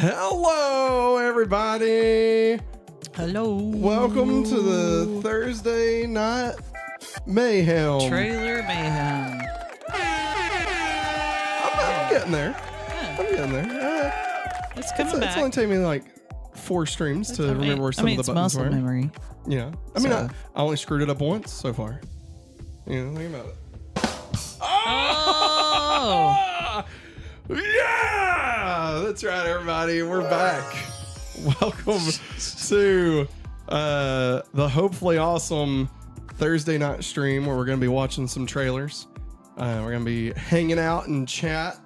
Hello, everybody. Hello. Welcome to the Thursday Night Mayhem. Trailer Mayhem. I'm getting there. Yeah. I'm getting there. It's coming back. It's only taken me like 4 streams to remember where some of the buttons were. It's muscle memory. Yeah. I mean, I only screwed it up once so far. You know, think about it. Oh! Yeah! That's right, everybody. We're back. Welcome to the hopefully awesome Thursday night stream where we're going to be watching some trailers. We're going to be hanging out and chat,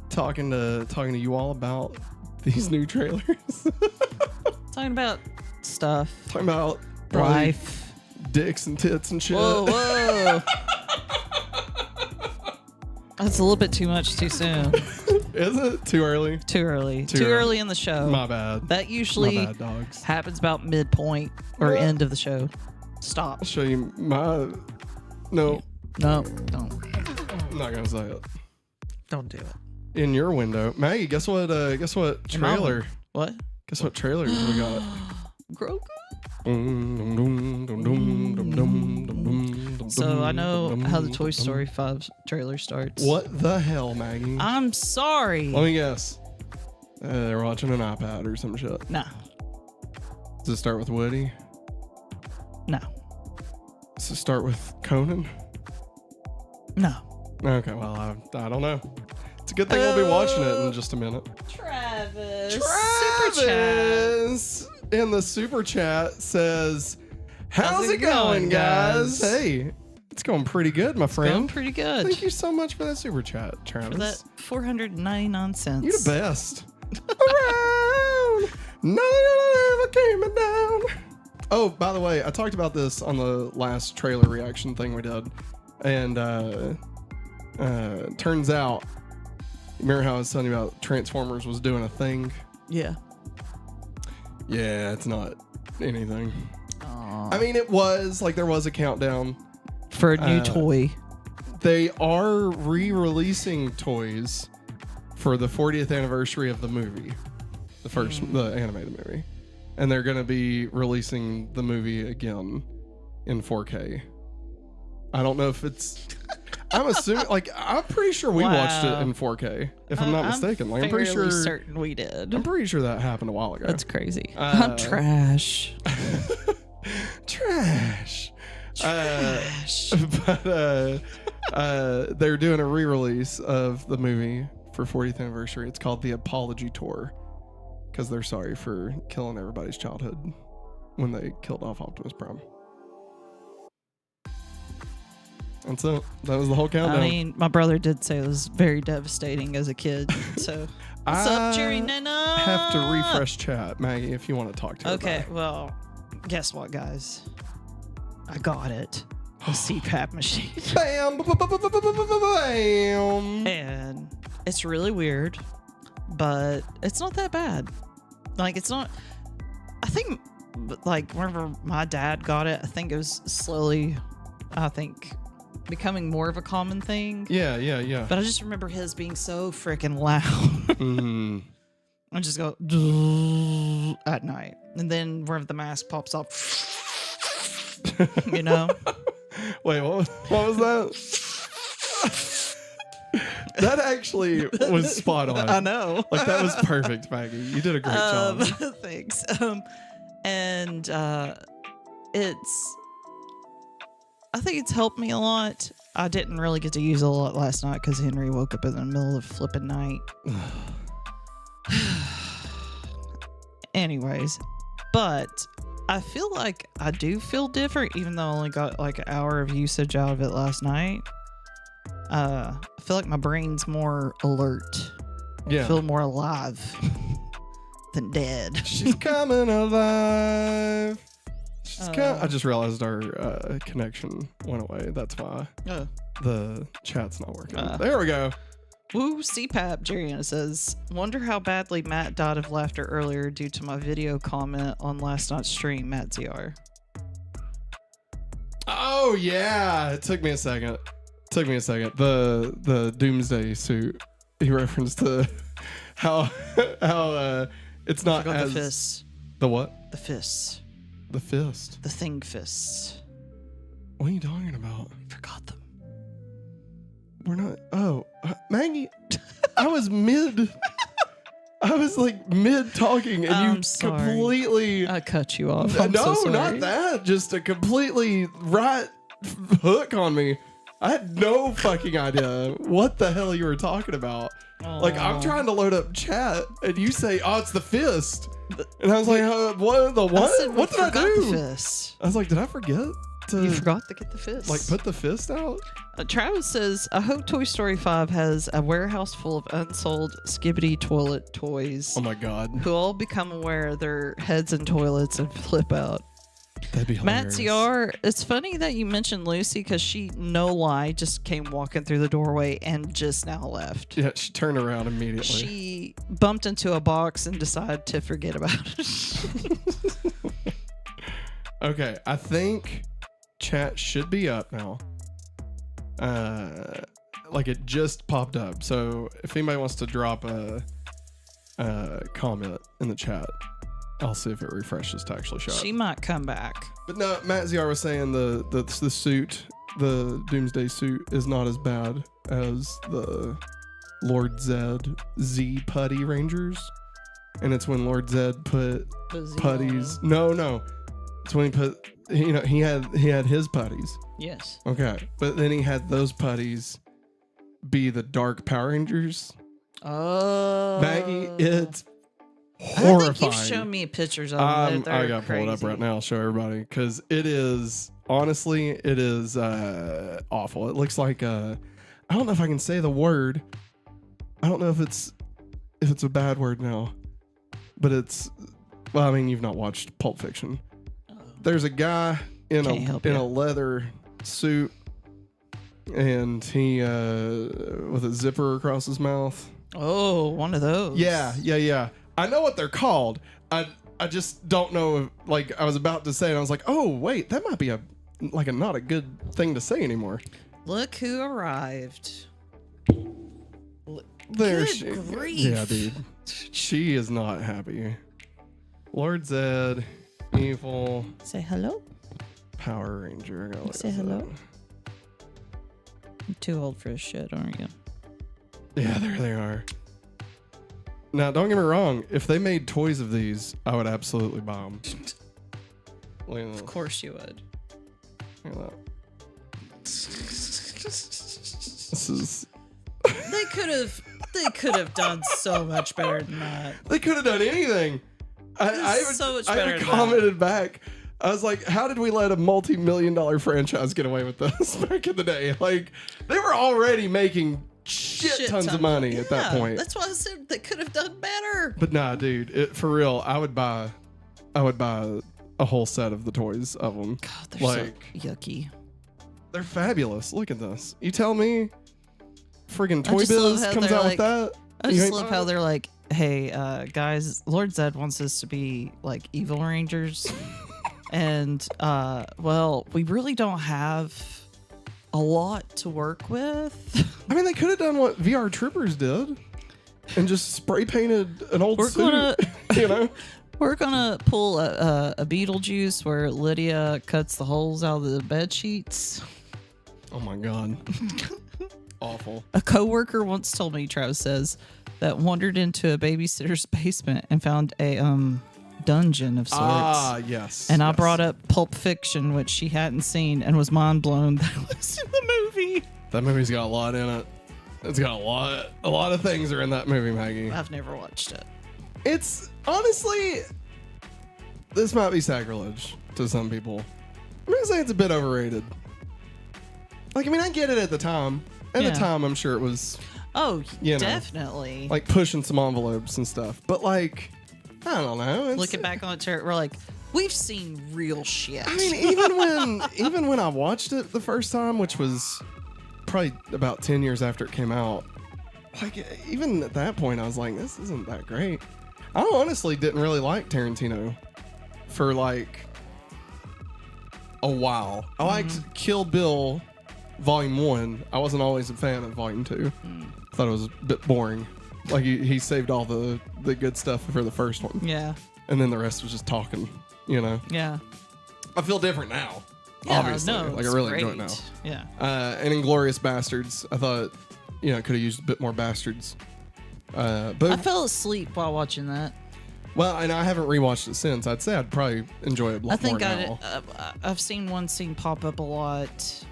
talking to you all about these new trailers. Talking about stuff. Talking about life. Dicks and tits and shit. Whoa. That's a little bit too much too soon. Is it too early? Too early in the show. My bad. That usually My bad, dogs. happens about midpoint or end of the show. Stop. I'll show you my... No. No, don't. I'm not going to say it. Don't do it. In your window. Maggie, guess what trailer? What? Guess what trailer we got? Grogu? So I know how the Toy Story 5 trailer starts. What the hell, Maggie? I'm sorry. Let me guess. They're watching an iPad or some shit. No. Does it start with Woody? No. Does it start with Conan? No. Okay, well, I don't know. It's a good thing we'll be watching it in just a minute. Travis. Super chat. In the super chat says, how's it going, guys? Hey, it's going pretty good, my friend. Going pretty good. Thank you so much for that super chat, Travis. For that 499 cents. You're the best. Around. None ever came down. Oh, by the way, I talked about this on the last trailer reaction thing we did. And turns out, remember how I was telling you about Transformers was doing a thing? Yeah. Yeah, it's not anything. Aww. I mean, it was like there was a countdown for a new toy. They are re-releasing toys for the 40th anniversary of the movie, the animated movie, and they're going to be releasing the movie again in 4K. I don't know if it's. I'm assuming, I'm pretty sure we watched it in 4K, if I'm not mistaken. I'm pretty sure. Certain we did. I'm pretty sure that happened a while ago. That's crazy. I'm trash. Trash. Trash. But they're doing a re-release of the movie for 40th anniversary. It's called The Apology Tour because they're sorry for killing everybody's childhood when they killed off Optimus Prime. And so that was the whole countdown. I mean, my brother did say it was very devastating as a kid. So, what's up, Jerry Nana? Have to refresh chat, Maggie, if you want to talk to me. Okay, well, guess what, guys? I got it. A CPAP machine. Bam! Bam! And it's really weird, but it's not that bad. It's not. I think, whenever my dad got it, I think it was slowly, becoming more of a common thing. Yeah. But I just remember his being so freaking loud. Mm-hmm. I just go at night, and then wherever the mask pops up, you know. Wait, what was that? That actually was spot on. I know. That was perfect, Maggie. You did a great job. Thanks. And I think it's helped me a lot. I didn't really get to use it a lot last night because Henry woke up in the middle of flipping night. Anyways, but I feel like I do feel different, even though I only got an hour of usage out of it last night. I feel like my brain's more alert. Yeah. I feel more alive than dead. She's coming alive. I just realized our connection went away. That's why the chat's not working. There we go. Woo, CPAP, Jerriana says, wonder how badly Matt died of laughter earlier due to my video comment on last night's stream, Matt ZR. Oh, yeah. It took me a second. The Doomsday suit. He referenced the how it's not Forgot as the fists. the what? The fists. The fist. The thing fists. What are you talking about? Forgot them. We're not. Oh, Maggie, I was mid. I was like mid talking, and I'm you sorry. completely. I cut you off. I'm No, so sorry. not that. Just a completely right hook on me. I had no fucking idea what the hell you were talking about. Like, I'm trying to load up chat, and you say, "Oh, it's the fist," and I was like, "What? The what? I said, What did I do?" The fist. I was like, "Did I forget to You forgot to get the fist. like put the fist out?" Travis says, I hope Toy Story 5 has a warehouse full of unsold skibbity toilet toys Oh my god, who all become aware of their heads in toilets and flip out. that'd be hilarious. Matt CR, it's funny that you mentioned Lucy because she, no lie, just came walking through the doorway and just now left. Yeah, she turned around immediately. She bumped into a box and decided to forget about it. Okay, I think chat should be up now. Like it just popped up. So if anybody wants to drop a comment in the chat, I'll see if it refreshes to actually show She up. might come back. But no, Matt ZR was saying the suit, the Doomsday suit, is not as bad as the Lord Zed Z Putty Rangers. And it's when Lord Zed put putties. No. It's when he put, he had his putties. Yes. Okay. But then he had those putties be the Dark Power Rangers. Oh. Maggie, it's I horrifying. think you've shown me pictures of them. I gotta pull it up right now. I'll show everybody because it is honestly, it is awful. It looks like I don't know if I can say the word. I don't know if it's a bad word now, but it's. Well, I mean, you've not watched Pulp Fiction. There's a guy in a leather suit, and he with a zipper across his mouth. Oh, one of those. Yeah. I know what they're called. I just don't know. If, like I was about to say, and I was like, oh wait, that might be not a good thing to say anymore. Look who arrived. There Good she. grief. Yeah, dude. She is not happy. Lord Zed, evil Say hello. Power Ranger. I gotta look Say this hello. up. You're too old for this shit, aren't you? Yeah, there they are. Now, don't get me wrong. If they made toys of these, I would absolutely buy them. Look at this. Of course you would. Look at that. This is. They could have done so much better than that. They could have done anything. I This is even, so much I better even than that. commented back. I was like, how did we let a multi-million-dollar franchise get away with this back in the day? Like, they were already making shit tons of money at that point. That's why I said they could have done better. But nah, dude, for real, I would buy a whole set of the toys of them. God, they're so yucky. They're fabulous. Look at this. You tell me, friggin' I Toy just love Biz how comes they're out like- with that. I You just ain't love buying how it? they're like, hey, guys, Lord Zed wants us to be like evil rangers. And, well, we really don't have a lot to work with. I mean, they could have done what VR Troopers did and just spray painted an old We're suit. gonna- you know? We're gonna pull a Beetlejuice where Lydia cuts the holes out of the bed sheets. Oh my god. Awful. A coworker once told me, Travis says, that wandered into a babysitter's basement and found a dungeon of sorts. Ah, yes. And I yes. brought up Pulp Fiction, which she hadn't seen, and was mind blown that it was in the movie. That movie's got a lot in it. It's got a lot of things are in that movie, Maggie. I've never watched it. It's honestly, this might be sacrilege to some people. I'm gonna say it's a bit overrated. Like, I mean, I get it at the time. At Yeah. the time, I'm sure it was Oh, You know, definitely. like pushing some envelopes and stuff. But like, I don't know. Looking back on it, we're like, we've seen real shit. I mean, even when I watched it the first time, which was probably about 10 years after it came out, like even at that point, I was like, this isn't that great. I honestly didn't really like Tarantino for like a while. I liked Kill Bill Volume 1. I wasn't always a fan of Volume 2. Thought it was a bit boring. Like he saved all the good stuff for the first one. Yeah. And then the rest was just talking, you know? Yeah. I feel different now. Yeah, obviously. no, Like I it's really great. enjoy it now. Yeah. And Inglourious Bastards, I thought, you know, could have used a bit more bastards. But I fell asleep while watching that. well, and I haven't rewatched it since. I'd say I'd probably enjoy it a lot more now. I've seen one scene pop up a lot.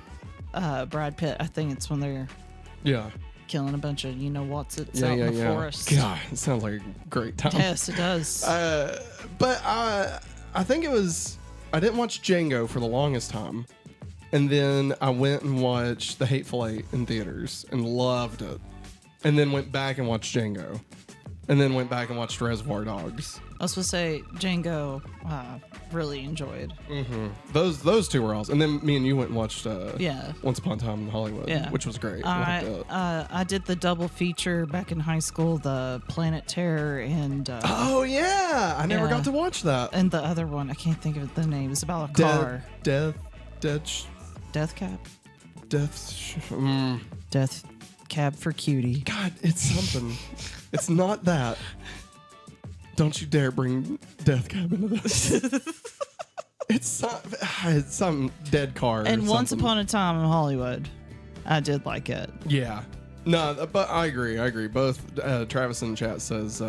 Brad Pitt. I think it's when they're Yeah. killing a bunch of what's out Yeah, in the yeah. forest. God, it sounds like a great time. Yes, it does. But I think it was, I didn't watch Django for the longest time. And then I went and watched The Hateful Eight in theaters and loved it. And then went back and watched Django. And then went back and watched Reservoir Dogs. I was supposed to say Django. Really enjoyed. Mm-hmm. Those two were awesome. And then me and you went and watched Yeah. Once Upon a Time in Hollywood, Yeah. which was great. I liked that. I did the double feature back in high school, the Planet Terror and Oh yeah, I never yeah. got to watch that. and the other one. I can't think of the name. It's about a car. Death Death Cab for Cutie. God, it's something. It's not that. Don't you dare bring Death Cab into this. It's some dead car. And or Once something. Upon a Time in Hollywood, I did like it. Yeah. No, but I agree. Both Travis in the chat says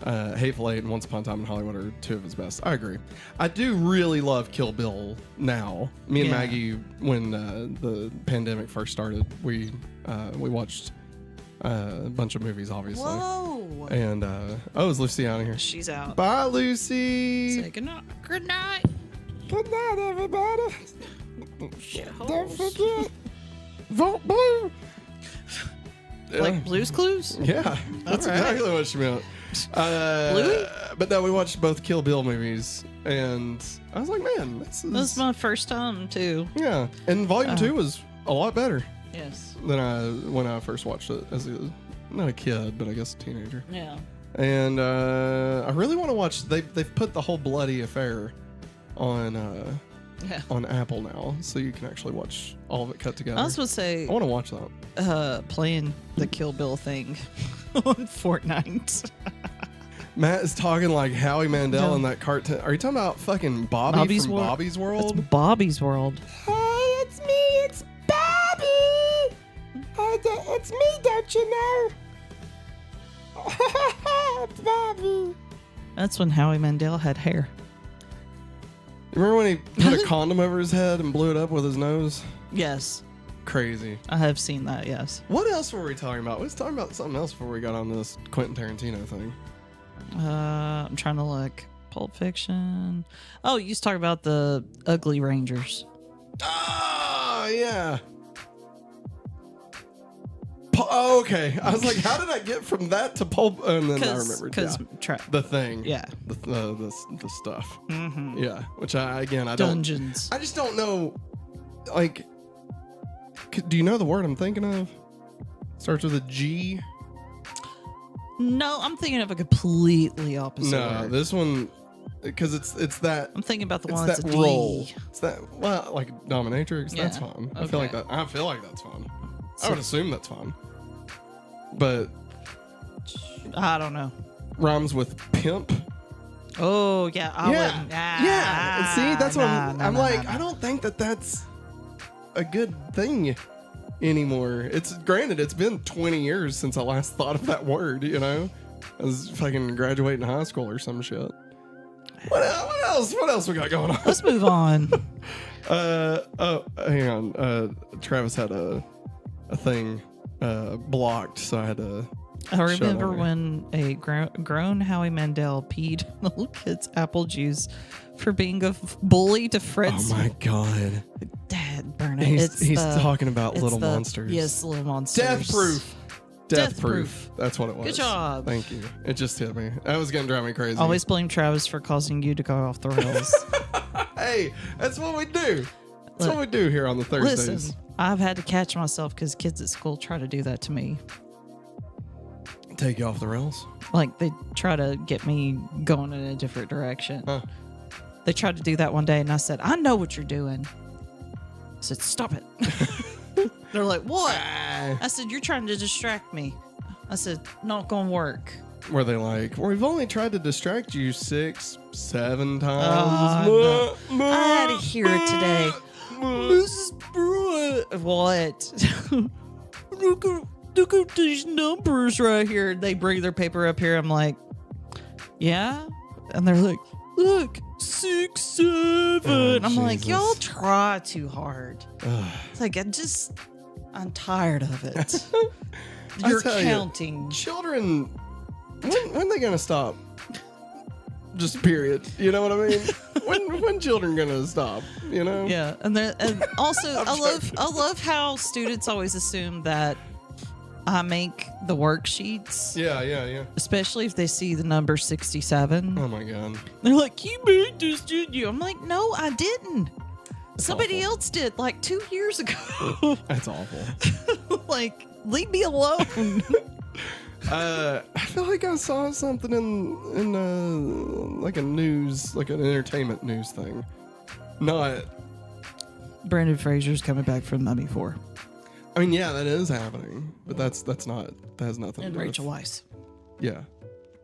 Hateful Eight and Once Upon a Time in Hollywood are two of his best. I agree. I do really love Kill Bill now. Me and Yeah. Maggie, when the pandemic first started, we watched a bunch of movies, obviously. Whoa! And is Lucy out of here? She's out. Bye, Lucy. Say good night. Good night. Good night, everybody. Don't forget, vote blue. Like Blue's Clues? Yeah, that's All right. exactly what she meant. Bluey? But no, we watched both Kill Bill movies, and I was like, man, this is... That was my first time, too. Yeah, and Volume 2 was a lot better Yes. than when I first watched it as not a kid, but I guess a teenager. Yeah. And I really want to watch... They've put the whole bloody affair on Apple now, so you can actually watch all of it cut together. I was supposed to say, I want to watch that. playing the Kill Bill thing on Fortnite. Matt is talking like Howie Mandel No. in that cartoon. Are you talking about fucking Bobby Bobby's from World. Bobby's World? It's Bobby's World. Hey, it's me. It's Bobby. It's me, don't you know? Bobby. That's when Howie Mandel had hair. You remember when he put a condom over his head and blew it up with his nose? Yes. Crazy. I have seen that, yes. What else were we talking about? We was talking about something else before we got on this Quentin Tarantino thing. I'm trying to look. Pulp Fiction. Oh, you used to talk about the Ugly Rangers. Ah, yeah. Oh, okay. I was like, how did I get from that to Pulp? And then I remembered. Because The thing. yeah. The stuff. Mm-hmm. Yeah. Which I don't. Dungeons. I just don't know. Like, do you know the word I'm thinking of? Starts with a G. No, I'm thinking of a completely opposite No, word. this one, because it's that. I'm thinking about the It's one that that's a D. role. It's that like dominatrix. That's Yeah. fine. I feel like Okay. that. I feel like that's fine. I So- would assume that's fine. But I don't know. rhymes with pimp. Oh, yeah. I Yeah. wouldn't. Yeah. See, that's what I'm like. nah. I don't think that's a good thing anymore. It's granted, it's been 20 years since I last thought of that word. You know, I was fucking graduating high school or some shit. What else? What else we got going on? Let's move on. Hang on. Travis had a thing blocked, so I had to. I remember on me. when a grown Howie Mandel peed a little kid's apple juice for being a bully to Fred's Oh my god. dad. Burn it. He's talking about little monsters. Yes, little monsters. Death proof. Death proof. That's what it was. Good job. Thank you. It just hit me. That was gonna drive me crazy. Always blame Travis for causing you to go off the rails. Hey, that's what we do. That's what we do here on the Thursdays. Listen, I've had to catch myself because kids at school try to do that to me. Take you off the rails. Like, they try to get me going in a different direction. Huh. They tried to do that one day, and I said, I know what you're doing. I said, stop it. They're like, what? Ah. I said, you're trying to distract me. I said, not gonna work. Where they like, well, we've only tried to distract you 6, 7 times. No. I had to hear it today. Mrs. Pruitt. What? Look at these numbers right here. They bring their paper up here. I'm like, yeah? And they're like, look, 6, 7. I'm like, y'all try too hard. It's like, I'm tired of it. You're counting. Children, when they gonna stop? Just period. You know what I mean? when children gonna stop? You know? Yeah, and also I love how students always assume that I make the worksheets. Yeah. Especially if they see the number 67. Oh my god. They're like, you made this, didn't you? I'm like, no, I didn't. That's Somebody awful. else did like 2 years ago. That's awful. Like, leave me alone. I feel like I saw something in like a news, like an entertainment news thing. Not. Brandon Fraser's coming back from Mummy 4. I mean, yeah, that is happening, but that's not. That has nothing. And to do Rachel with, Weisz. Yeah.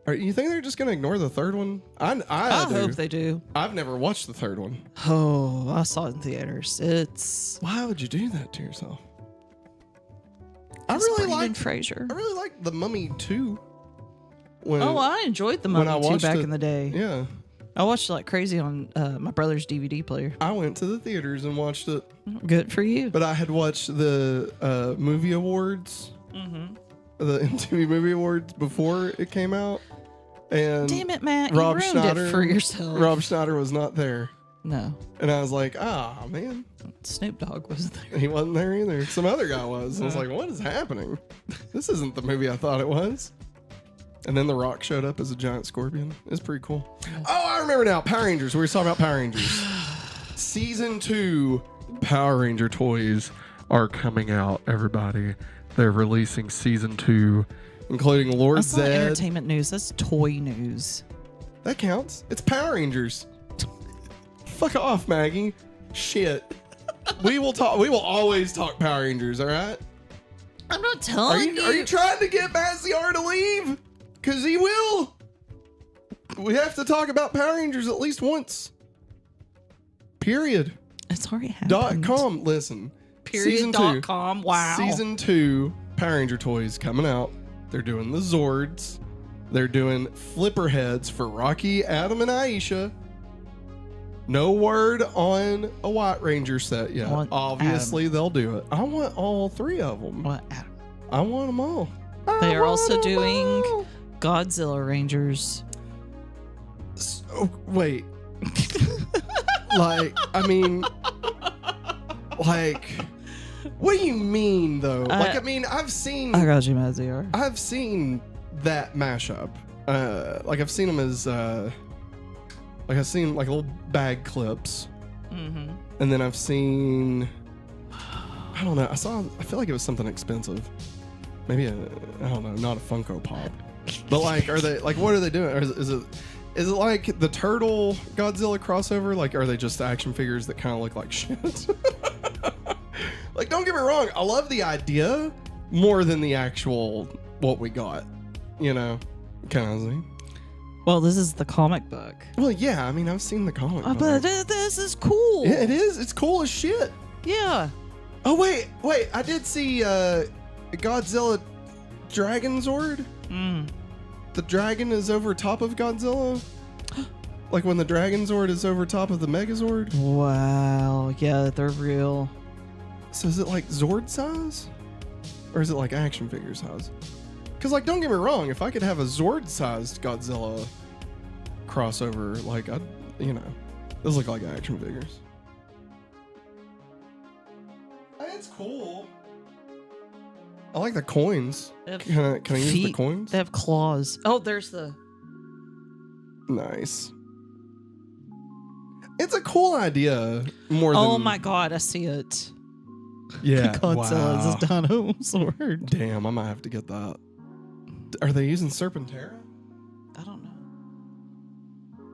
You think they're just gonna ignore the third one? I hope they do. I've never watched the third one. Oh, I saw it in theaters. It's. Why would you do that to yourself? I Fraser. I really like the Mummy 2. I enjoyed the Mummy 2 back in the day. Yeah. I watched it like crazy on my brother's DVD player. I went to the theaters and watched it. Good for you. But I had watched the movie awards, the MTV Movie Awards before it came out. And damn it, Matt! Rob you ruined Schneider, it for yourself. Rob Schneider was not there. No. And I was like, man. Snoop Dogg wasn't there. He wasn't there either. Some other guy was. I was like, what is happening? This isn't the movie I thought it was. And then The Rock showed up as a giant scorpion. It's pretty cool. Oh, I remember now. Power Rangers. We were talking about Power Rangers. Season 2 Power Ranger toys are coming out, everybody. They're releasing Season 2, including Lord That's not Zed. entertainment news. That's toy news. That counts. It's Power Rangers. Fuck off, Maggie. Shit. We will always talk Power Rangers, all right? I'm not telling you. Are you trying to get Maziar to leave? Because he will. We have to talk about Power Rangers at least once. Period. It's already happened. .com. Listen. Period.com. Wow. Season 2 Power Ranger toys coming out. They're doing the Zords. They're doing flipper heads for Rocky, Adam, and Aisha. No word on a White Ranger set yet. Obviously, they'll do it. I want all 3 of them. What, Adam? I want them all. They are also doing Godzilla Rangers. So, wait. Like, what do you mean, though? I've seen... I got you, Maziar. I've seen that mashup. I've seen them as... I've seen like little bag clips, and then I've seen, I don't know. I feel like it was something expensive, maybe I don't know, not a Funko Pop, but like, are they like, what are they doing? Or is it like the Turtle Godzilla crossover? Like, are they just action figures that kind of look like shit? Like, don't get me wrong, I love the idea more than the actual what we got, you know, kind of thing. Well, this is the comic book. Well, yeah, I've seen the comic book. But this is cool. Yeah, it is. It's cool as shit. Yeah. Oh, wait. I did see Godzilla Dragon Zord. The dragon is over top of Godzilla. Like when the Dragon Zord is over top of the Megazord. Wow. Yeah, they're real. So is it like Zord size? Or is it like action figure size? Because, like, don't get me wrong, if I could have a Zord-sized Godzilla crossover, like, those look like action figures. It's cool. I like the coins. Can I use the coins? They have claws. Oh, there's the... Nice. It's a cool idea. Oh my god, I see it. Yeah. Godzilla's wow. Dino sword. Damn, I might have to get that. Are they using Serpentera? I don't know.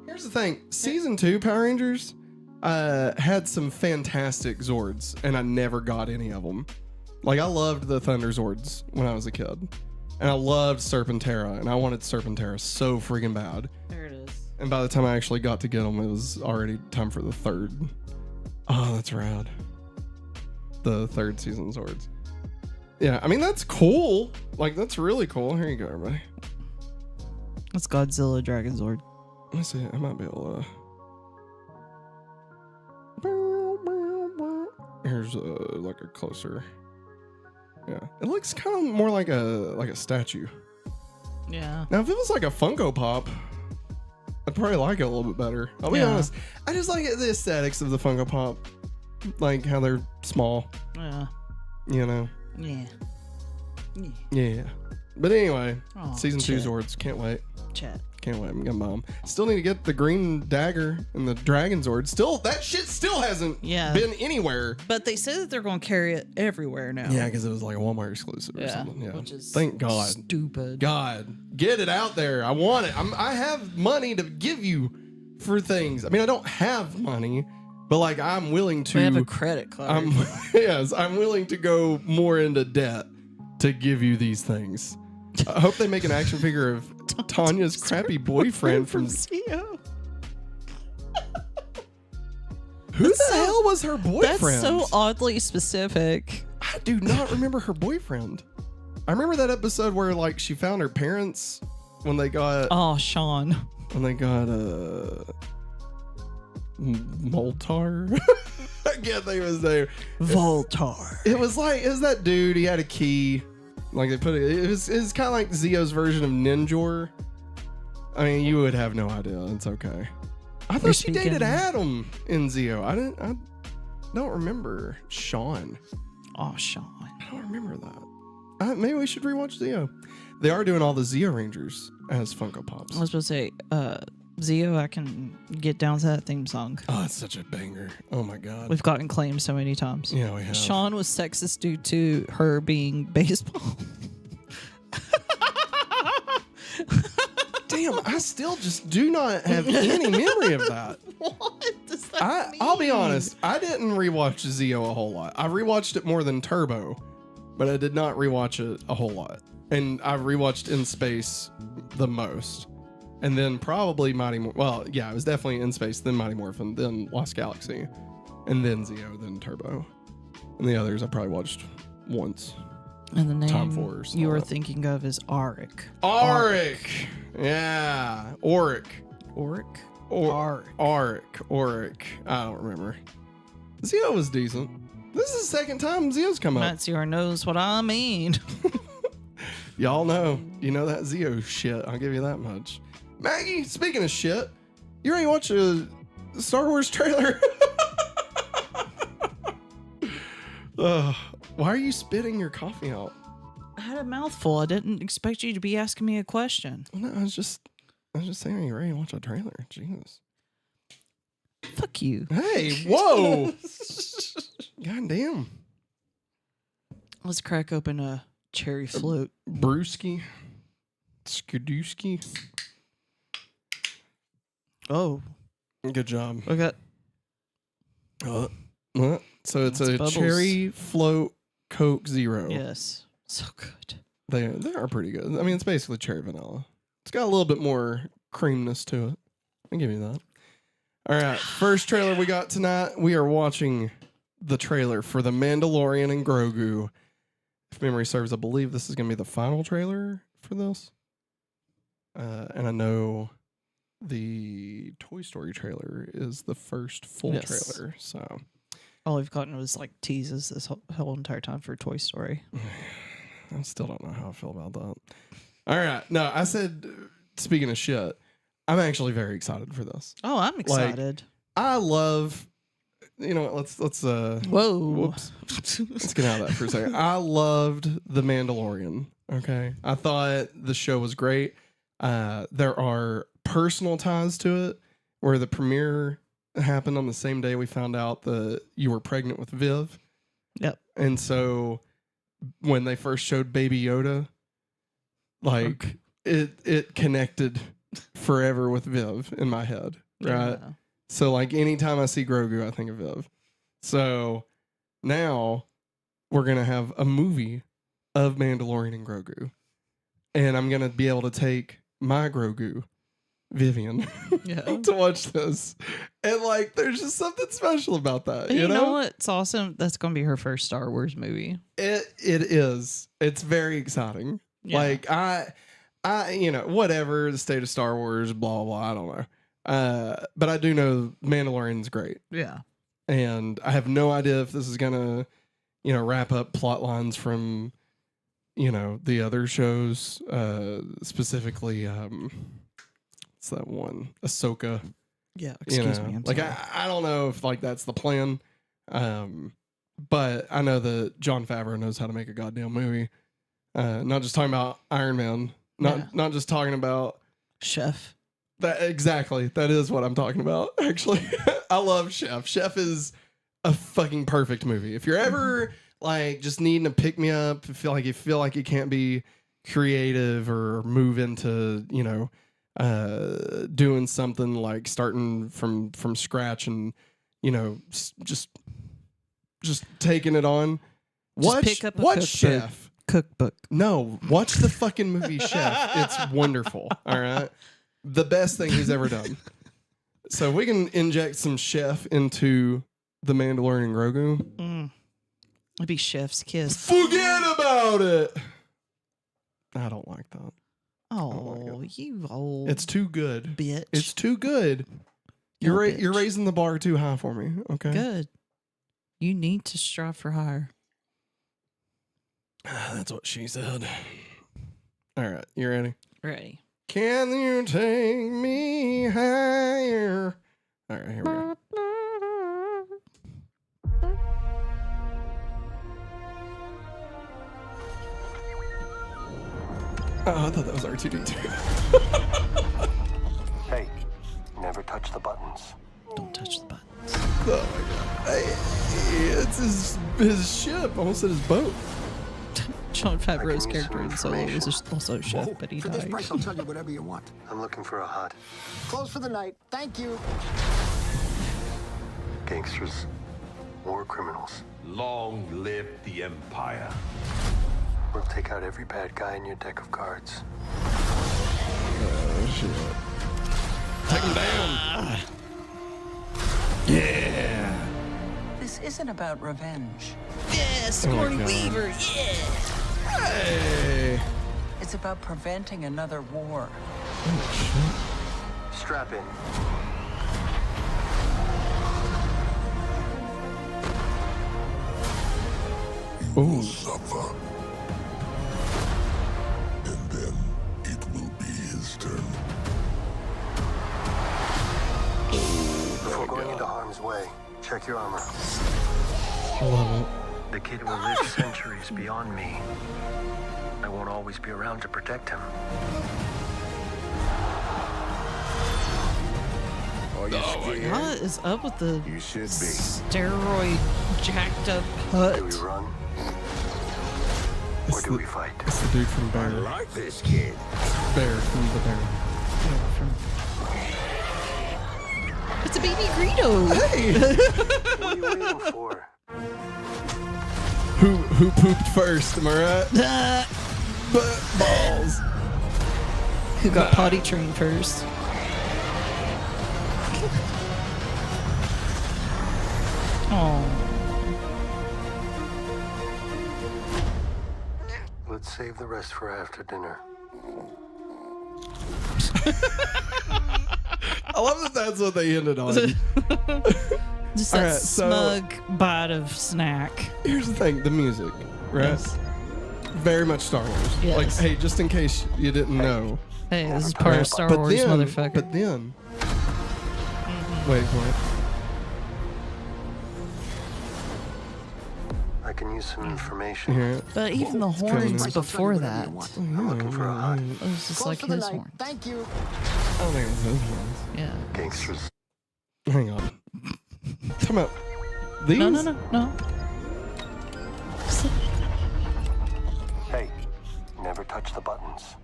Here's the thing. Season 2 Power Rangers had some fantastic Zords, and I never got any of them. Like, I loved the Thunder Zords when I was a kid. And I loved Serpentera, and I wanted Serpentera so freaking bad. There it is. And by the time I actually got to get them, it was already time for the third. Oh, that's rad. The third season Zords. Yeah, I mean, that's cool. Like, that's really cool. Here you go, everybody. It's Godzilla Dragon Zord. Let me see. I might be able to... Here's like a closer... Yeah, it looks kind of more like a statue. Yeah. Now, if it was like a Funko Pop, I'd probably like it a little bit better. I'll be honest. I just like the aesthetics of the Funko Pop, like how they're small. Yeah. You know. Yeah. Yeah. But anyway, Oh, season 2 chat. Zords. Can't wait. Chat. Can't wait. I'm gonna buy 'em. Still need to get the green dagger and the dragon Zord. Still, that shit still hasn't been anywhere. But they say that they're going to carry it everywhere now. Yeah, because it was like a Walmart exclusive or something. Yeah. Which is Thank God. stupid. God, get it out there. I want it. I have money to give you for things. I mean, I don't have money, but like I'm willing to. I have a credit card. I'm willing to go more into debt to give you these things. I hope they make an action figure of Tanya's crappy boyfriend from CEO. Who the hell was her boyfriend? That's so oddly specific. I do not remember her boyfriend. I remember that episode where like she found her parents when they got Sean. when they got Moltar. I can't think of his name. Voltar. It was that dude. He had a key. Like they put it was kind of like Zio's version of Ninjor. I mean, you would have no idea. It's okay. I thought she dated Adam in Zio. I don't remember Sean. Oh, Sean. I don't remember that. Maybe we should rewatch Zio. They are doing all the Zio Rangers as Funko Pops. I was supposed to say, Zio, I can get down to that theme song. Oh, it's such a banger. Oh my God. We've gotten claimed so many times. Yeah, we have. Sean was sexist due to her being baseball. Damn, I still just do not have any memory of that. What does that mean? I'll be honest. I didn't rewatch Zio a whole lot. I rewatched it more than Turbo, but I did not rewatch it a whole lot. And I rewatched In Space the most. And then probably Mighty Morphin. Well, yeah, it was definitely In Space, then Mighty Morphin, then Lost Galaxy, and then Zio, then Turbo. And the others I probably watched once. And the name Tom Force, you all were that. thinking of is Auric. Auric. Yeah. Auric. Auric? Auric. I don't remember. Zio was decent. This is the second time Zio's come up. Matsior knows what I mean. Y'all know. You know that Zio shit. I'll give you that much. Maggie, speaking of shit, you ready to watch a Star Wars trailer? Why are you spitting your coffee out? I had a mouthful. I didn't expect you to be asking me a question. No, I was just saying, are you ready to watch a trailer? Jesus. Fuck you. Hey, whoa. God damn. Let's crack open a cherry float. Brewski. Skadooski. Oh. Good job. I got So it's That's a bubbles. cherry float Coke Zero. yes. So good. They are pretty good. I mean, it's basically cherry vanilla. It's got a little bit more creaminess to it. I'll give you that. All right. First trailer we got tonight. We are watching the trailer for The Mandalorian and Grogu. If memory serves, I believe this is going to be the final trailer for this. And I know the Toy Story trailer is the first full trailer. So All we've gotten was like teases this whole entire time for Toy Story. I still don't know how I feel about that. All right. No, I said, speaking of shit, I'm actually very excited for this. Oh, I'm excited. I love, you know what, let's Whoa. whoops. Let's get out of that for a second. I loved The Mandalorian. Okay. I thought the show was great. There are personal ties to it where the premiere happened on the same day we found out that you were pregnant with Viv. Yep. And so when they first showed Baby Yoda, like it connected forever with Viv in my head. Right. Yeah. So like anytime I see Grogu, I think of Viv. So now we're going to have a movie of Mandalorian and Grogu. and I'm gonna be able to take my Grogu, Vivian, Yeah. to watch this, and like, there's just something special about that. And You know what's awesome? That's going to be her first Star Wars movie. it is. It's very exciting. Yeah. Like I, whatever the state of Star Wars, blah blah. I don't know. But I do know Mandalorian's great, Yeah. and I have no idea if this is gonna, wrap up plot lines from, the other shows. Specifically, what's that one? Ahsoka. Yeah. Excuse me. I'm Like sorry. I don't know if like that's the plan. But I know that Jon Favreau knows how to make a goddamn movie. Not just talking about Iron Man. Not just talking about Chef. that. Exactly. That is what I'm talking about. Actually, I love Chef. Chef is a fucking perfect movie. If you're ever like just needing to pick me up, feel like you can't be creative or move into, doing something like starting from scratch and, just taking it on. Pick up a Watch cookbook. Chef. Cookbook. No, watch the fucking movie Chef. It's wonderful. All right. The best thing he's ever done. So we can inject some Chef into the Mandalorian Grogu. It'd be Chef's kiss. Forget about it. I don't like that. Oh, you old It's too good. bitch. It's too good. No, You're bitch. raising the bar too high for me. Okay. Good. You need to strive for higher. That's what she said. All right, you ready? Ready. Can you take me higher? All right, here we go. Oh, I thought that was R2D2. Hey, never touch the buttons. Don't touch the buttons. Oh my god. Hey, it's his ship. I almost said his boat. Jon Favreau's use character some in Solo was information. also a chef, but he For this died. price, I'll tell you whatever you want. I'm looking for a hut. Close for the night. Thank you. Gangsters, war criminals. Long live the Empire. We'll take out every bad guy in your deck of cards. Oh, shit. Take him down. Yeah. This isn't about revenge. Yeah, Sigourney God. Weaver. Yeah. Hey. It's about preventing another war. Strap in. Ooh. Suffer. And then it will be his turn. Before going into harm's way, check your armor. I love it. The kid will live centuries beyond me. I won't always be around to protect him. Are you scared? What is up with the You should be. steroid jacked up Do we hut? run? Or It's do the, we fight? it's the dude from I Bear. like this kid. Bear from the Bear. It's a baby Greedo. Hey. What are you waiting for? who pooped first? Am I right? Balls. Who got potty trained first? Oh, Let's save the rest for after dinner. I love that that's what they ended on. just All that right, so- smug bite of snack. Here's the thing, the music, right? Yes. Very much Star Wars. Yes. Like, hey, just in case you didn't know. Hey, this is part of Star Wars, motherfucker. But then, wait for it. I can use some information. Here. But even the coming horns in. before that, I'm looking for a hut. it was just Close like for the his night. horn. Thank you. I don't think it's those ones. Yeah. Gangsters. Hang on. Come out. These? No. Hey, never touch the buttons.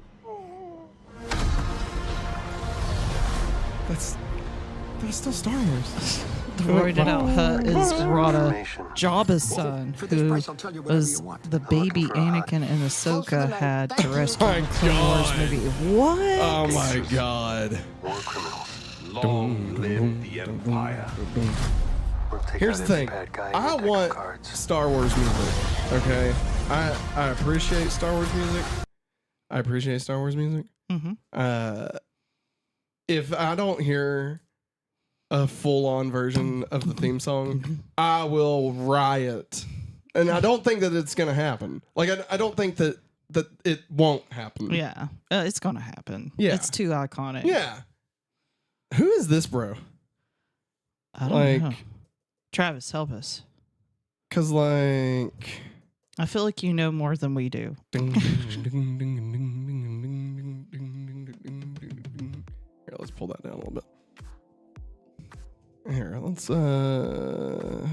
That's still Star Wars. The roided out Hutt is Rada, Information. Jabba's son, For this who price, I'll tell you whatever was you want. the baby for a hut. Anakin and Ahsoka night. had Thank to you. rescue in the Clone Wars movie. What? Oh my god. War criminals. Long live the Empire. We'll take Here's out the every thing. bad guy in I your deck of want cards. Star Wars music. Okay. I appreciate Star Wars music. I appreciate Star Wars music. Mm-hmm. If I don't hear a full-on version of the theme song, I will riot. And I don't think that it's gonna happen. Like I don't think that it won't happen. Yeah, it's gonna happen. Yeah. It's too iconic. Yeah. Who is this bro? I don't know. Like, Travis, help us. cause like. I feel like you know more than we do. Here, let's pull that down a little bit. Here, let's so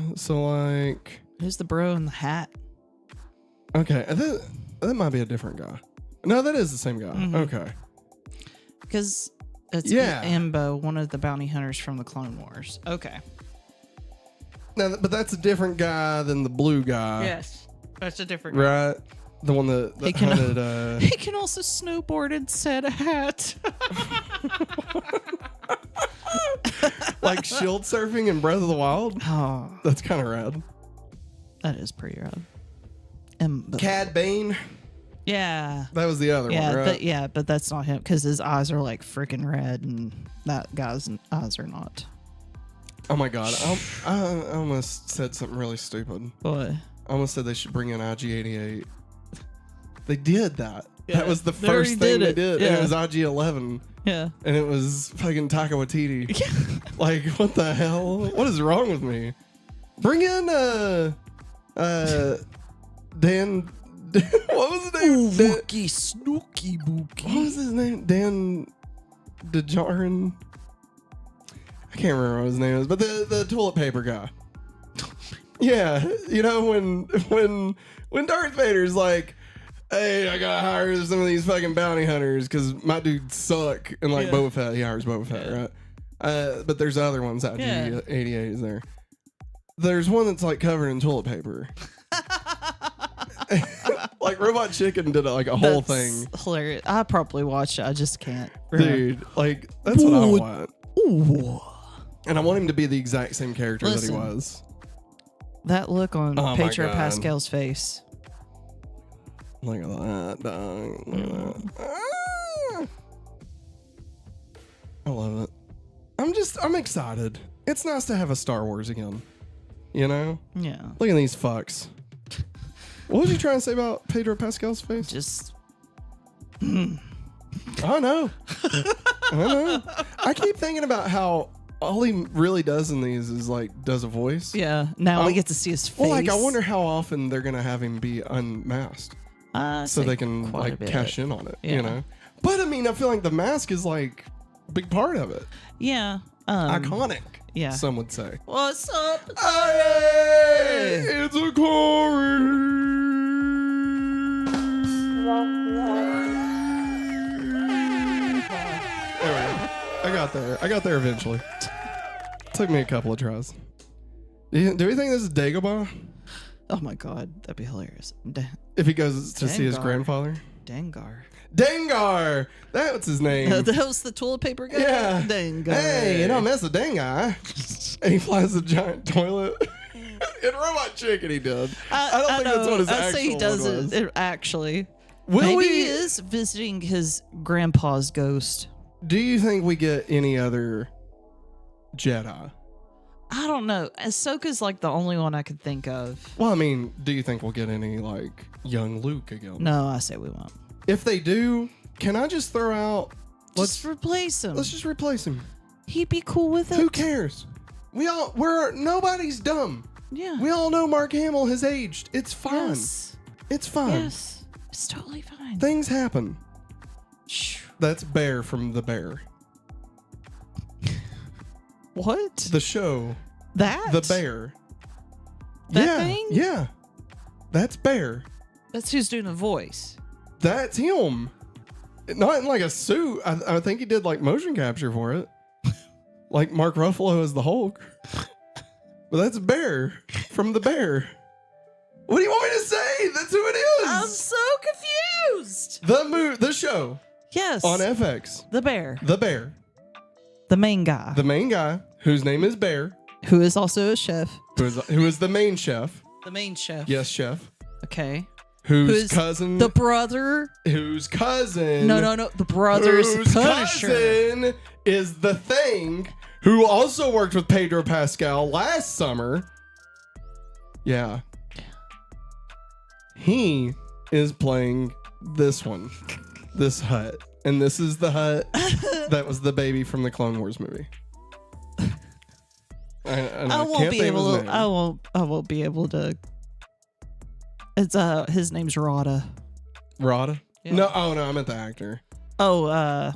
like, Who's the bro in the hat? okay, that might be a different guy. No, that is the same guy. Mhm. Okay. Because it's Yeah. Ambo, one of the bounty hunters from the Clone Wars. Okay. Now, but that's a different guy than the blue guy. Yes, that's a different. Right? The one that He can- hunted He can also snowboard and set a hat. like shield surfing in Breath of the Wild. Oh, That's kind of rad. that is pretty rad. Cad Bane. Yeah. That was the other Yeah, one, right? but that's not him because his eyes are like freaking red, and that guy's eyes are not. Oh my god, I almost said something really stupid. What? I almost said they should bring in IG-88. They did that. Yeah, That was the they already first thing they did it. did. And Yeah. it was IG-11, Yeah. and it was fucking Taika Waititi. Like, what the hell? What is wrong with me? Bring in Dan. What was his name? Dan, snooky bookie. what was his name? Dan DeJarn. I can't remember what his name is, but the toilet paper guy. Yeah, you know when Darth Vader's like, "Hey, I gotta hire some of these fucking bounty hunters because my dudes suck," and like Yeah. Boba Fett, he hires Boba Fett, right? But there's other ones. IG-88 is there. There's one that's like covered in toilet paper. Like Robot Chicken did like a whole thing, Hilarious. I probably watched it. I just can't. dude. Like that's what I Ooh. want, Ooh. and I want him to be the exact same character that Listen. he was. That look on Oh my Pedro God. Pascal's face. Look at that, dog. Look at that. Ah! I love it. I'm excited. It's nice to have a Star Wars again. You know? Yeah. Look at these fucks. What was you trying to say about Pedro Pascal's face? Just I know. I know. I keep thinking about how all he really does in these is like does a voice. yeah. Now we get to see his face. Well, like I wonder how often they're gonna have him be unmasked so say they can quite a like bit. cash in on it. Yeah. You know. But I mean, I feel like the mask is like a big part of it. Yeah. Iconic. yeah. Some would say. What's up? Hey, it's a Corey. There we go. I got there eventually. Took me a couple of tries. Do we think this is Dagobah? Oh my god, that'd be hilarious. If he goes to see his Dengar. grandfather? Dengar. Dengar! That's his name. That was the toilet paper guy? Yeah. Dengar. Hey, you don't mess with Dengar. And he flies a giant toilet. In Robot Chicken he did. I don't think that's what his I'd actual say he one does was. it actually. Will Maybe we- he is visiting his grandpa's ghost. Do you think we get any other Jedi? I don't know. Ahsoka's like the only one I could think of. Well, I mean, do you think we'll get any like young Luke again? No, I say we won't. If they do, can I just throw out? Just replace him. Let's just replace him. He'd be cool with it. Who cares? Nobody's dumb. Yeah. We all know Mark Hamill has aged. It's fine. Yes. It's fine. Yes. It's totally fine. Things happen. Shh. That's Bear from The Bear. What? The show. That? The Bear. That yeah. thing? Yeah. That's Bear. That's who's doing the voice. That's him. Not in like a suit. I think he did like motion capture for it. Like Mark Ruffalo as the Hulk. But that's Bear from The Bear. What do you want me to say? That's who it is. I'm so confused. The show Yes. on FX. The bear. The Bear. The main guy. The main guy, whose name is Bear, who is also a chef. who is the main chef. The main chef. Yes, chef. Okay. Whose cousin. The brother. Whose cousin. No. The brother's Whose Punisher. cousin is the Thing, who also worked with Pedro Pascal last summer. Yeah. He is playing this one, this Hut. And this is the Hut that was the baby from the Clone Wars movie. I won't be able to. I won't be able to. It's his name's Rada. Rada? Yeah. No, oh no, I meant the actor. Oh,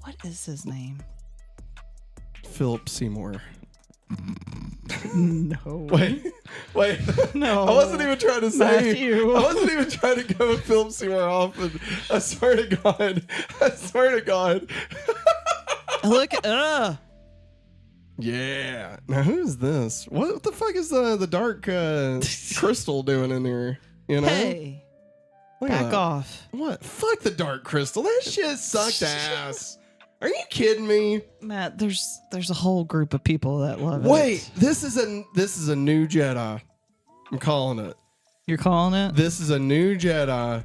what is his name? Philip Seymour. No. Wait. No. I wasn't even trying to say. Matthew. I wasn't even trying to go with Philip Seymour off. And I swear to God. Look. Yeah. Now who's this? What the fuck is the dark crystal doing in here? You know. Hey. Look at Back that. off. What? Fuck the dark crystal. That shit sucked ass. Are you kidding me? Matt, there's a whole group of people that love it. Wait, this is a new Jedi. I'm calling it. You're calling it? This is a new Jedi.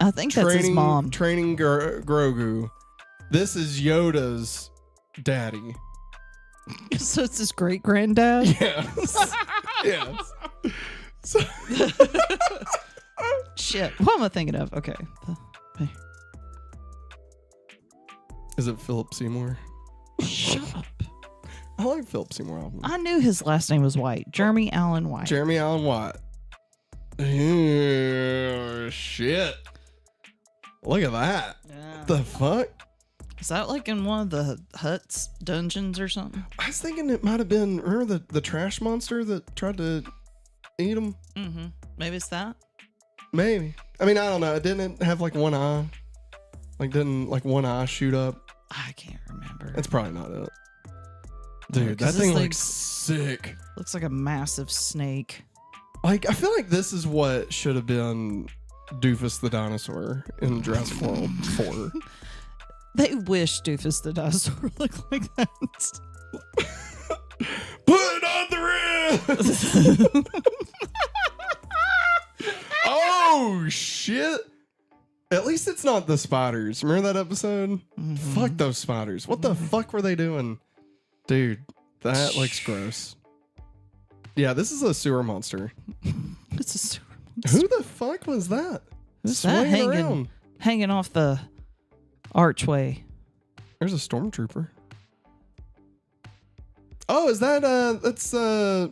I think that's his mom. Training Grogu. This is Yoda's daddy. So it's his great granddad? Yes. Yes. So, Shit. What am I thinking of? Okay. is it Philip Seymour? Shut up. I like Philip Seymour album. I knew his last name was White. Jeremy Allen White. Jeremy Allen White. Ew, shit. Look at that. Yeah. The fuck? Is that like in one of the Hutt's dungeons or something? I was thinking it might have been, remember the trash monster that tried to eat him? Mm-hmm. Maybe it's that? Maybe. I mean, I don't know. It didn't have like one eye. Like, didn't like one eye shoot up? I can't remember. That's probably not it. Dude, 'cause that this thing thing looks sick. Looks like a massive snake. Like, I feel like this is what should have been Doofus the dinosaur in Jurassic World 4. They wish Doofus the dinosaur looked like that. Put it on the rim! Oh, shit. At least it's not the spiders. Remember that episode? Mm-hmm. Fuck those spiders. What the fuck were they doing? Dude, that looks gross. Yeah, this is a sewer monster. It's a sewer monster. Who the fuck was that? Who's that hanging off the archway? There's a stormtrooper. Oh, is that that's Oh,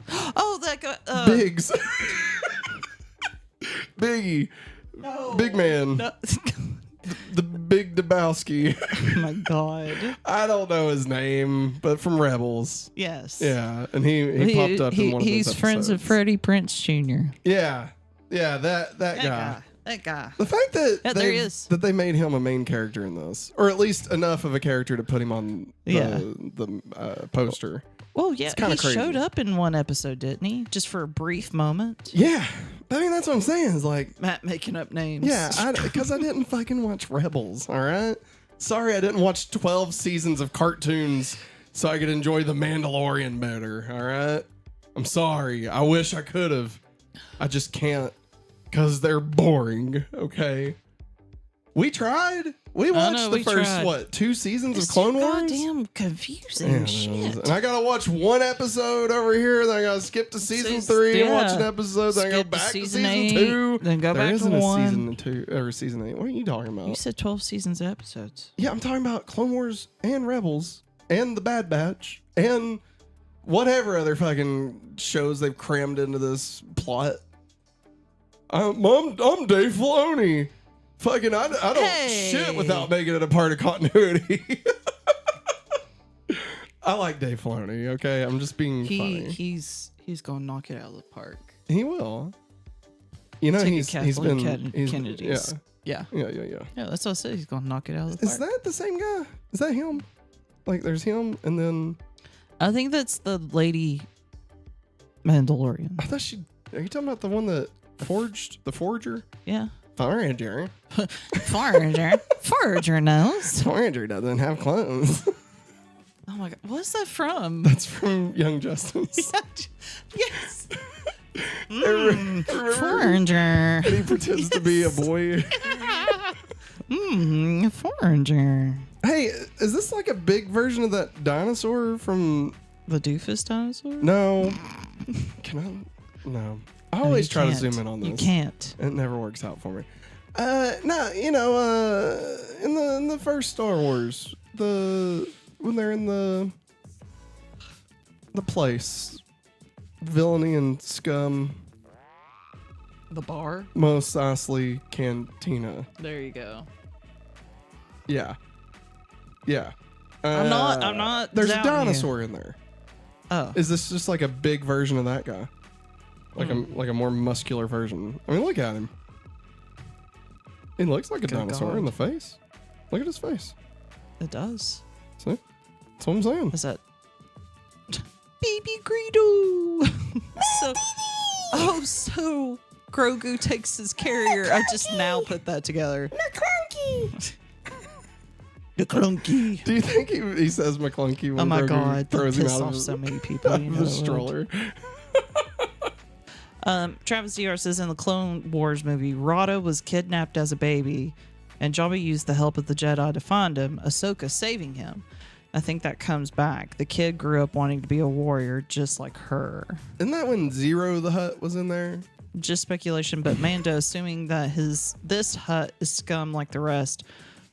that guy. Biggs. Biggie. No. Big man. No. The Big Lebowski. Oh my god. I don't know his name, but from Rebels. Yes. Yeah, and he popped up in one of those He's friends with episodes. Freddie Prinze Jr. Yeah. Yeah, that guy. That guy. The fact that Yeah, there he is. that they made him a main character in this, or at least enough of a character to put him on the poster. Well, yeah, kinda he crazy. showed up in one episode, didn't he? Just for a brief moment. Yeah, I mean that's what I'm saying. Is like, Matt making up names. yeah, because I didn't fucking watch Rebels. All right, sorry, I didn't watch 12 seasons of cartoons so I could enjoy the Mandalorian better. All right, I'm sorry. I wish I could have. I just can't because they're boring. Okay, we tried. We watched the first 2 seasons of Clone Wars. Goddamn confusing Yeah, shit. and I gotta watch one episode over here, then I gotta skip to season 3 and watch an episode, then I go Skip to back to season season 8, 2. then go There back to isn't a 1. season 2 or season 8. What are you talking about? You said 12 seasons of episodes. Yeah, I'm talking about Clone Wars and Rebels and the Bad Batch and whatever other fucking shows they've crammed into this plot. I'm Dave Filoni. Fucking, I don't shit without making it a part of continuity. I like Dave Filoni, okay? I'm just being funny. He's gonna knock it out of the park. He will. You know, Take a he's Kathleen been... Kennedy's. Yeah, Yeah, that's what I said. He's gonna knock it out of the Is park. that the same guy? Is that him? Like, there's him, and then... I think that's the lady Mandalorian. I thought she. Are you talking about the one that forged the forger? Yeah. Forager. Forager knows. Forager doesn't have clothes. Oh my god, what's that from? That's from Young Justice. Yes. Remember? Forager. And he pretends to be a boy. Forager. Hey, is this like a big version of that dinosaur from? The doofus dinosaur? No. Can I? No. I always try to can't. zoom in on this. You can't. It never works out for me. No, in the first Star Wars, when they're in the place, villainy and scum, The bar? Mos Eisley Cantina. There you go. Yeah. Yeah. I'm not. There's a doubting you. dinosaur in there. Oh. Is this just like a big version of that guy? Like a more muscular version. I mean, look at him. He looks like a Good dinosaur God. in the face. Look at his face. It does. See? That's what I'm saying. Is that Baby Greedo? So Grogu takes his carrier. I just now put that together. The clunky. Do you think he says McClunky when Oh my Grogu god, that throws him pissed out off of so many people. out You of know the that. stroller? Travis DR says in the Clone Wars movie, Rada was kidnapped as a baby, and Jabba used the help of the Jedi to find him, Ahsoka saving him. I think that comes back. The kid grew up wanting to be a warrior just like her. Isn't that when Zero the Hutt was in there? Just speculation, but Mando, assuming that this Hutt is scum like the rest,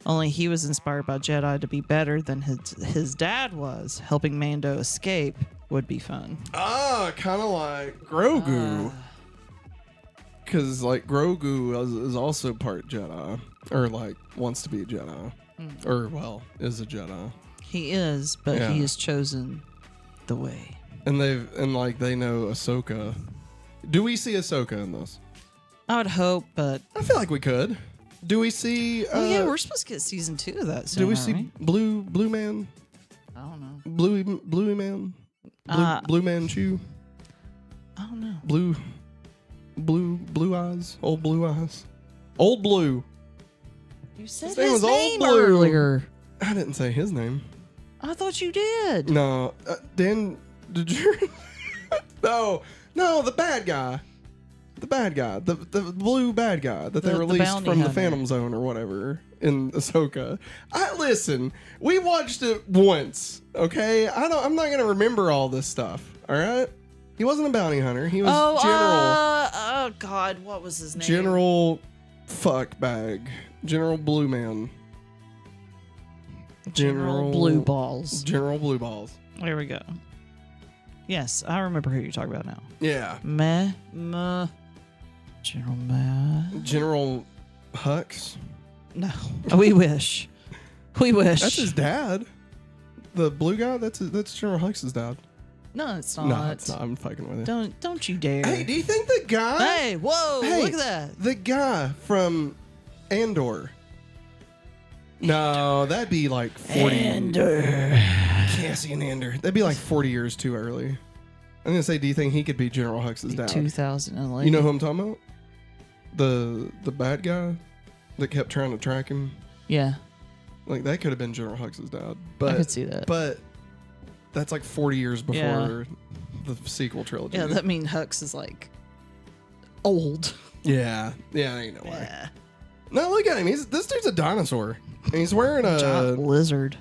only he was inspired by Jedi to be better than his dad was. Helping Mando escape would be fun. Ah, kind of like Grogu. Because, like, Grogu is also part Jedi. Or, like, wants to be a Jedi. Or, well, is a Jedi. He is, but Yeah. he has chosen the way. And they know Ahsoka. Do we see Ahsoka in this? I would hope, but I feel like we could. Do we see... oh yeah, we're supposed to get season 2 of that soon. do we aren't see Blue Man? I don't know. Bluey Man? Blue Man Chew? I don't know. Blue eyes? Old Blue eyes? Old Blue. You said His his name was Old name Blue. earlier. I didn't say his name. I thought you did. No. Dan, did you? No, the bad guy. The bad guy. The blue bad guy that they The released bounty from the hunter. Phantom Zone or whatever in Ahsoka. Listen, we watched it once, okay? I'm not gonna remember all this stuff, all right? He wasn't a bounty hunter. He was oh God, what was his name? General Fuckbag. General Blue Man. General Blue Balls. General Blue Balls. There we go. Yes, I remember who you're talking about now. Yeah. General Meh. General Hux. No, we wish. We wish. That's his dad. The blue guy. That's General Hux's dad. No, it's not. No, it's not. I'm fucking with you. Don't you dare. Hey, do you think the guy? Hey, whoa! Hey, Look at that. The guy from Andor. No, that'd be like 40. Cassian Andor. That'd be like 40 years too early. I'm gonna say, do you think he could be General Hux's dad? 2011. You know who I'm talking about? The bad guy that kept trying to track him. Yeah, Like that could have been General Hux's dad. But I could see that. But that's like 40 years before Yeah. the sequel trilogy. Yeah, that means Hux is like old. Yeah, ain't no way. Yeah. No, look at him. This dude's a dinosaur. And he's wearing Giant lizard.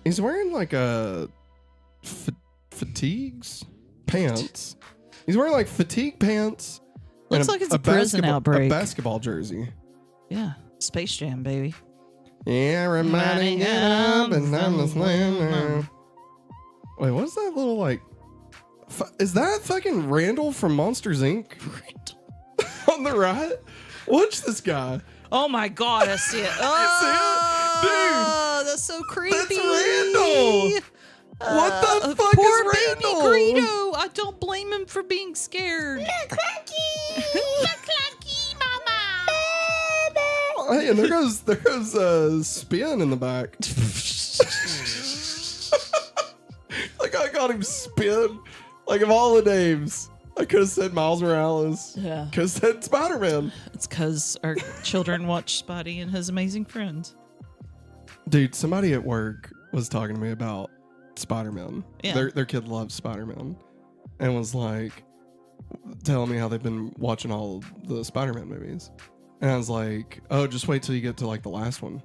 He's wearing like a fatigues pants. He's wearing like fatigue pants. Looks and like it's a prison outbreak. A basketball jersey. Yeah, Space Jam, baby. Yeah, everybody get up and I'm the slam. Wait, what's that little like? Is that fucking Randall from Monsters Inc? On the right? Watch this guy. Oh my God, I see it. Oh, that's so creepy. That's Randall. What the fuck poor is baby Randall? Greedo. I don't blame him for being scared. Hey, and there goes Spin in the back. Like I got him Spin. Like of all the names, I could have said Miles Morales. Yeah. Could have said Spider-Man. It's because our children watch Spidey and His Amazing Friends. Dude, somebody at work was talking to me about Spider-Man. Yeah. Their kid loves Spider-Man. And was like telling me how they've been watching all the Spider-Man movies. And I was like, oh, just wait till you get to like the last one.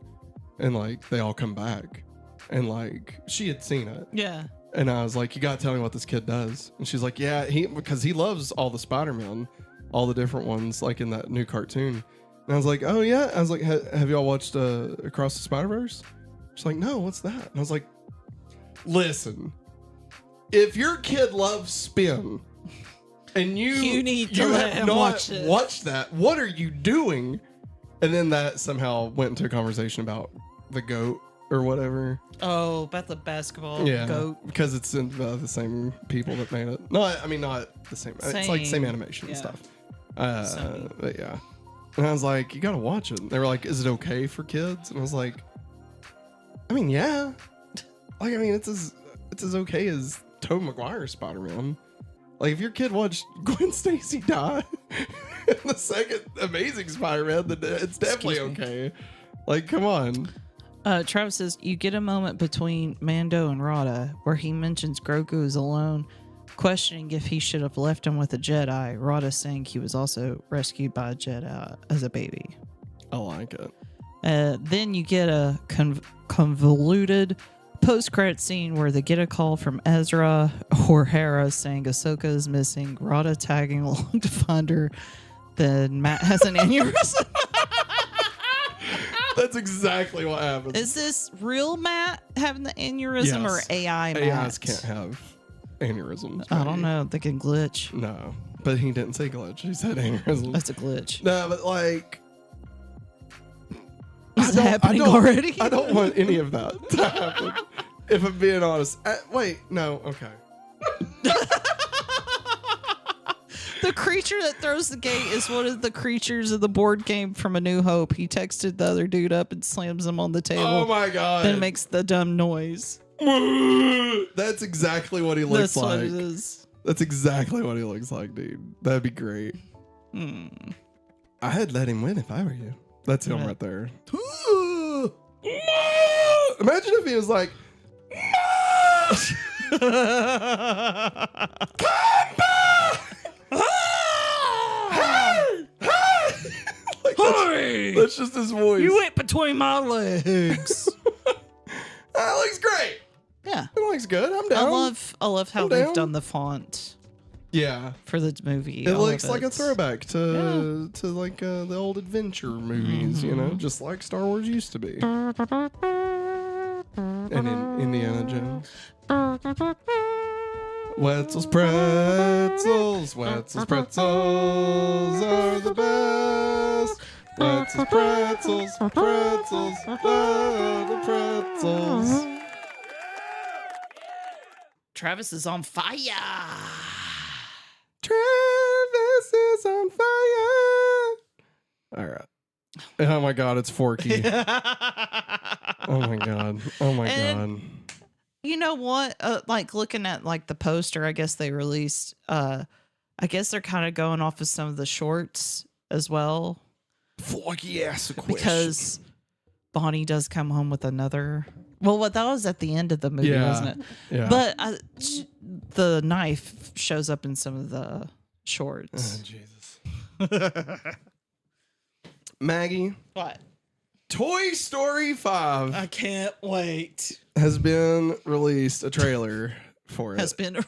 And like they all come back. And like she had seen it. Yeah. And I was like, you gotta tell me what this kid does. And she's like, yeah, because he loves all the Spider-Man, all the different ones, like in that new cartoon. And I was like, oh yeah. I was like, have y'all watched Across the Spider-Verse? She's like, no, what's that? And I was like, listen, if your kid loves Spin and you need to let him watch it. Watch that, what are you doing? And then that somehow went into a conversation about the goat or whatever. Oh, about the basketball goat. Because it's in the same people that made it. No, I mean not the same. It's like same animation and stuff. But yeah. And I was like, you gotta watch it. And they were like, is it okay for kids? And I was like, I mean, yeah. Like, I mean, it's as okay as Tobey Maguire's Spider-Man. Like, if your kid watched Gwen Stacy die in the second Amazing Spider-Man, then it's definitely okay. Like, come on. Travis says, you get a moment between Mando and Rada where he mentions Grogu is alone, questioning if he should have left him with a Jedi. Rada saying he was also rescued by a Jedi as a baby. I like it. Then you get a convoluted post-credit scene where they get a call from Ezra or Hera saying Ahsoka is missing, Rada tagging along to find her. Then Matt has an aneurysm. That's exactly what happens. Is this real Matt having the aneurysm or AI Matt? AIs can't have aneurysms. I don't know. They can glitch. No, but he didn't say glitch. He said aneurysm. That's a glitch. No, but like, Is it happening already? I don't want any of that to happen. If I'm being honest. Wait, no, okay. The creature that throws the gate is one of the creatures of the board game from A New Hope. He texted the other dude up and slams him on the table. Oh my god. Then makes the dumb noise. That's exactly what he looks That's like. what it is. That's exactly what he looks like, dude. That'd be great. I'd let him win if I were you. That's him right there. Imagine if he was like, that's just his voice. You went between my legs. That looks great. Yeah. It looks good. I'm down. I love how they've done the font for the movie. It looks like a throwback to like the old adventure movies, you know, just like Star Wars used to be. And in Indiana Jones. Wetzel's pretzels are the best. Wetzel's pretzels are the pretzels. Travis is on fire. Travis is on fire. All right. Oh my God, it's Forky. Oh my God. God. You know what? Like looking at like the poster, I guess they released. I guess they're kind of going off of some of the shorts as well. Forky ass a question. Because Bonnie does come home with another. Well, what that was at the end of the movie, wasn't it? Yeah. But the knife shows up in some of the shorts. Oh, Jesus. Maggie. What? Toy Story 5 I can't wait. has been released. A trailer for it Has been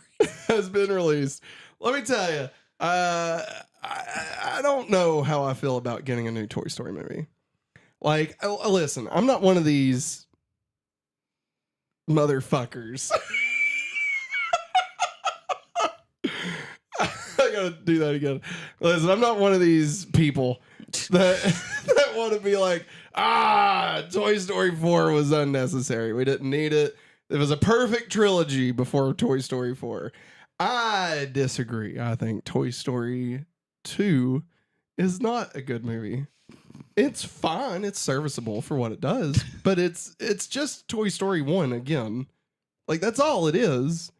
released. Let me tell you, I don't know how I feel about getting a new Toy Story movie. Like, listen, I'm not one of these motherfuckers. I gotta do that again. Listen, I'm not one of these people that want to be like, Toy Story 4 was unnecessary. We didn't need it. It was a perfect trilogy before Toy Story 4. I disagree. I think Toy Story 2 is not a good movie. It's fine. It's serviceable for what it does, but it's just Toy Story 1 again. Like, that's all it is.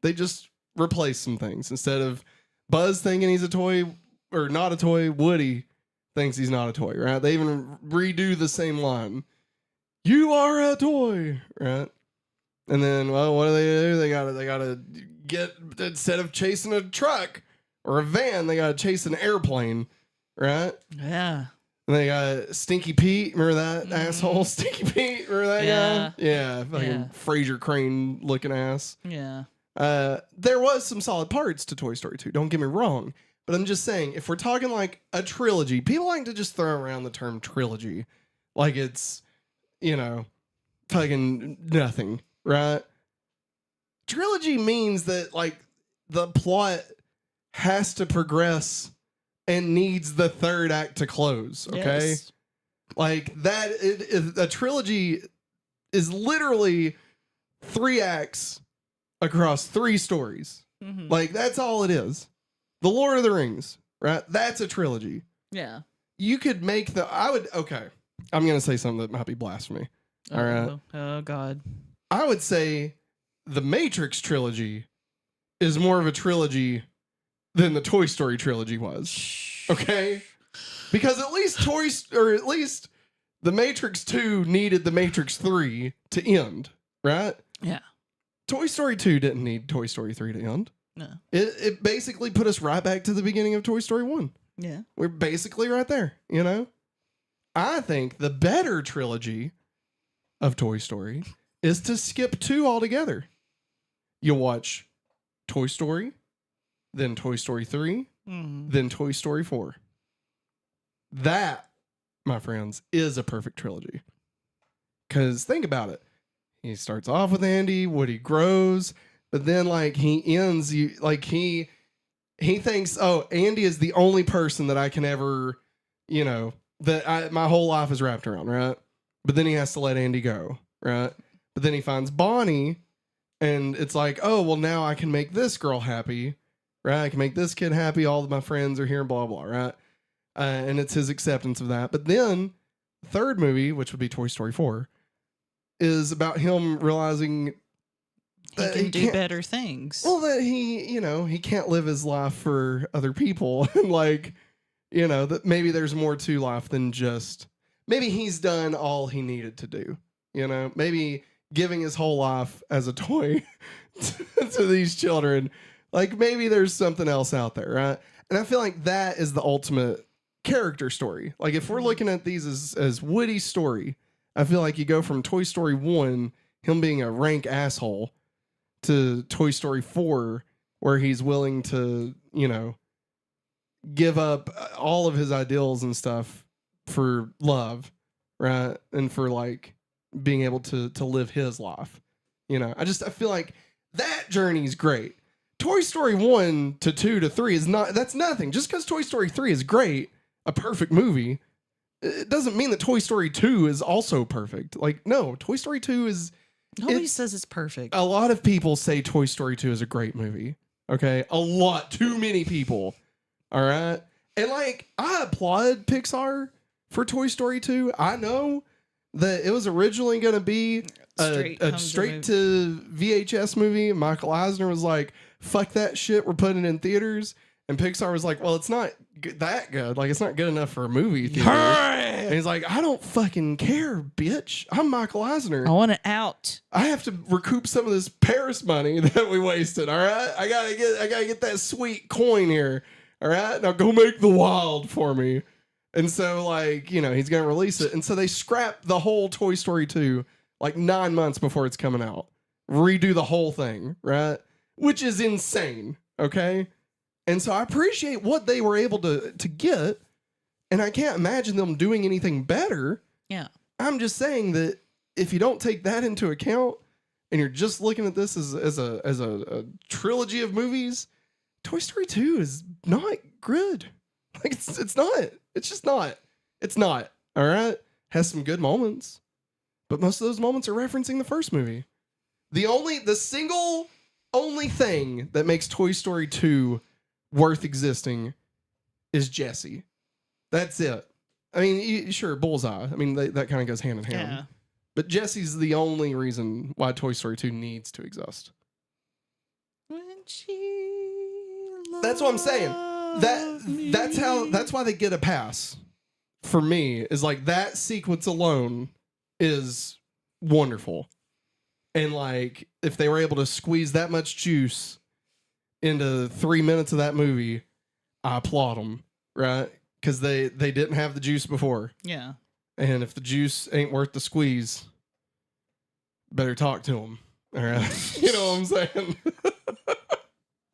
They just replace some things. Instead of Buzz thinking he's a toy or not a toy. Woody thinks he's not a toy, right? They even redo the same line. You are a toy, right? And then, well, what do? They gotta get, instead of chasing a truck or a van, they gotta chase an airplane, right? Yeah. And they got Stinky Pete. Remember that asshole, Stinky Pete? Remember that guy? Yeah, fucking Fraser Crane looking ass. Yeah. There was some solid parts to Toy Story 2. Don't get me wrong, but I'm just saying, if we're talking like a trilogy, people like to just throw around the term trilogy like it's, fucking nothing, right? Trilogy means that like the plot has to progress and needs the third act to close. Okay. Yes. Like that, a trilogy is literally 3 acts across 3 stories. Mm-hmm. Like that's all it is. The Lord of the Rings, right? That's a trilogy. Yeah. You could make okay. I'm going to say something that might be blasphemy. All right. Oh God. I would say the Matrix trilogy is more of a trilogy than the Toy Story trilogy was. Okay? Because at least the Matrix 2 needed the Matrix 3 to end, right? Yeah. Toy Story 2 didn't need Toy Story 3 to end. No. It basically put us right back to the beginning of Toy Story 1. Yeah. We're basically right there, I think the better trilogy of Toy Story is to skip 2 altogether. You watch Toy Story, then Toy Story 3, then Toy Story 4. That, my friends, is a perfect trilogy. Because think about it. He starts off with Andy, Woody grows, but then like he ends, he thinks, oh, Andy is the only person that I can ever, my whole life is wrapped around, right? But then he has to let Andy go, right? But then he finds Bonnie, and it's like, oh, well, now I can make this girl happy, right? I can make this kid happy. All of my friends are here, blah, blah, right? And it's his acceptance of that. But then the third movie, which would be Toy Story 4, is about him realizing he can do better things. Well, that he can't live his life for other people. And that maybe there's more to life than just, maybe he's done all he needed to do. Maybe giving his whole life as a toy to these children, like maybe there's something else out there, right? And I feel like that is the ultimate character story. Like if we're looking at these as Woody's story, I feel like you go from Toy Story 1, him being a rank asshole, to Toy Story 4, where he's willing to, give up all of his ideals and stuff for love, right? And for like being able to live his life. I feel like that journey is great. Toy Story 1 to 2 to 3 that's nothing. Just because Toy Story 3 is great, a perfect movie, it doesn't mean that Toy Story 2 is also perfect. Like, no, Toy Story 2 is... Nobody says it's perfect. A lot of people say Toy Story 2 is a great movie. Okay? A lot. Too many people. All right? And, I applaud Pixar for Toy Story 2. I know that it was originally going to be a straight to VHS movie. Michael Eisner was like, fuck that shit. We're putting it in theaters. And Pixar was like, well, it's not that good. Like, it's not good enough for a movie theater. And he's like, I don't fucking care, bitch. I'm Michael Eisner. I want it out. I have to recoup some of this Paris money that we wasted. All right. I gotta get that sweet coin here. All right. Now go make The Wild for me. And so he's going to release it. And so they scrapped the whole Toy Story 2 9 months before it's coming out. Redo the whole thing. Right. Which is insane. Okay. And so I appreciate what they were able to get, and I can't imagine them doing anything better. Yeah. I'm just saying that if you don't take that into account and you're just looking at this as a trilogy of movies, Toy Story 2 is not good. It's not. It's just not. It's not. All right? Has some good moments, but most of those moments are referencing the first movie. The single only thing that makes Toy Story 2 worth existing is Jessie. That's it. I mean, sure, Bullseye. I mean, that kind of goes hand in hand. Yeah. But Jessie's the only reason why Toy Story 2 needs to exist. When she That's what I'm saying. That's why they get a pass. For me, is like that sequence alone is wonderful. And like if they were able to squeeze that much juice into 3 minutes of that movie, I applaud them, right? Because they didn't have the juice before. Yeah. And if the juice ain't worth the squeeze, better talk to them. All right. You know what I'm saying?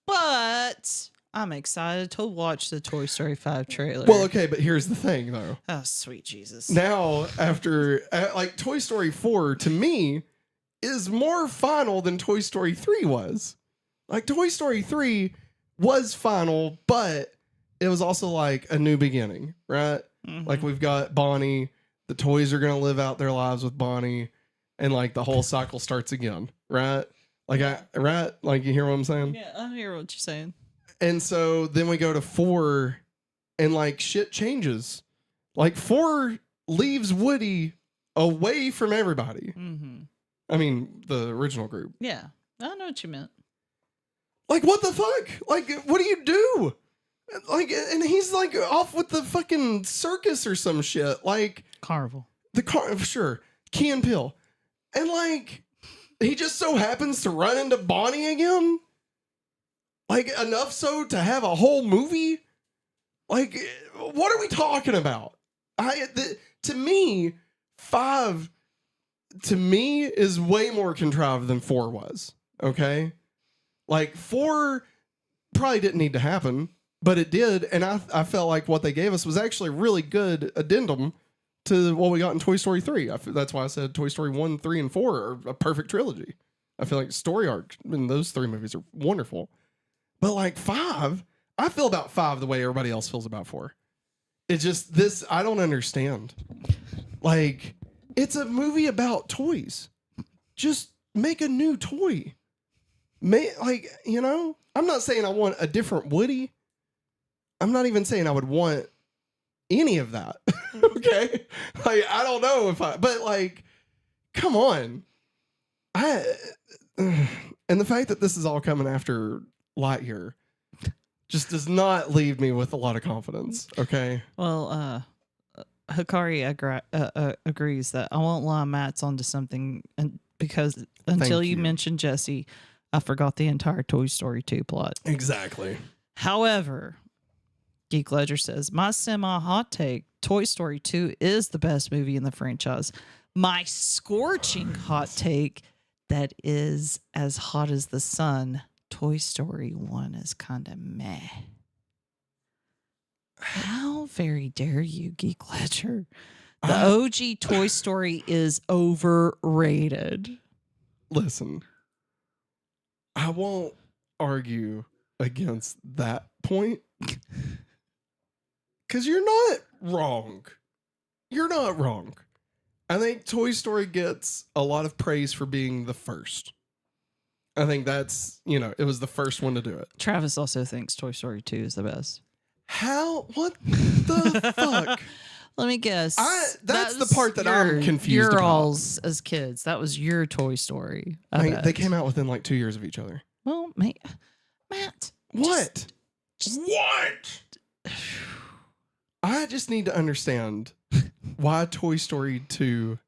But I'm excited to watch the Toy Story 5 trailer. Well, okay, but here's the thing, though. Oh, sweet Jesus. Now, after, like, Toy Story 4, to me, is more final than Toy Story 3 was. Like, Toy Story 3 was final, but it was also, like, a new beginning, right? Mm-hmm. Like, we've got Bonnie. The toys are going to live out their lives with Bonnie. And, like, the whole cycle starts again, right? Like, Like, you hear what I'm saying? Yeah, I hear what you're saying. And so then we go to 4 and like shit changes. Like 4 leaves Woody away from everybody. Mm-hmm. I mean, the original group. Yeah, I know what you meant. Like, what the fuck? Like, what do you do? Like, and he's like off with the fucking circus or some shit. Like, Carnival. Sure. Key and Peele. And like, he just so happens to run into Bonnie again. Like, enough so to have a whole movie? Like, what are we talking about? To me, 5 to me is way more contrived than 4 was. Okay? Like, 4 probably didn't need to happen, but it did. And I felt like what they gave us was actually a really good addendum to what we got in Toy Story 3. That's why I said Toy Story 1, 3, and 4 are a perfect trilogy. I feel like story arc in those 3 movies are wonderful. But like 5, I feel about 5 the way everybody else feels about 4. It's just this, I don't understand. Like, it's a movie about toys. Just make a new toy. Like, you know, I'm not saying I want a different Woody. I'm not even saying I would want any of that. Okay? Like, I don't know but like, come on. And the fact that this is all coming after Lightyear just does not leave me with a lot of confidence. Okay. Well, Hikari agrees that I won't lie, Matt's onto something, and because until you mentioned Jessie, I forgot the entire Toy Story 2 plot. Exactly. However, Geek Ledger says, my semi-hot take, Toy Story 2 is the best movie in the franchise. My scorching hot take, that is as hot as the sun, Toy Story 1 is kind of meh. How very dare you, Geek Ledger? The OG Toy Story is overrated. Listen, I won't argue against that point because you're not wrong. You're not wrong. I think Toy Story gets a lot of praise for being the first. I think that's, it was the first one to do it. Travis also thinks Toy Story 2 is the best. How? What the fuck? Let me guess. That's the part that I'm confused about. All's as kids. That was your Toy Story. They came out within like 2 years of each other. Well, Matt. What? What? I just need to understand why Toy Story 2...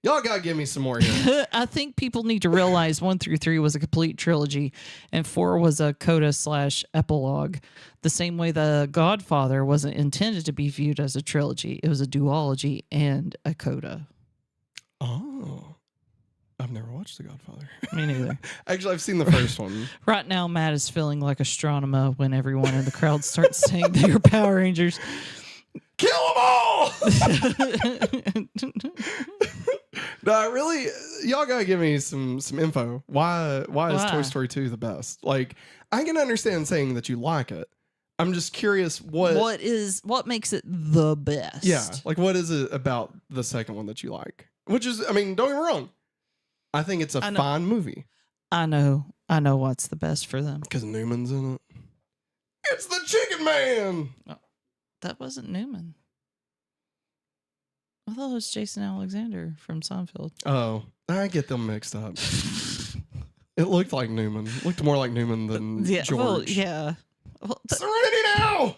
y'all gotta give me some more here. I think people need to realize 1 through 3 was a complete trilogy and 4 was a coda/epilogue. The same way The Godfather wasn't intended to be viewed as a trilogy. It was a duology and a coda. Oh. I've never watched The Godfather. Me neither. Actually, I've seen the first one. Right now, Matt is feeling like astronomer when everyone in the crowd starts saying they are Power Rangers. Kill them all! No, really, y'all gotta give me some info. Why is Toy Story 2 the best? Like, I can understand saying that you like it. I'm just curious what makes it the best. Yeah, like what is it about the second one that you like? Which is, I mean, don't get me wrong. I think it's a fine movie. I know what's the best for them. Because Newman's in it. It's the Chicken Man! Oh, that wasn't Newman. I thought it was Jason Alexander from Seinfeld. Oh, I get them mixed up. It looked like Newman. It looked more like Newman than George. Well, yeah. Well, Serenity now!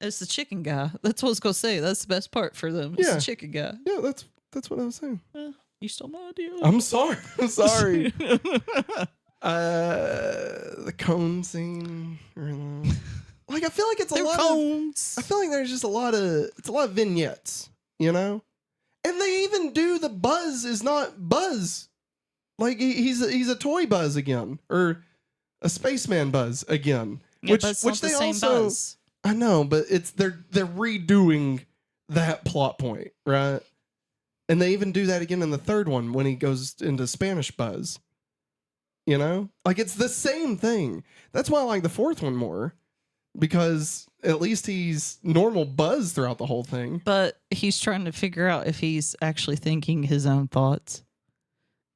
it's the chicken guy. That's what I was gonna say. That's the best part for them. It's Yeah. the chicken guy. Yeah, that's what I was saying. You stole my idea. I'm sorry. I'm sorry. The cone scene. Like, I feel like it's a They're lot cones. I feel like there's just a lot of vignettes, you know? And they even do the Buzz is not Buzz. Like, he's a toy Buzz again. Or a spaceman Buzz again. Yeah, which but it's which not they the same also Buzz. I know, but they're redoing that plot point, right? And they even do that again in the third one when he goes into Spanish Buzz. You know? Like, it's the same thing. That's why I like the fourth one more. Because at least he's normal Buzz throughout the whole thing. But he's trying to figure out if he's actually thinking his own thoughts.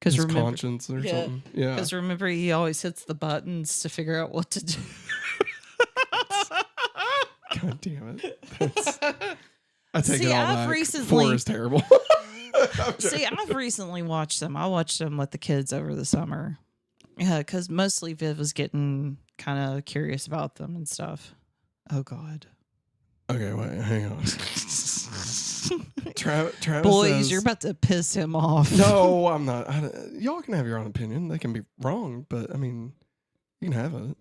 His Because conscience or something. Yeah. Because remember, he always hits the buttons to figure out what to do. God damn it. I take See, it all I've back. recently- 4 is terrible. See, I've recently watched them. I watched them with the kids over the summer. Yeah, because mostly Viv was getting kind of curious about them and stuff. Oh, God. Okay, wait, hang on. Travis Boys, says, you're about to piss him off. No, I'm not. Y'all can have your own opinion. They can be wrong, but I mean, you can have it.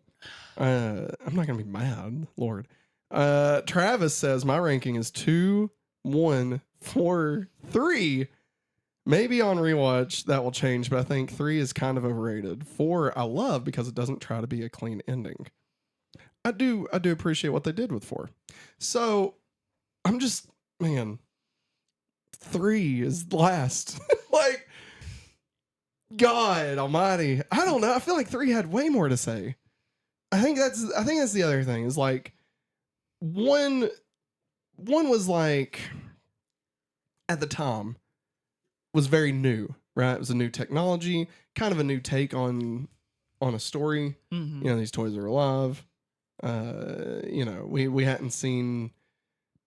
I'm not gonna be mad, Lord. Travis says my ranking is 2, 1, 4, 3. Maybe on rewatch that will change, but I think 3 is kind of overrated. 4 I love because it doesn't try to be a clean ending. I do appreciate what they did with 4. So I'm just, man, 3 is last. Like, God almighty. I don't know. I feel like 3 had way more to say. I think that's the other thing is like one was like at the time was very new, right? It was a new technology, kind of a new take on a story. Mm-hmm. You know, these toys are alive. You know, we hadn't seen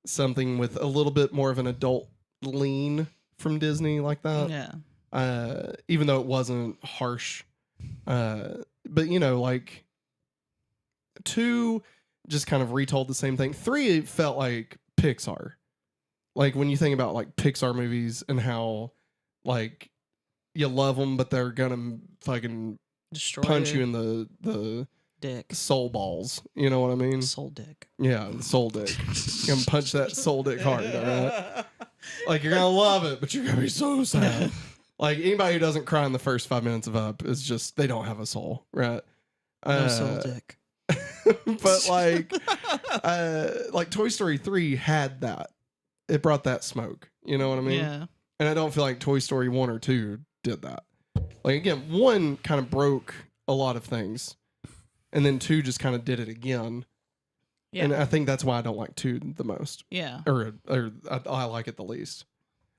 something with a little bit more of an adult lean from Disney like that. Yeah. Even though it wasn't harsh. But you know, like 2 just kind of retold the same thing. 3 felt like Pixar. Like when you think about like Pixar movies and how like you love them, but they're gonna fucking Destroy punch you in the dick. soul balls. You know what I mean? Soul dick. Yeah, the soul dick. You're gonna punch that soul dick hard, all right? Like you're gonna love it, but you're gonna be so sad. Like anybody who doesn't cry in the first 5 minutes of Up is just they don't have a soul, right? No soul dick. But like Toy Story 3 had that. It brought that smoke. You know what I mean? Yeah. And I don't feel like Toy Story 1 or 2 did that. Like again, 1 kind of broke a lot of things. And then 2 just kind of did it again. Yeah. And I think that's why I don't like 2 the most. Yeah. Or I like it the least.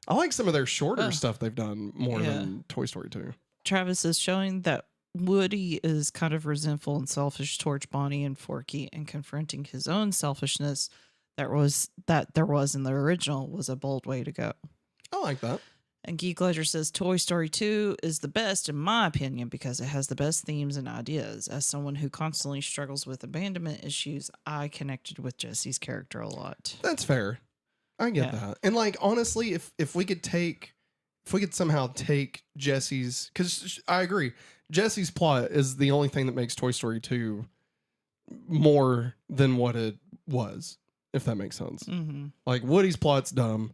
I like some of their shorter stuff they've done more than Toy Story 2. Travis is showing that Woody is kind of resentful and selfish towards Bonnie and Forky, and confronting his own selfishness there was in the original was a bold way to go. I like that. And Geek Ledger says Toy Story 2 is the best in my opinion because it has the best themes and ideas. As someone who constantly struggles with abandonment issues, I connected with Jessie's character a lot. That's fair. I get that. And like honestly, if we could somehow take Jessie's, because I agree, Jessie's plot is the only thing that makes Toy Story 2 more than what it was, if that makes sense. Mm-hmm. Like Woody's plot's dumb.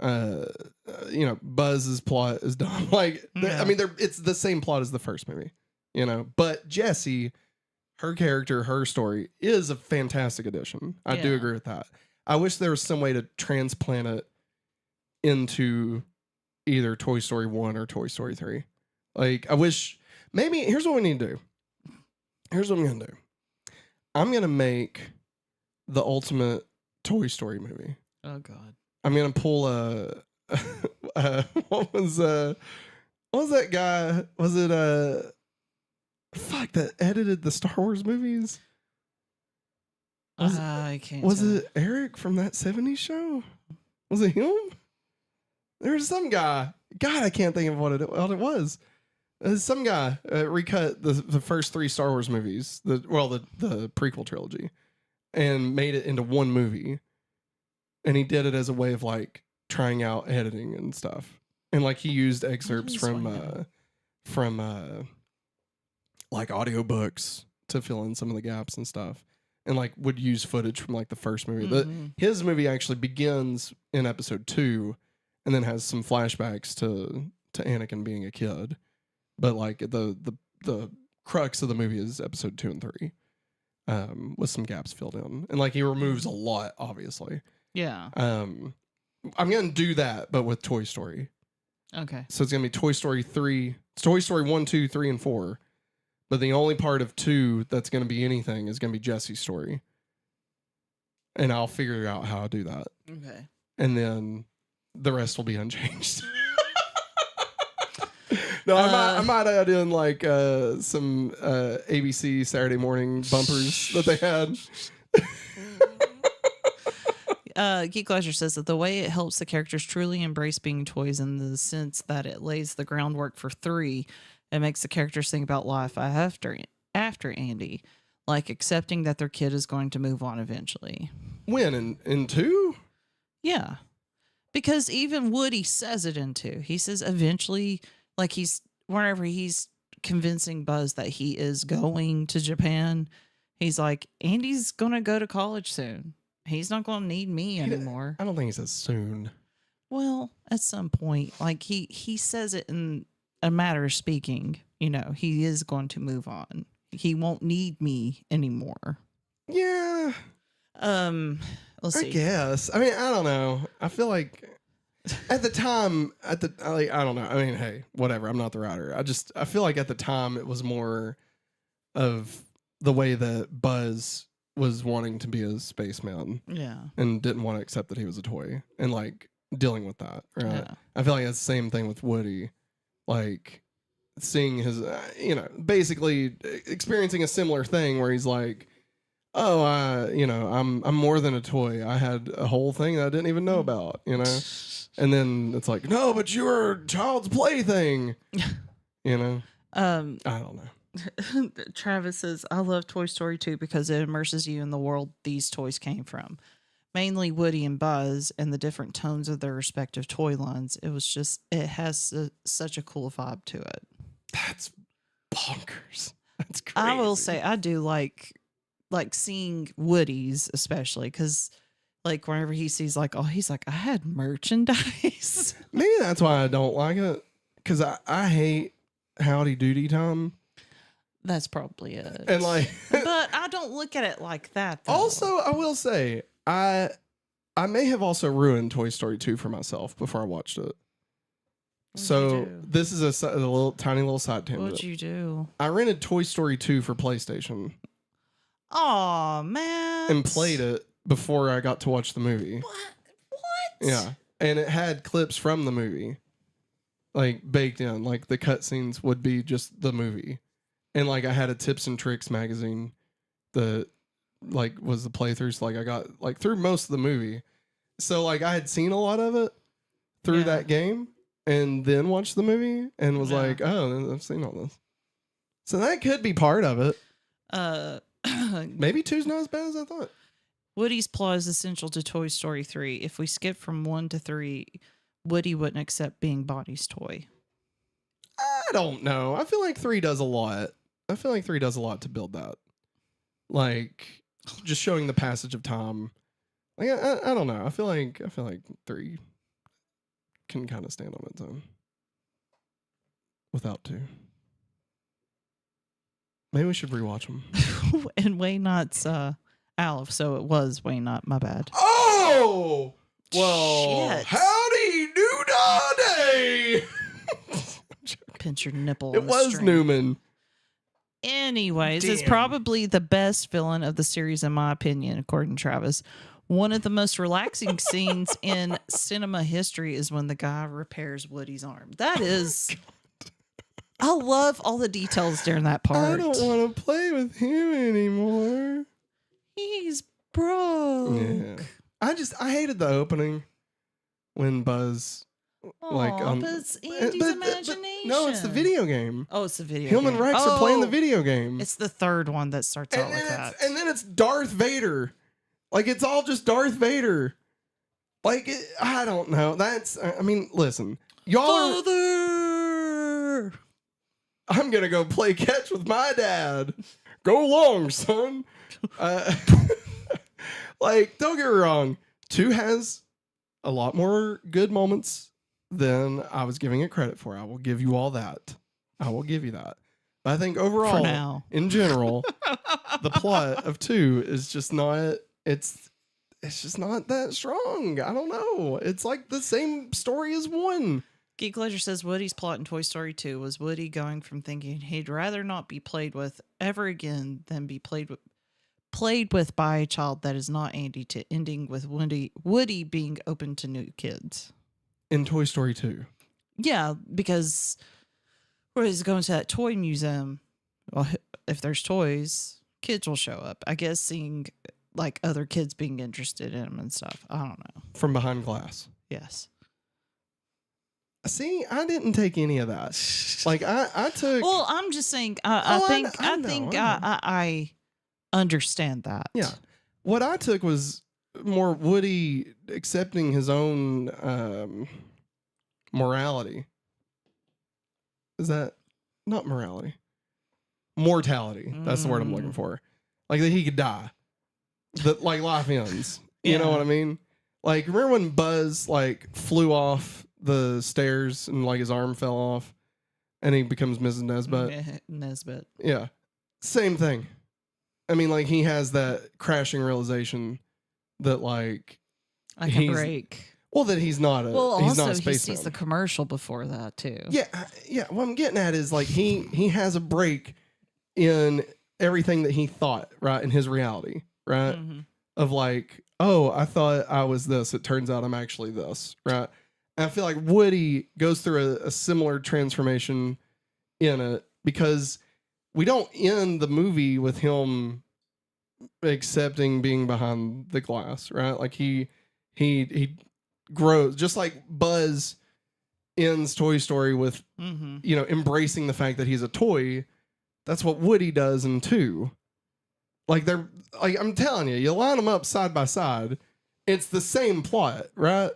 You know, Buzz's plot is dumb. Like, I mean, it's the same plot as the first movie, you know, but Jessie, her character, her story is a fantastic addition. I do agree with that. I wish there was some way to transplant it into either Toy Story 1 or Toy Story 3. Like, I wish, maybe, here's what we need to do. Here's what I'm going to do. I'm going to make the ultimate Toy Story movie. Oh, God. I'm going to pull what was that guy? Was it, that edited the Star Wars movies? I can't. Was it Eric from that 70s show? Was it him? There was some guy. God, I can't think of what it was. Some guy recut the first 3 Star Wars movies, the prequel trilogy, and made it into one movie. And he did it as a way of like trying out editing and stuff. And like he used excerpts from like audiobooks to fill in some of the gaps and stuff. And like would use footage from like the first movie. His movie actually begins in episode 2 and then has some flashbacks to Anakin being a kid. But like the crux of the movie is episode 2 and 3, with some gaps filled in, and like he removes a lot, obviously. Yeah. I'm gonna do that, but with Toy Story. Okay. So it's gonna be Toy Story 3, Toy Story 1, 2, 3, and 4. But the only part of 2 that's gonna be anything is gonna be Jessie's story, and I'll figure out how to do that. Okay. And then the rest will be unchanged. No, I might add in like some ABC Saturday morning bumpers that they had. Geek Ledger says that the way it helps the characters truly embrace being toys in the sense that it lays the groundwork for 3, it makes the characters think about life after Andy, like accepting that their kid is going to move on eventually. When in 2? Yeah, because even Woody says it in 2. He says eventually. Like whenever he's convincing Buzz that he is going to Japan, he's like, Andy's going to go to college soon. He's not going to need me anymore. I don't think he says soon. Well, at some point, like he says it in a matter of speaking, he is going to move on. He won't need me anymore. Yeah. Let's see. I guess. I mean, I don't know. I feel like at the time, I don't know. I mean, hey, whatever. I'm not the writer. I feel like at the time it was more of the way that Buzz was wanting to be a spaceman. Yeah. And didn't want to accept that he was a toy and like dealing with that. Right. Yeah. I feel like it's the same thing with Woody. Like seeing his, basically experiencing a similar thing where he's like, oh, I'm more than a toy. I had a whole thing that I didn't even know about, And then it's like, no, but you're a child's plaything. I don't know. Travis says, I love Toy Story 2 because it immerses you in the world these toys came from. Mainly Woody and Buzz and the different tones of their respective toy lines. It has such a cool vibe to it. That's bonkers. That's crazy. I will say, I do like seeing Woody's, especially because like whenever he sees like, oh, he's like, I had merchandise. Maybe that's why I don't like it, because I hate Howdy Doody Tom. That's probably it. And like, but I don't look at it like that, though. Also, I will say I may have also ruined Toy Story 2 for myself before I watched it. So this is a tiny little side tangent. What'd you do? I rented Toy Story 2 for PlayStation. Oh man! And played it before I got to watch the movie. What? Yeah, and it had clips from the movie, like baked in. Like the cutscenes would be just the movie, and like I had a tips and tricks magazine that like was the playthroughs. Like I got like through most of the movie, so like I had seen a lot of it through that game, and then watched the movie and was like, oh, I've seen all this. So that could be part of it. Maybe 2's not as bad as I thought. Woody's plot is essential to Toy Story 3. If we skip from 1 to 3, Woody wouldn't accept being Bonnie's toy. I don't know. I feel like 3 does a lot. To build that. Like just showing the passage of time. Like I don't know. I feel like 3 can kind of stand on its own without 2. Maybe we should rewatch them. And Waynot's Aleph, so it was Waynot. My bad. Oh! Well, shit. Howdy doody! Pinch your nipple. It was string. Newman. Anyways, it's probably the best villain of the series, in my opinion, according to Travis. One of the most relaxing scenes in cinema history is when the guy repairs Woody's arm. That is... I love all the details during that part. I don't want to play with him anymore. He's broke. Yeah. I hated the opening when Buzz like Aw, but it's Andy's imagination. no, it's the video game. Oh, it's the video Him game. and Rex are playing the video game. It's the third one that starts out like that. And then it's Darth Vader. Like, it's all just Darth Vader. Like, I don't know. I mean, listen. Y'all Father! I'm going to go play catch with my dad. Go long, son. Like, don't get me wrong. 2 has a lot more good moments than I was giving it credit for. I will give you all that. I will give you that. But I think overall, For now. in general, the plot of 2 is just not, it's just not that strong. I don't know. It's like the same story as 1. Geek Ledger says Woody's plot in Toy Story 2 was Woody going from thinking he'd rather not be played with ever again than be played with by a child that is not Andy to ending with Woody being open to new kids. In Toy Story 2. Yeah, because where he's going to that toy museum, well, if there's toys, kids will show up. I guess seeing like other kids being interested in him and stuff. I don't know. From behind glass. Yes. See, I didn't take any of that. Like I took. Well, I'm just saying. I understand that. Yeah. What I took was more Woody accepting his own morality. Is that not morality? Mortality. That's the word I'm looking for. Like that he could die. That like life ends. You know what I mean? Like remember when Buzz like flew off the stairs and like his arm fell off and he becomes Mrs. Nesbitt? Nesbitt. Yeah. Same thing. I mean, like he has that crashing realization that like I can break. Well, that he's not a he's not a spaceman. He sees the commercial before that too. Yeah, yeah. What I'm getting at is like he has a break in everything that he thought, right, in his reality, right, of like, oh, I thought I was this. It turns out I'm actually this, right? And I feel like Woody goes through a similar transformation in it because we don't end the movie with him accepting being behind the glass, right? Like he grows, just like Buzz ends Toy Story with, you know, embracing the fact that he's a toy. That's what Woody does in 2. Like they're like, I'm telling you, you line them up side by side, it's the same plot, right?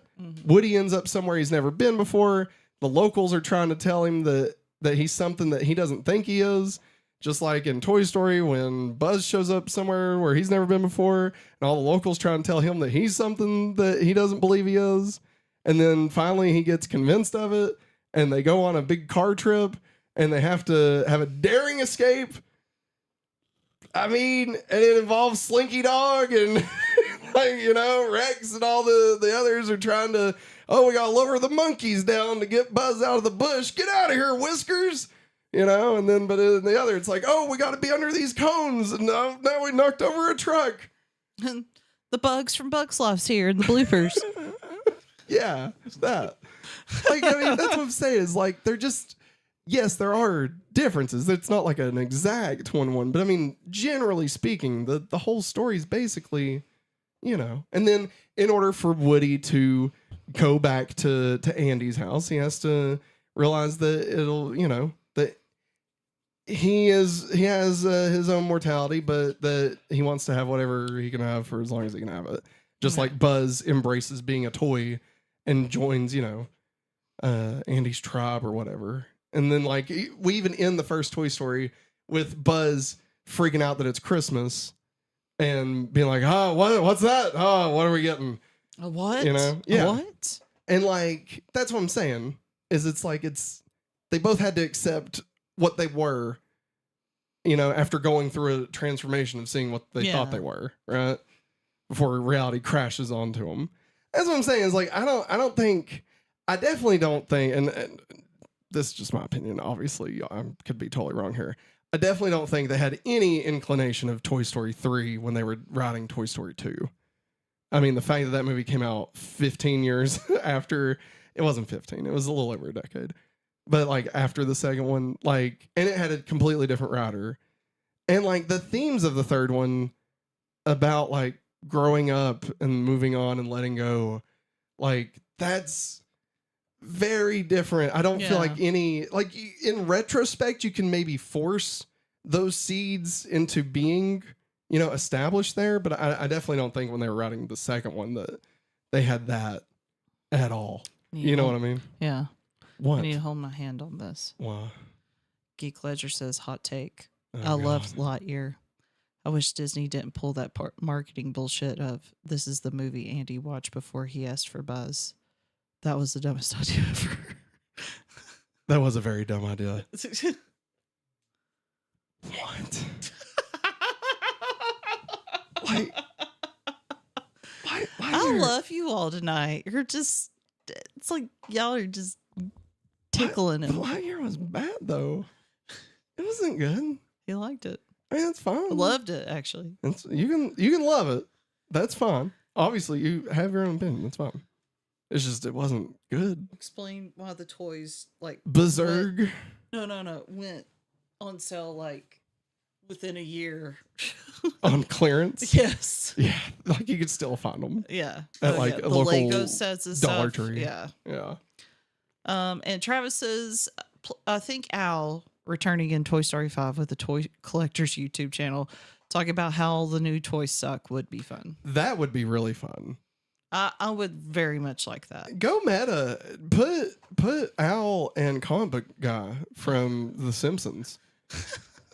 Woody ends up somewhere he's never been before. The locals are trying to tell him that he's something that he doesn't think he is. Just like in Toy Story, when Buzz shows up somewhere where he's never been before, and all the locals try to tell him that he's something that he doesn't believe he is. And then finally he gets convinced of it, and they go on a big car trip, and they have to have a daring escape. I mean, and it involves Slinky Dog and, like, you know, Rex and all the others are trying to, oh, we got to lower the monkeys down to get Buzz out of the bush. Get out of here, Whiskers. You know, and then, but in the other, it's like, oh, we got to be under these cones. And now we knocked over a truck. The bugs from Bugs Life's here in the bloopers. Yeah, that. Like, I mean, that's what I'm saying is like, they're just, yes, there are differences. It's not like an exact 1-1, but I mean, generally speaking, the whole story is basically, you know, and then in order for Woody to go back to Andy's house, he has to realize that it'll, you know, that he has his own mortality, but that he wants to have whatever he can have for as long as he can have it. Just like Buzz embraces being a toy and joins, you know, Andy's tribe or whatever. And then like we even end the first Toy Story with Buzz freaking out that it's Christmas and being like, oh, what's that? Oh, what are we getting? A what? You know? Yeah. A what? And like, that's what I'm saying is it's like, they both had to accept what they were, you know, after going through a transformation of seeing what they thought they were, right? Before reality crashes onto them. That's what I'm saying is like, I definitely don't think, and this is just my opinion, obviously I could be totally wrong here. I definitely don't think they had any inclination of Toy Story 3 when they were writing Toy Story 2. I mean, the fact that movie came out 15 years after, it wasn't 15, it was a little over a decade. But like after the second one, like, and it had a completely different writer. And like the themes of the third one about like growing up and moving on and letting go, like that's very different. I don't feel Yeah. like in retrospect, you can maybe force those seeds into being, established there. But I definitely don't think when they were writing the second one that they had that at all. You know what I mean? Yeah. What? I need to hold my hand on this. Wow. Geek Ledger says, hot take. Oh, I loved Lightyear. I wish Disney didn't pull that marketing bullshit of this is the movie Andy watched before he asked for Buzz. That was the dumbest idea ever. That was a very dumb idea. What? Like, I love you all tonight. You're just, it's like y'all are just tickling him. Lightyear was bad though. It wasn't good. He liked it. I mean, that's fine. I loved it, actually. You can love it. That's fine. Obviously, you have your own opinion. That's fine. It's just it wasn't good. Explain why the toys Berserk. went on sale within a year. On clearance. Yes. Yeah, like you could still find them. Yeah. At yeah. a the local Lego sets and Dollar stuff. Tree. Yeah. Yeah. And Travis says, I think Al returning in Toy Story 5 with the Toy Collectors YouTube channel, talking about how the new toys suck would be fun. That would be really fun. I would very much like that. Go meta. Put Al and comic book guy from The Simpsons.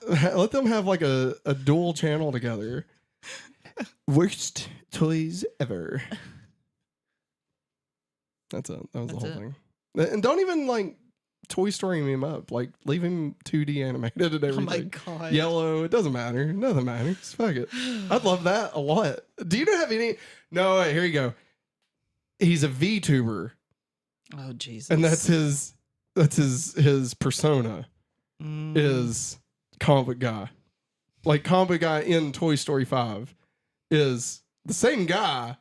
Let them have like a dual channel together. Worst toys ever. That's it. That was the whole thing. And don't even Toy Story him up. Leave him 2D animated and everything. Oh my God. Yellow. It doesn't matter. Nothing matters. Fuck it. I'd love that a lot. Do you have any? No, wait, here you go. He's a VTuber. Oh Jesus. And that's his persona is comic book guy. Comic book guy in Toy Story 5 is the same guy,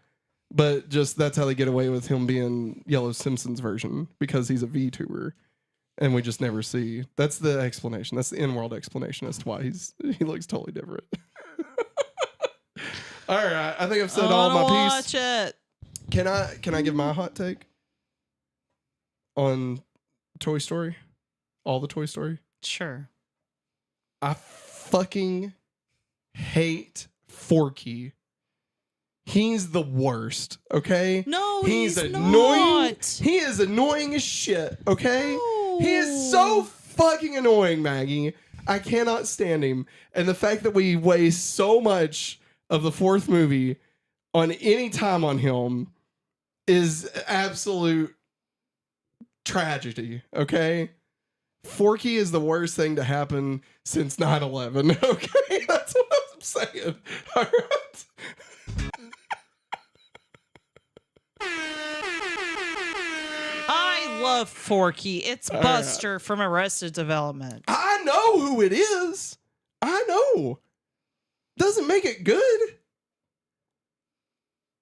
but just that's how they get away with him being Yellow Simpsons version because he's a VTuber. And we just never see. That's the explanation. That's the in-world explanation as to why he looks totally different. All right, I think I've said all my piece. Watch it. Can I give my hot take on Toy Story? All the Toy Story? Sure. I fucking hate Forky. He's the worst, okay? No, he's he's annoying. not. He is annoying as shit, okay? No. He is so fucking annoying, Maggie. I cannot stand him. And the fact that we waste so much of the fourth movie on any time on him is absolute tragedy, okay? Forky is the worst thing to happen since 9/11, okay? That's what I'm saying. All right? I love Forky. It's Buster from Arrested Development. I know who it is. I know. Doesn't make it good.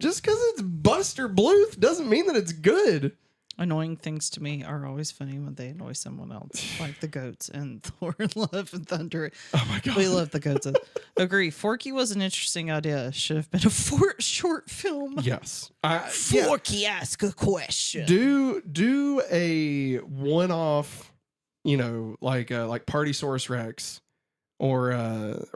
Just because it's Buster Bluth doesn't mean that it's good. Annoying things to me are always funny when they annoy someone else, like the goats and Thor, Love, and Thunder. Oh my God. We love the goats. Agree. Forky was an interesting idea. Should have been a short film. Yes. Forky, ask a question. Do a one-off, like Party Source Rex, or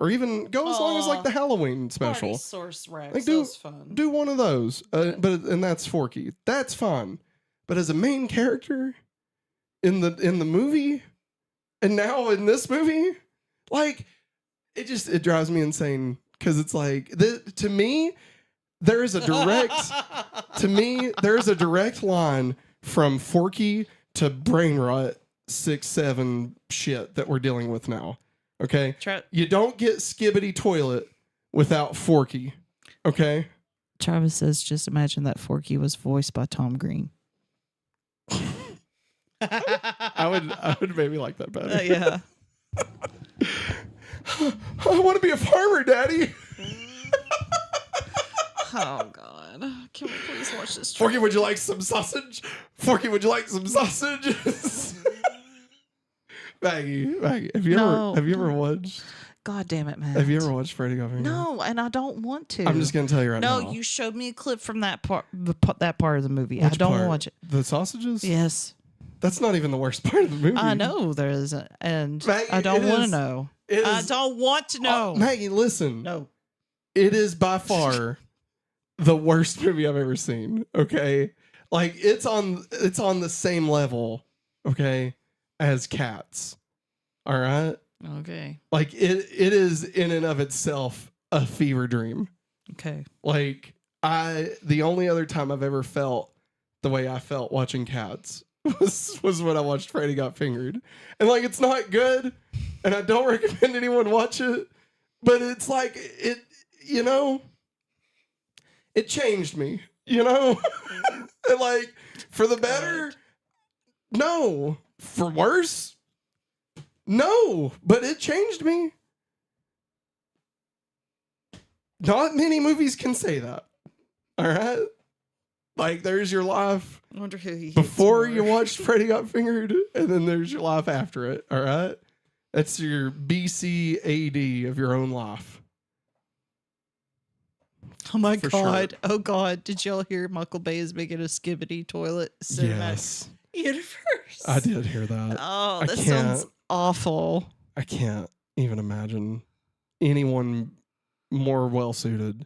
even go as long as the Halloween special. Party Source Rex. do was fun. do one of those, and that's Forky. That's fun. But as a main character in the movie, and now in this movie, it drives me insane because it's to me there is a direct line from Forky to brain rot 6-7 shit that we're dealing with now. Okay, you don't get Skibbity Toilet without Forky. Okay, Travis says, just imagine that Forky was voiced by Tom Green. I would maybe like that better. Yeah. I want to be a farmer, Daddy. Oh God! Can we please watch this? Forky, would you like some sausage? Forky, would you like some sausages? Maggie, have you ever watched? God damn it, man! Have you ever watched Freddy Got Fingered? No, and I don't want to. I'm just gonna tell you right now. No, you showed me a clip from that part of the movie. I don't want to watch it. The sausages? Yes. That's not even the worst part of the movie. I know there isn't, and Maggie, I don't it want to is- know. it I is- don't want to know. Maggie, listen. No. It is by far the worst movie I've ever seen. Okay, like it's on the same level, okay, as Cats. All right, Okay. like it is in and of itself a fever dream. Okay. Like the only other time I've ever felt the way I felt watching Cats was when I watched Freddy Got Fingered, and like it's not good, and I don't recommend anyone watch it, but it's like it, you know, it changed me, you know, and like for the better, no, for worse, no, but it changed me. Not many movies can say that. All right. Like there's your life I wonder who he hates before more. you watched Freddy Got Fingered, and then there's your life after it. All right. That's your BCAD of your own life. Oh my For god! sure. Oh god! Did y'all hear Michael Bay is making a Skibidi toilet cinematic Yes. universe? I did hear that. Oh, I that sounds can't- awful. I can't even imagine anyone more well suited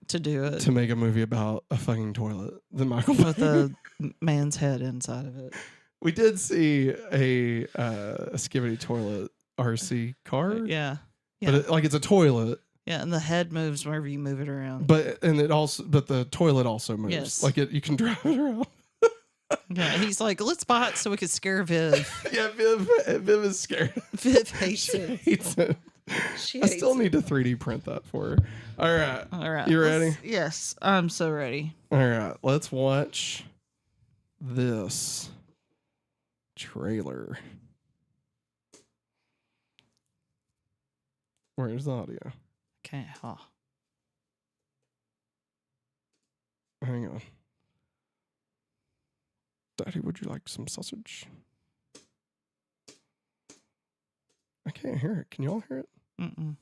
To do it to make a movie about a fucking toilet than Michael with Bay. a man's head inside of it. We did see a Skibidi toilet RC car. Yeah, But yeah, like it's a toilet, yeah, and the head moves wherever you move it around. but the toilet also moves. Yes. Like you can drive it around. Yeah, he's like, let's buy it so we can scare Viv. Yeah, Viv is scared. Viv hates She it. hates it. She I hates still it. need to 3D print that for her. All right. All right, You let's- ready? Yes, I'm so ready. All right. Let's watch this trailer. Where's the audio? Okay, huh. Hang on. Daddy, would you like some sausage? I can't hear it. Can y'all hear it? Mm-mm.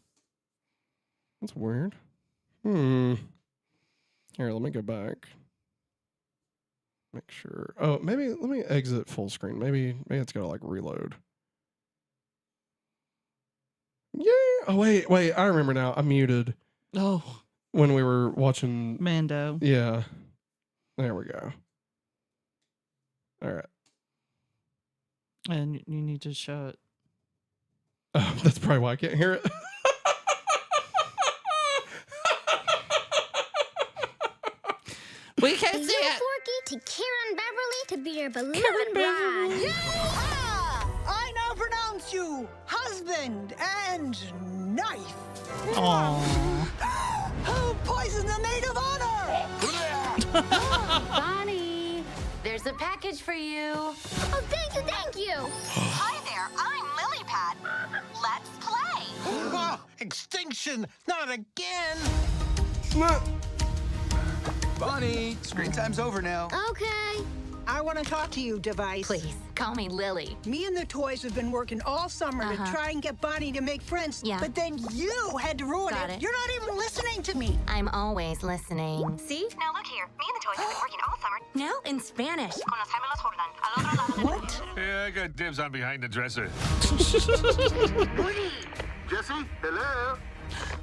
That's weird. Here, let me go back. Make sure. Oh, maybe let me exit full screen. Maybe it's gotta like reload. Yeah. Oh wait. I remember now. I muted Oh, when we were watching. Mando. Yeah. There we go. All right. And you need to show it. Oh, that's probably why I can't hear it. We can't To see you, it. Forky, to Karen Beverly, to be your beloved Karen bride. Beverly. I now pronounce you husband and knife. Aww. Who poisoned the maid of honor? Bonnie, there's a package for you. Oh, thank you. Hi there, I'm Lily Pad. Let's play. Oh, extinction! Not again! Bunny, screen time's over now. Okay. I want to talk to you, device. Please, call me Lily. Me and the toys have been working all summer to try and get Bonnie to make friends. Yeah. But then you had to ruin Got it. it. You're not even listening to me. I'm always listening. See? Now look here. Me and the toys have been working all summer. Now in Spanish. Con los gemelos Jordan. Al otro lado del What? Yeah, I got dibs on behind the dresser. Jessie, hello?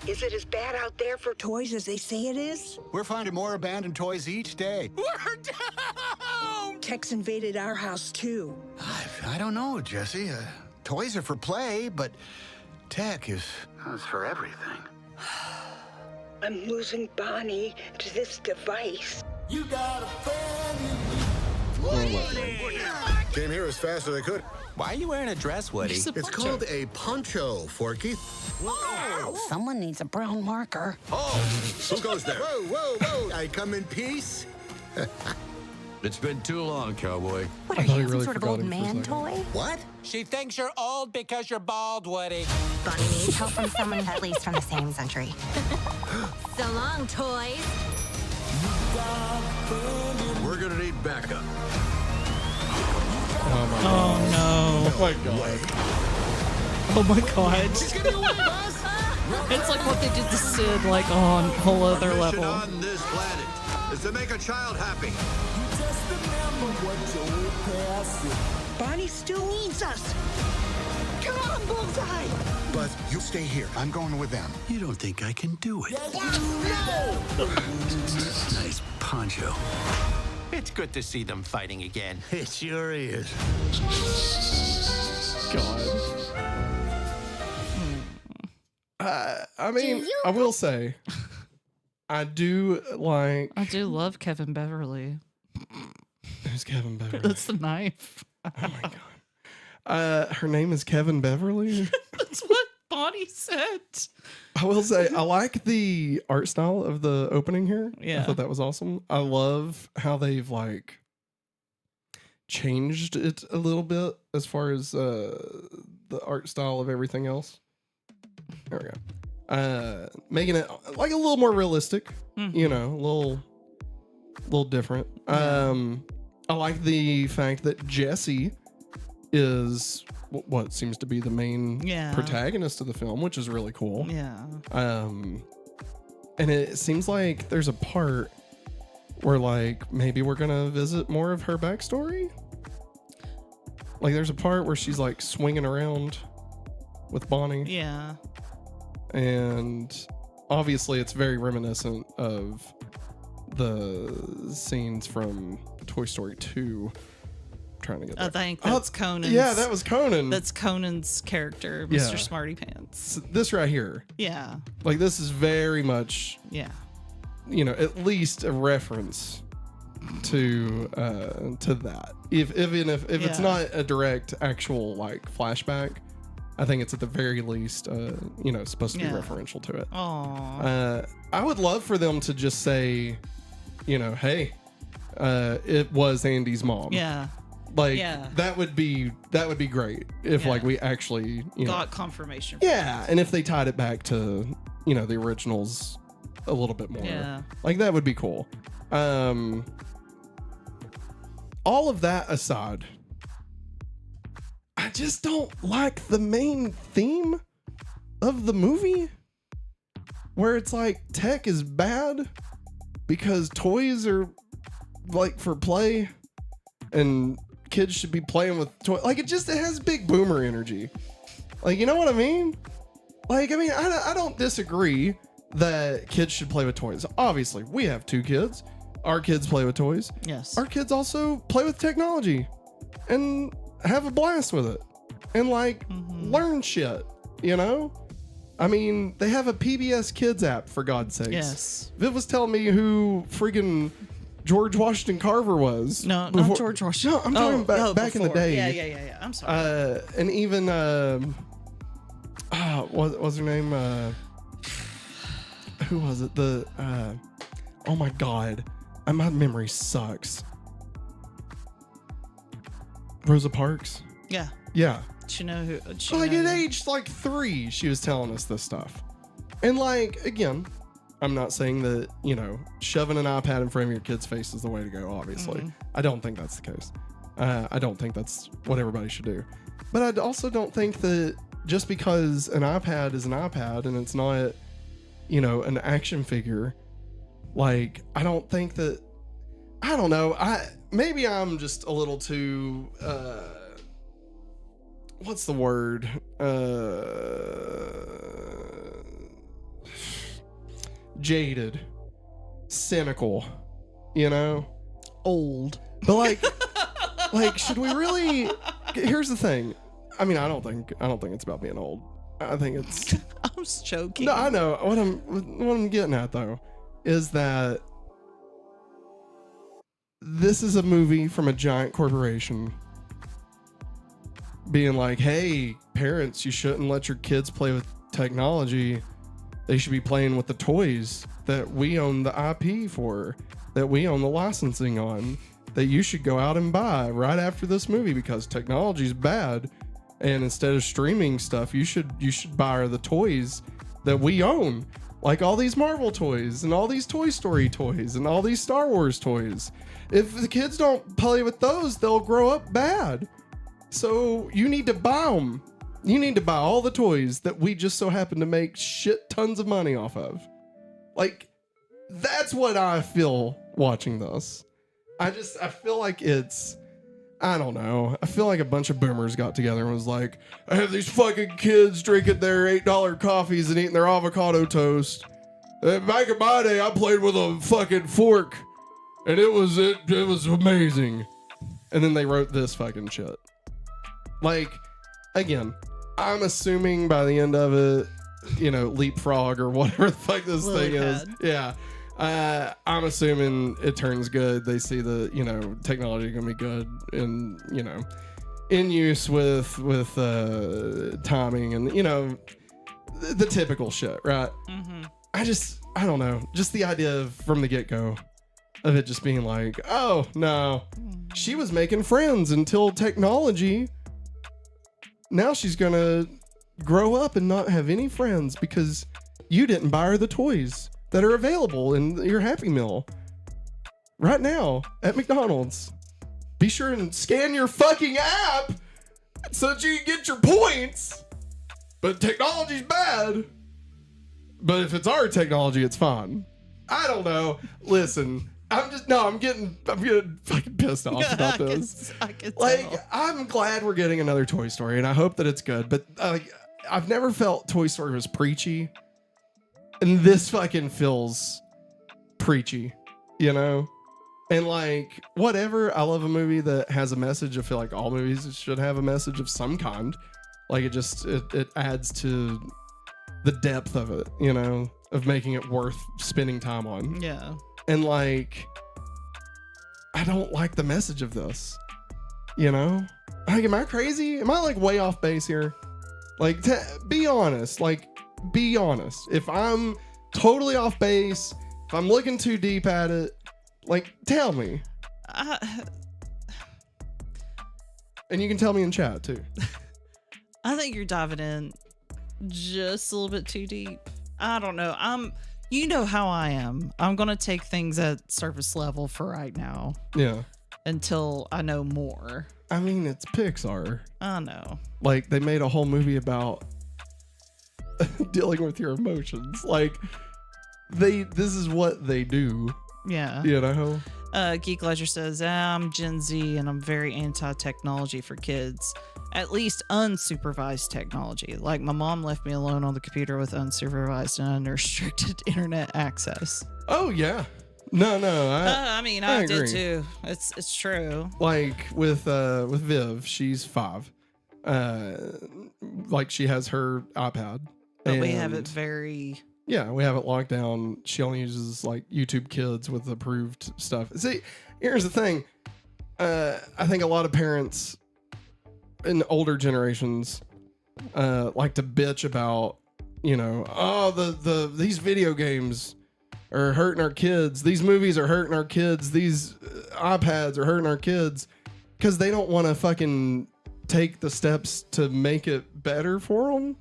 Is it as bad out there for toys as they say it is? We're finding more abandoned toys each day. We're down! Tex invaded our house, too. I don't know, Jessie. Toys are for play, but tech is for everything. I'm losing Bonnie to this device. Came here as fast as I could. Why are you wearing a dress, Woody? It's a It's poncho. called a poncho, Forky. Someone needs a brown marker. Oh, who goes there? Whoa. I come in peace. It's been too long, cowboy. What I are thought he you, some really sort of forgot old him for a man second. toy? What? She thinks you're old because you're bald, Woody. Bonnie needs help from someone at least from the same century. So long, toys. We're gonna need backup. Oh no. Oh my god. Oh my god. It's like what they did to Sid, like on a whole other Mission level. on this planet is to make a child happy. Bonnie still needs us. Come on, Bullseye. Buzz, you stay here. I'm going with them. You don't think I can do it? Nice poncho. It's good to see them fighting again. It sure is. God. I mean, I will say, I do love Kevin Beverly. Who's Kevin Beverly? That's the knife. Oh my God. Her name is Kevin Beverly. That's what Bonnie said. I will say, I like the art style of the opening here. Yeah. I thought that was awesome. I love how they've like changed it a little bit as far as the art style of everything else. There we go. Making it like a little more realistic, you know, a little different. I like the fact that Jessie is what seems to be the main protagonist of the film, which is really cool. Yeah. And it seems like there's a part where like maybe we're gonna visit more of her backstory. Like there's a part where she's like swinging around with Bonnie. Yeah. And obviously it's very reminiscent of the scenes from Toy Story 2. I'm trying to get that. I think that's Conan's. Yeah, that was Conan. That's Conan's character, Mr. Smarty Pants. So this right here. Yeah. Like this is very much, you know, at least a reference to that. If it's not a direct actual like flashback, I think it's at the very least, you know, supposed to be referential to it. Aww. I would love for them to just say, you know, hey, it was Andy's mom. Yeah. Like that would be great if like we actually got confirmation. Yeah, and if they tied it back to, you know, the originals a little bit more. Yeah. Like that would be cool. All of that aside, I just don't like the main theme of the movie where it's like tech is bad because toys are like for play and kids should be playing with toys. Like it has big boomer energy. Like, you know what I mean? Like, I mean, I don't disagree that kids should play with toys. Obviously, we have 2 kids. Our kids play with toys. Yes. Our kids also play with technology and have a blast with it and like learn shit, you know? I mean, they have a PBS Kids app, for God's sakes. Yes. Viv was telling me who freaking George Washington Carver was. No, not George Washington. No, I'm talking about back in the day. Yeah. I'm sorry. And even, what was her name? Who was it? Oh my God. My memory sucks. Rosa Parks? Yeah. Yeah. She know who. Like at age like 3, she was telling us this stuff. And like, again, I'm not saying that, you know, shoving an iPad in front of your kid's face is the way to go, obviously. I don't think that's the case. I don't think that's what everybody should do. But I also don't think that just because an iPad is an iPad and it's not, you know, an action figure, like, I don't think that, I don't know. Maybe I'm just a little too, what's the word? Jaded, cynical, you know, old. But like, should we really? Here's the thing. I mean, I don't think it's about being old. I think it's. I was joking. No, I know what I'm getting at though, is that this is a movie from a giant corporation being like, hey, parents, you shouldn't let your kids play with technology. They should be playing with the toys that we own the IP for, that we own the licensing on, that you should go out and buy right after this movie because technology's bad. And instead of streaming stuff, you should buy the toys that we own. Like all these Marvel toys and all these Toy Story toys and all these Star Wars toys. If the kids don't play with those, they'll grow up bad. So you need to buy them. You need to buy all the toys that we just so happen to make shit tons of money off of. Like, that's what I feel watching this. I feel like it's, I don't know. I feel like a bunch of boomers got together and was like, I have these fucking kids drinking their $8 coffees and eating their avocado toast. And back in my day, I played with a fucking fork, and it was amazing. And then they wrote this fucking shit. Like, again, I'm assuming by the end of it, you know, leapfrog or whatever the fuck this thing is. Yeah. I'm assuming it turns good. They see the, you know, technology gonna be good and, you know, in use with timing and, you know, the typical shit, right? Mm-hmm. I don't know. Just the idea of, from the get-go of it just being like, oh, no, she was making friends until technology. Now she's gonna grow up and not have any friends because you didn't buy her the toys that are available in your Happy Meal right now at McDonald's. Be sure and scan your fucking app so that you can get your points. But technology's bad. But if it's our technology, it's fine. I don't know. Listen, I'm getting fucking pissed off about this. I can like, tell. I'm glad we're getting another Toy Story, and I hope that it's good. But I've never felt Toy Story was preachy. And this fucking feels preachy, you know? And like, whatever, I love a movie that has a message. I feel like all movies should have a message of some kind. Like, it adds to the depth of it, you know, of making it worth spending time on. Yeah. And like, I don't like the message of this, you know? Like, am I crazy? Am I like way off base here? Like, be honest. Like, be honest. If I'm totally off base, if I'm looking too deep at it, like, tell me. And you can tell me in chat too. I think you're diving in just a little bit too deep. I don't know. You know how I am. I'm going to take things at surface level for right now. Yeah. Until I know more. I mean, it's Pixar. I know. Like, they made a whole movie about dealing with your emotions. Like, this is what they do. Yeah. You know? Geek Ledger says, I'm Gen Z and I'm very anti-technology for kids. At least unsupervised technology. Like, my mom left me alone on the computer with unsupervised and unrestricted internet access. Oh, yeah. No. I agree. did too. It's true. Like, with Viv, she's 5. Like, she has her iPad. But we have it very... Yeah, we have it locked down. She only uses like YouTube Kids with approved stuff. See, here's the thing. I think a lot of parents in older generations like to bitch about, you know, these video games are hurting our kids. These movies are hurting our kids. These iPads are hurting our kids because they don't want to fucking take the steps to make it better for them.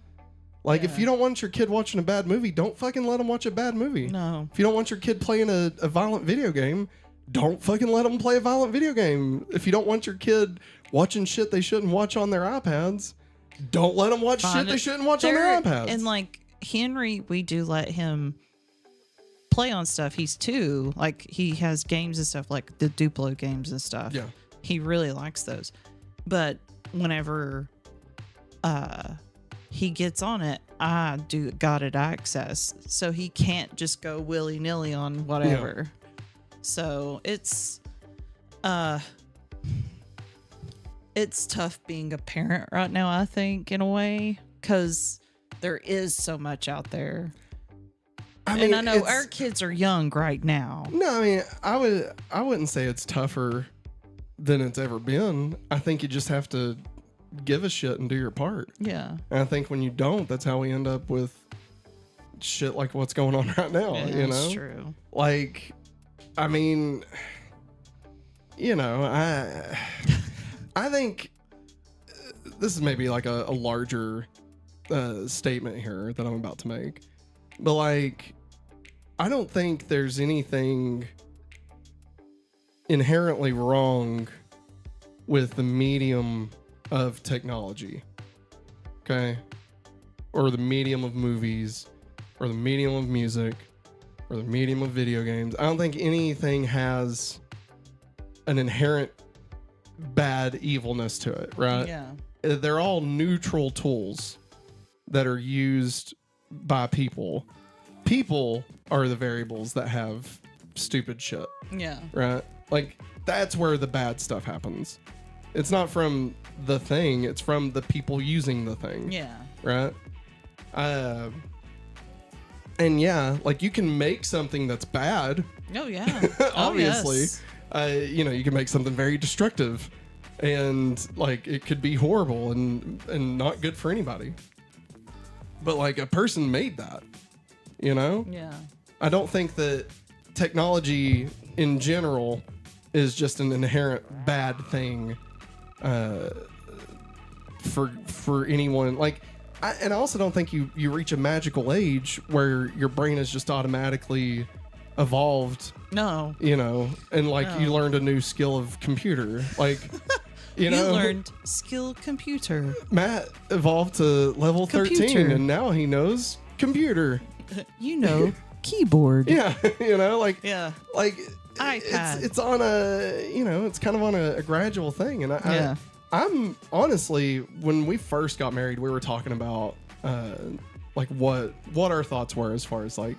Like, if you don't want your kid watching a bad movie, don't fucking let them watch a bad movie. No. If you don't want your kid playing a violent video game, don't fucking let them play a violent video game. If you don't want your kid watching shit they shouldn't watch on their iPads, don't let them watch shit they shouldn't watch on their iPads. And like Henry, we do let him play on stuff. He's 2. Like, he has games and stuff, like the Duplo games and stuff. Yeah. He really likes those. But whenever he gets on it, I do got it access, so he can't just go willy-nilly on whatever. Yeah. So it's tough being a parent right now, I think, in a way, because there is so much out there. I mean, and I know our kids are young right now. No, I mean, I wouldn't say it's tougher than it's ever been. I think you just have to give a shit and do your part. Yeah. And I think when you don't, that's how we end up with shit like what's going on right now. Yeah, you know? That's true. Like, I mean, you know, I think this is maybe like a larger statement here that I'm about to make. But like, I don't think there's anything inherently wrong with the medium of technology, okay, or the medium of movies, or the medium of music, or the medium of video games. I don't think anything has an inherent bad evilness to it, right? Yeah. They're all neutral tools that are used by people. People are the variables that have stupid shit. Yeah. Right? Like, that's where the bad stuff happens. It's not from the thing, it's from the people using the thing. Yeah. Right? And yeah, like, you can make something that's bad. Oh, yeah. Obviously. Oh, yes. You can make something very destructive. And, like, it could be horrible and not good for anybody. But, like, a person made that. Yeah. I don't think that technology in general is just an inherent bad thing for anyone. Like, I also don't think you reach a magical age where your brain is just automatically evolved. No. And like you learned a new skill of computer. Like, you learned skill computer. Matt evolved to level 13 and now he knows computer. Keyboard. Yeah, like iPad. It's on it's kind of on a gradual thing, and I'm honestly, when we first got married, we were talking about like what our thoughts were as far as like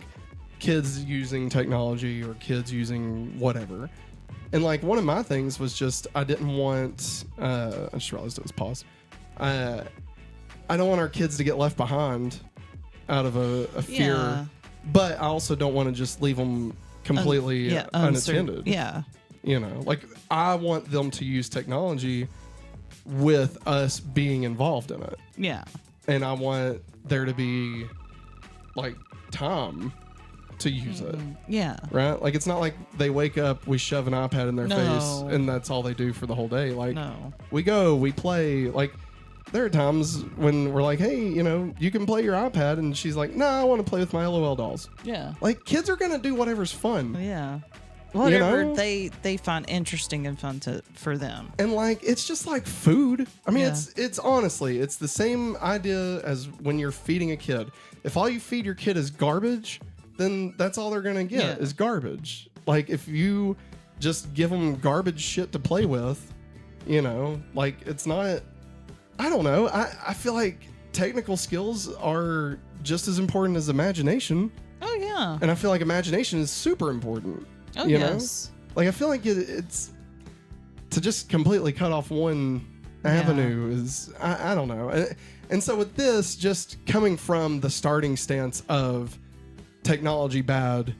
kids using technology or kids using whatever, and like one of my things was just I didn't want I just realized it was pause. I don't want our kids to get left behind out of a fear. Yeah. But I also don't want to just leave them completely unattended. Yeah. Like I want them to use technology with us being involved in it. Yeah. And I want there to be like time to use it. Yeah. Right? Like it's not like they wake up, we shove an iPad in their face and that's all they do for the whole day. Like we go, we play, like there are times when we're like, hey, you can play your iPad. And she's like, no, I want to play with my LOL dolls. Yeah. Like, kids are going to do whatever's fun. Yeah. Whatever they find interesting and fun for them. And, like, it's just like food. I mean, it's honestly, it's the same idea as when you're feeding a kid. If all you feed your kid is garbage, then that's all they're going to get is garbage. Like, if you just give them garbage shit to play with, like, it's not... I don't know. I feel like technical skills are just as important as imagination. Oh, yeah. And I feel like imagination is super important. Oh, yes. Like, I feel like it's... To just completely cut off one avenue is... I don't know. And so with this, just coming from the starting stance of technology bad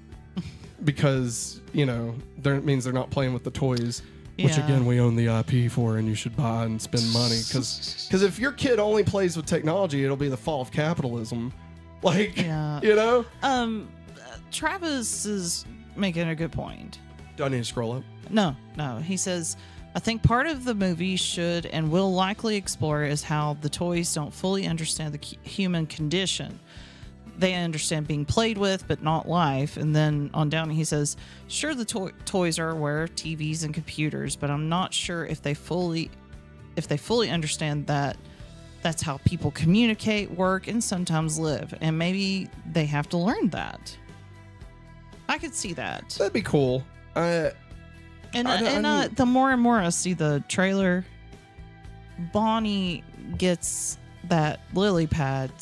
because, there means they're not playing with the toys... Which, again, we own the IP for, and you should buy and spend money. Because if your kid only plays with technology, it'll be the fall of capitalism. Like, Travis is making a good point. Do I need to scroll up? No. He says, I think part of the movie should and will likely explore is how the toys don't fully understand the human condition. They understand being played with, but not life. And then on down, he says, sure, the toys are aware of TVs and computers, but I'm not sure if they fully understand that that's how people communicate, work, and sometimes live. And maybe they have to learn that. I could see that. That'd be cool. The more and more I see the trailer, Bonnie gets that lily pad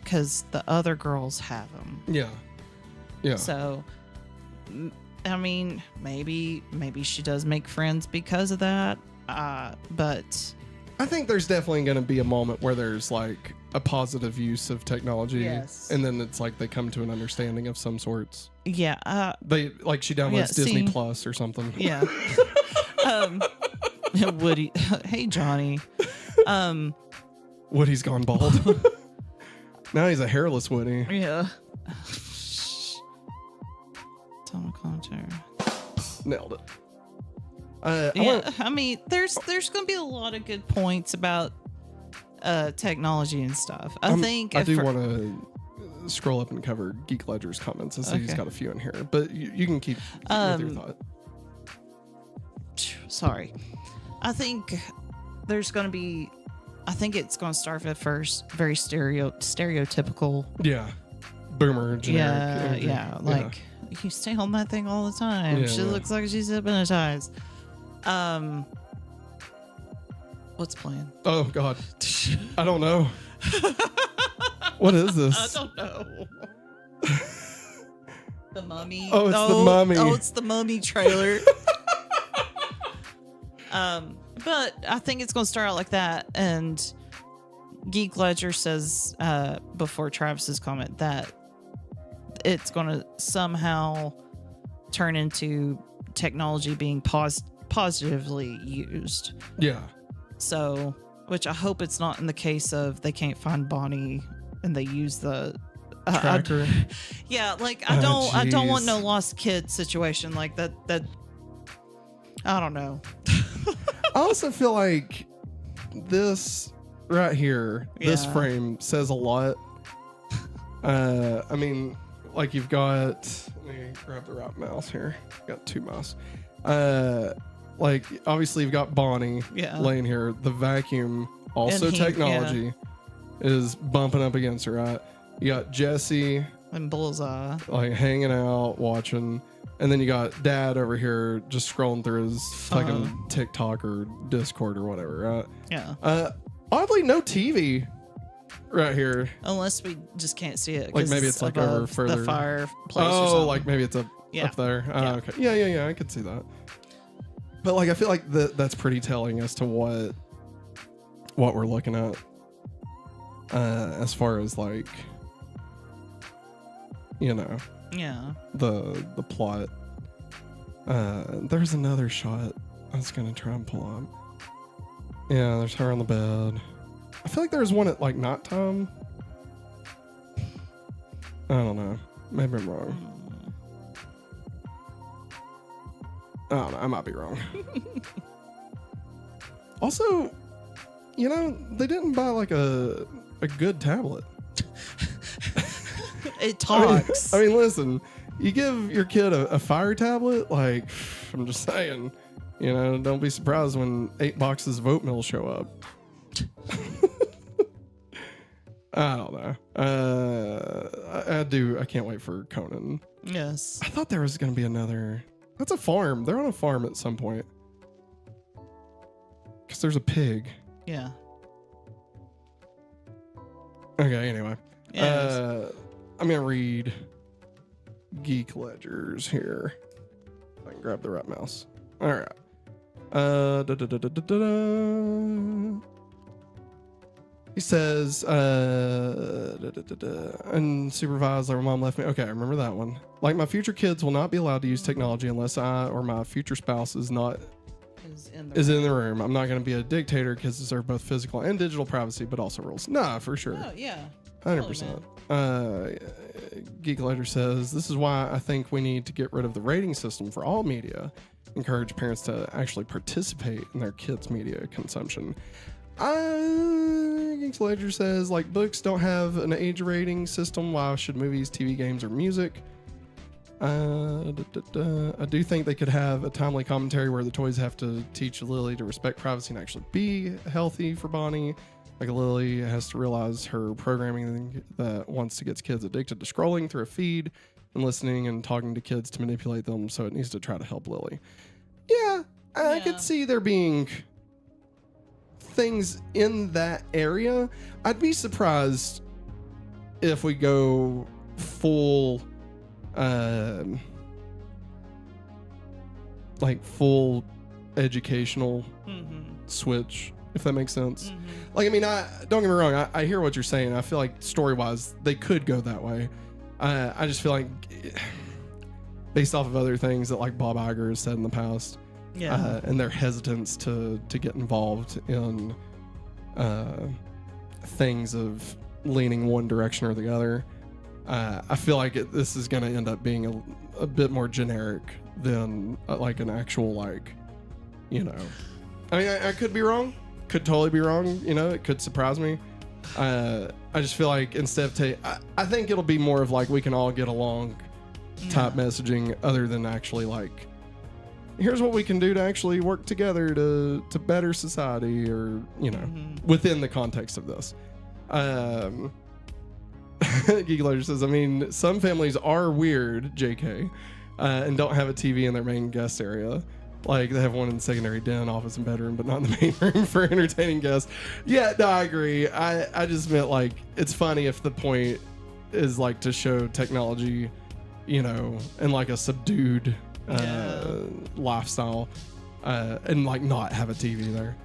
because the other girls have them. Yeah. So, I mean, maybe she does make friends because of that. But I think there's definitely going to be a moment where there's like a positive use of technology. Yes. And then it's like they come to an understanding of some sorts. Yeah. They like she downloads Disney Plus or something. Yeah. Woody. Hey, Johnny. Woody's gone bald. Now he's a hairless Woody. Yeah. Total commentary. Nailed it. I mean, there's going to be a lot of good points about technology and stuff. I do want to scroll up and cover Geek Ledger's comments. I see he's got a few in here, but you can keep with your thought. Sorry. I think there's going to be... I think it's going to start at first very stereotypical. Yeah. Boomer, generic. Yeah. Like, you stay on that thing all the time. She looks like she's hypnotized. What's playing? Oh God, I don't know. What is this? I don't know. The Mummy. Oh, it's the Mummy. Oh, it's the Mummy trailer. But I think it's going to start out like that. And Geek Ledger says before Travis's comment that it's going to somehow turn into technology being positively used. Yeah. So, which I hope it's not in the case of they can't find Bonnie and they use the tracker. Yeah, like I don't want no lost kid situation like that. That I don't know. I also feel like this right here, this Yeah. frame says a lot. I mean, like you've got. Let me grab the right mouse here. Got two mouse. Like obviously you've got Bonnie laying here. The vacuum, also technology, is bumping up against her. Right. You got Jessie and Bullseye like hanging out, watching. And then you got Dad over here just scrolling through his fucking TikTok or Discord or whatever, right? Yeah. Oddly, no TV right here. Unless we just can't see it. Like maybe it's like over further. The fireplace. Oh, or something. like maybe it's up there. Yeah. Okay. Yeah. I could see that. But like, I feel like that's pretty telling as to what we're looking at. As far as like, you know. Yeah. The plot. There's another shot I was gonna try and pull up. Yeah, there's her on the bed. I feel like there's one at like nighttime. I don't know. Maybe I'm wrong. I don't know. I might be wrong. Also, you know, they didn't buy like a good tablet. It talks. I mean, listen, you give your kid a Fire tablet, like, I'm just saying, you know, don't be surprised when 8 boxes of oatmeal show up. I don't know. I can't wait for Conan. Yes. I thought there was going to be another. That's a farm. They're on a farm at some point. Because there's a pig. Yeah. Okay, anyway. Yes. I'm going to read Geek Ledgers here. If I can grab the right mouse. All right. He says, unsupervised, like my mom left me. Okay, I remember that one. Like, my future kids will not be allowed to use technology unless I or my future spouse is in the room. I'm not going to be a dictator because deserve both physical and digital privacy, but also rules. Nah, for sure. Oh, yeah. 100%. Geek Ledger says, this is why I think we need to get rid of the rating system for all media. Encourage parents to actually participate in their kids' media consumption. Geek Ledger says, like, books don't have an age rating system. Why should movies, TV, games, or music? I do think they could have a timely commentary where the toys have to teach Lily to respect privacy and actually be healthy for Bonnie. Like, Lily has to realize her programming that wants to get kids addicted to scrolling through a feed and listening and talking to kids to manipulate them, so it needs to try to help Lily. Yeah, I could see there being things in that area. I'd be surprised if we go full full educational switch, if that makes sense. Like, I mean, don't get me wrong, I hear what you're saying. I feel like story-wise they could go that way. I just feel like, based off of other things that like Bob Iger has said in the past, and their hesitance to get involved in things of leaning one direction or the other, I feel like this is going to end up being a bit more generic than like an actual, like, you know, I mean, I could be wrong, could totally be wrong, you know, it could surprise me. I just feel like instead of I think it'll be more of like we can all get along type messaging, other than actually like, here's what we can do to actually work together to better society, or, you know, within the context of this. Geek Ledger says, I mean, some families are weird, JK, and don't have a TV in their main guest area. Like they have one in the secondary den, office, and bedroom, but not in the main room for entertaining guests. Yeah, no, I agree. I just meant like it's funny if the point is like to show technology, you know, in like a subdued lifestyle, and like not have a TV there.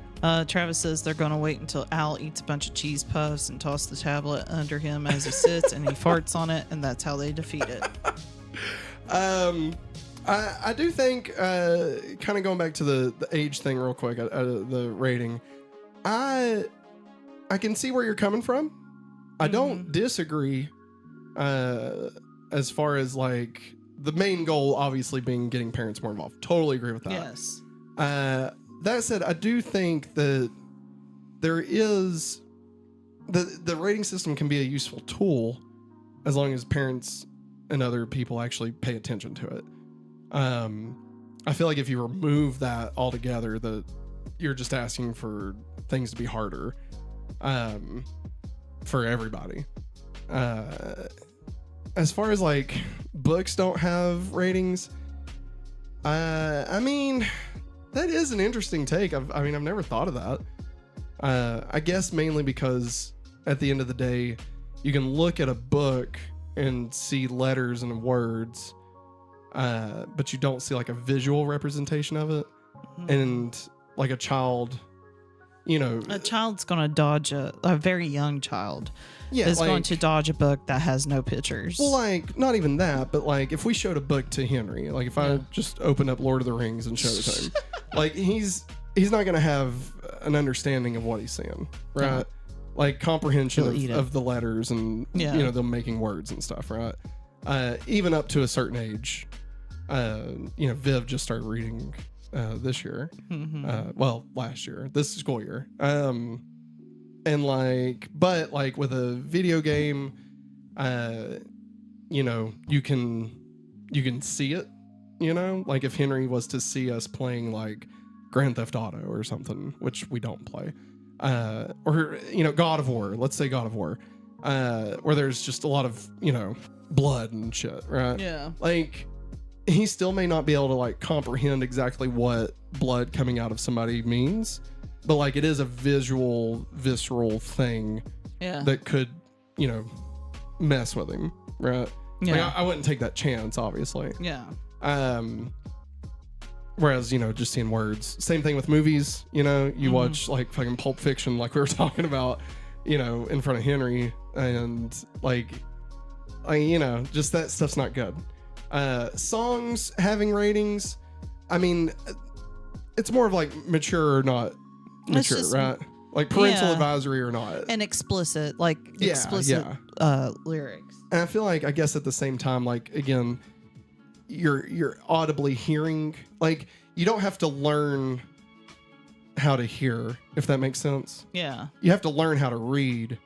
Travis says they're going to wait until Al eats a bunch of cheese puffs and toss the tablet under him as he sits and he farts on it, and that's how they defeat it. I do think, kind of going back to the age thing real quick, the rating, I can see where you're coming from. I don't disagree as far as like the main goal obviously being getting parents more involved. Totally agree with that. Yes. That said, I do think that there is the rating system can be a useful tool as long as parents and other people actually pay attention to it. I feel like if you remove that altogether, that you're just asking for things to be harder for everybody. As far as like books don't have ratings, I mean, that is an interesting take. I've never thought of that. I guess mainly because at the end of the day, you can look at a book and see letters and words, but you don't see like a visual representation of it. And like a child, you know, a child's going to dodge a very young child is like, going to dodge a book that has no pictures. Well, like not even that, but like if we showed a book to Henry, like if I just opened up Lord of the Rings and showed it to him, like he's not going to have an understanding of what he's saying, right? Like comprehension of the letters and you know, them making words and stuff, right? Even up to a certain age, you know, Viv just started reading this year, well, last year, this school year, and like, but like with a video game, you know, you can see it, you know, like if Henry was to see us playing like Grand Theft Auto or something, which we don't play, or you know, God of War, let's say God of War, where there's just a lot of, you know, blood and shit, right? Yeah. Like he still may not be able to like comprehend exactly what blood coming out of somebody means, but like it is a visual, visceral thing that could, you know, mess with him, right? Yeah. Like, I wouldn't take that chance, obviously. Yeah. Whereas, you know, just seeing words. Same thing with movies. You know, you watch like fucking Pulp Fiction, like we were talking about, you know, in front of Henry, and like, you know, just that stuff's not good. Songs having ratings, I mean, it's more of like mature or not mature, just, right? Like parental advisory or not. And explicit, like explicit lyrics. And I feel like, I guess at the same time, like again, you're audibly hearing, like you don't have to learn how to hear, if that makes sense. Yeah. You have to learn how to read,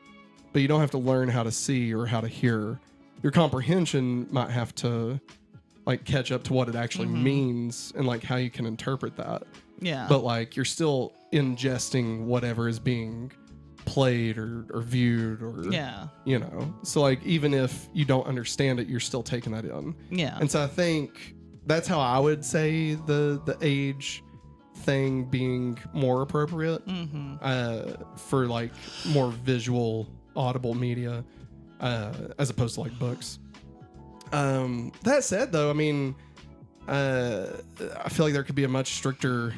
but you don't have to learn how to see or how to hear. Your comprehension might have to like catch up to what it actually means and like how you can interpret that. Yeah. But like you're still ingesting whatever is being played or viewed or you know. So like even if you don't understand it, you're still taking that in. Yeah. And so I think that's how I would say the age thing being more appropriate for like more visual, audible media. As opposed to like books. That said, though, I mean, I feel like there could be a much stricter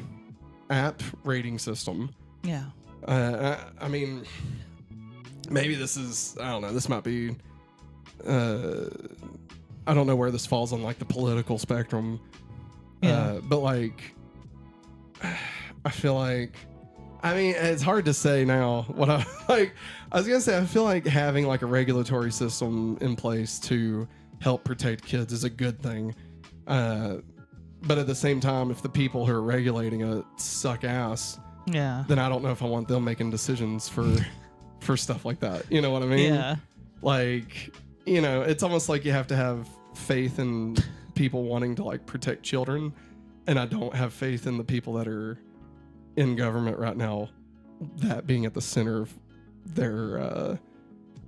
app rating system. Yeah. I mean, maybe this is, I don't know, this might be, I don't know where this falls on like the political spectrum. But like, I feel like, I mean, it's hard to say now what I like. I was going to say, I feel like having like a regulatory system in place to help protect kids is a good thing. But at the same time, if the people who are regulating it suck ass, then I don't know if I want them making decisions for stuff like that. You know what I mean? Yeah. Like, you know, it's almost like you have to have faith in people wanting to like protect children. And I don't have faith in the people that are in government right now, that being at the center of their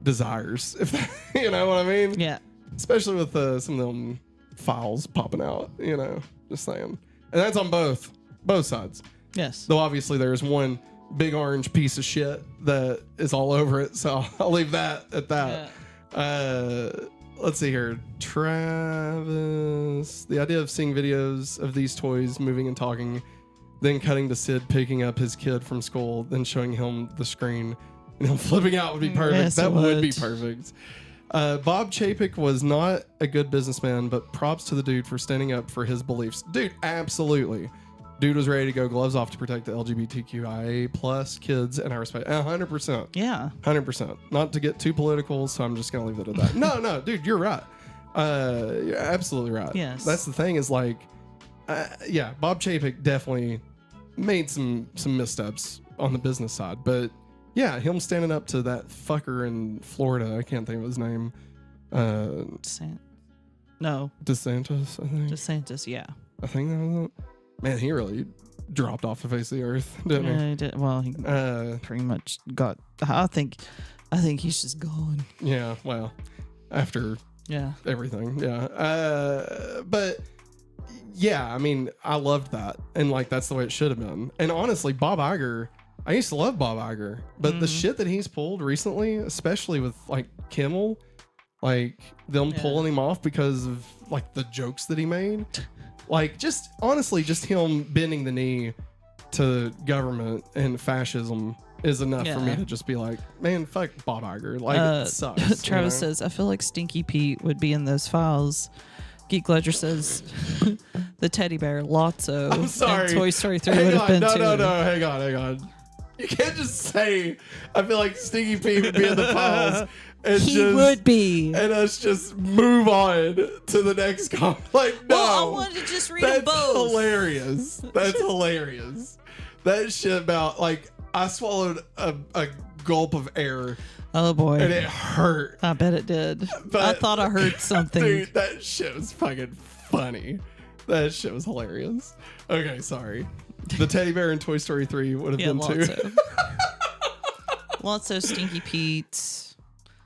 desires, if that, you know what I mean? Yeah. Especially with some of them files popping out, you know, just saying. And that's on both sides. Yes. Though obviously there's one big orange piece of shit that is all over it. So I'll leave that at that. Yeah. Let's see here. Travis. The idea of seeing videos of these toys moving and talking, then cutting to Sid picking up his kid from school, then showing him the screen and him flipping out would be perfect. Yes, that would be perfect. Bob Chapek was not a good businessman, but props to the dude for standing up for his beliefs. Dude, absolutely. Dude was ready to go gloves off to protect the LGBTQIA plus kids, and I respect 100%. Yeah. 100%. Not to get too political, so I'm just going to leave it at that. No, dude, you're right. You're absolutely right. Yes. That's the thing is like, yeah, Bob Chapek definitely made some missteps on the business side, but yeah, him standing up to that fucker in Florida, I can't think of his name. DeSantis, I think. DeSantis, yeah. I think that was it. Man, he really dropped off the face of the earth, didn't he? He did. Well, he pretty much got. I think he's just gone. Yeah. Well, after everything, yeah. But yeah, I mean, I loved that, and like that's the way it should have been. And honestly, Bob Iger. I used to love Bob Iger, but the shit that he's pulled recently, especially with like Kimmel, like them pulling him off because of like the jokes that he made, like just honestly, just him bending the knee to government and fascism is enough for me to just be like, man, fuck Bob Iger. Like it sucks. Travis says, I feel like Stinky Pete would be in those files. Geek Ledger says the teddy bear Lotso. I'm sorry. And Toy Story 3 would have been too. No, hang on. You can't just say, I feel like Stinky Pete would be in the files. And he would be. And us just move on to the next comment. Like, no. Well, I wanted to just read them both. Hilarious. That's hilarious. That shit about, like, I swallowed a gulp of air. Oh, boy. And it hurt. I bet it did. But, I thought I heard something. Dude, that shit was fucking funny. That shit was hilarious. Okay, sorry. The teddy bear in Toy Story 3 would have been Lotso. too. Lotso, Stinky Pete.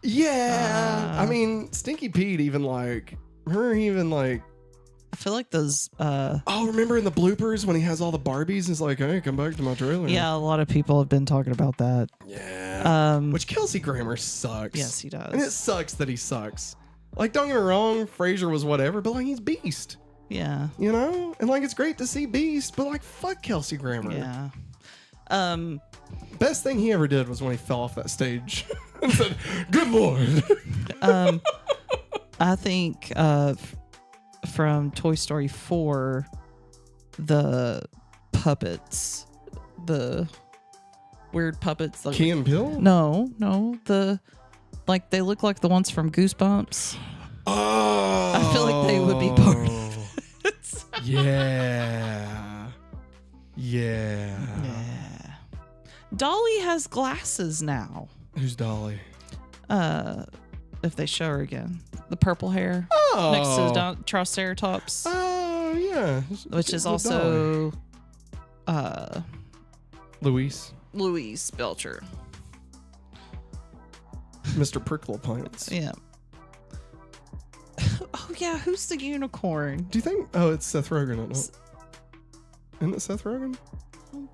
Yeah. I mean, Stinky Pete even like, I feel like those. Remember in the bloopers when he has all the Barbies? He's like, hey, come back to my trailer. Yeah, a lot of people have been talking about that. Yeah. Which Kelsey Grammer sucks. Yes, he does. And it sucks that he sucks. Like, don't get me wrong, Frasier was whatever, but like, he's Beast. Yeah. You know? And like, it's great to see Beast, but like, fuck Kelsey Grammer. Yeah. Best thing he ever did was when he fell off that stage and said, good Lord. I think from Toy Story 4, the puppets, the weird puppets. Like, Key and Peele? No. They look like the ones from Goosebumps. Oh. I feel like they would be part of it. Yeah. Dolly has glasses now. Who's Dolly? If they show her again, the purple hair next to the Triceratops. Oh yeah, which is also Louise Belcher, Mr. Prickle Pants. Yeah. Oh yeah, who's the unicorn? Do you think? Oh, it's Seth Rogen. Isn't it Seth Rogen? I'm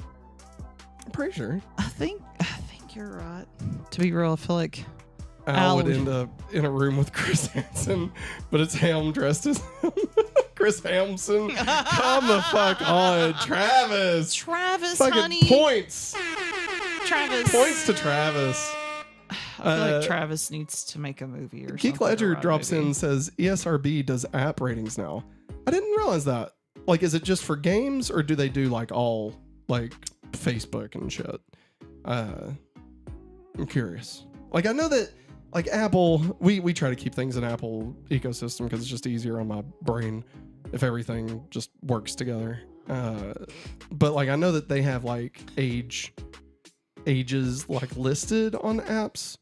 pretty sure. I think you're right. To be real, I feel like Al would end up in a room with Chris Hansen, but it's Ham dressed as him. Chris Hamson. Come the fuck on, Travis. Fucking honey. Points. Travis. Points to Travis. I feel like Travis needs to make a movie or something. Geek Ledger drops in and says ESRB does app ratings now. I didn't realize that. Like, is it just for games or do they do like all like Facebook and shit? I'm curious. Like, I know that like Apple, we try to keep things in Apple ecosystem because it's just easier on my brain if everything just works together. But like I know that they have like ages like listed on apps.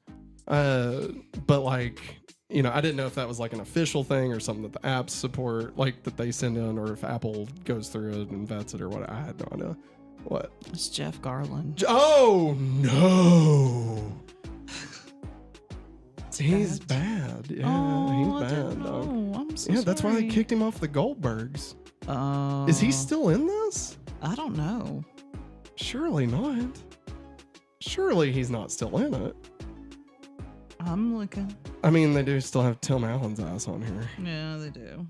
But like, you know, I didn't know if that was like an official thing or something that the apps support, like that they send in, or if Apple goes through it and vets it or what. I had no idea. What? It's Jeff Garland. Oh no. He's bad. Yeah, he's bad. Oh, I'm so yeah, that's why they sorry. kicked him off the Goldbergs. Is he still in this? I don't know. Surely not. Surely he's not still in it. I'm looking. I mean, they do still have Tim Allen's ass on here. Yeah, they do.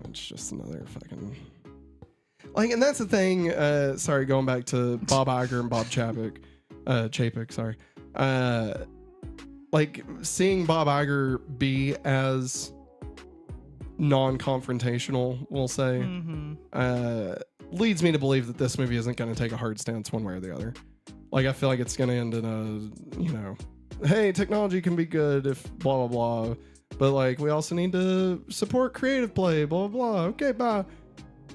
It's just another fucking... Like, and that's the thing. Sorry, going back to Bob Iger and Bob Chapek, sorry. Like, seeing Bob Iger be as non-confrontational, we'll say, leads me to believe that this movie isn't going to take a hard stance one way or the other. Like, I feel like it's going to end in a, you know, hey, technology can be good if blah, blah, blah. But, like, we also need to support creative play, blah, blah, blah. Okay, bye.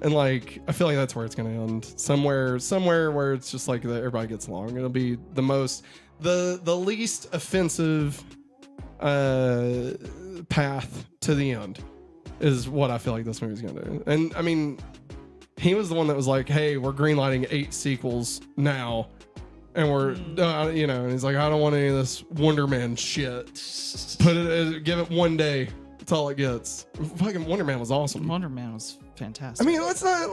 And, like, I feel like that's where it's going to end. Somewhere where it's just like that everybody gets along. It'll be the least offensive path to the end is what I feel like this movie's going to do. And, I mean, he was the one that was like, hey, we're greenlighting 8 sequels now. And we're, you know, and he's like, I don't want any of this Wonder Man shit. Give it one day. That's all it gets. Fucking Wonder Man was awesome. Wonder Man was fantastic. I mean, let's not,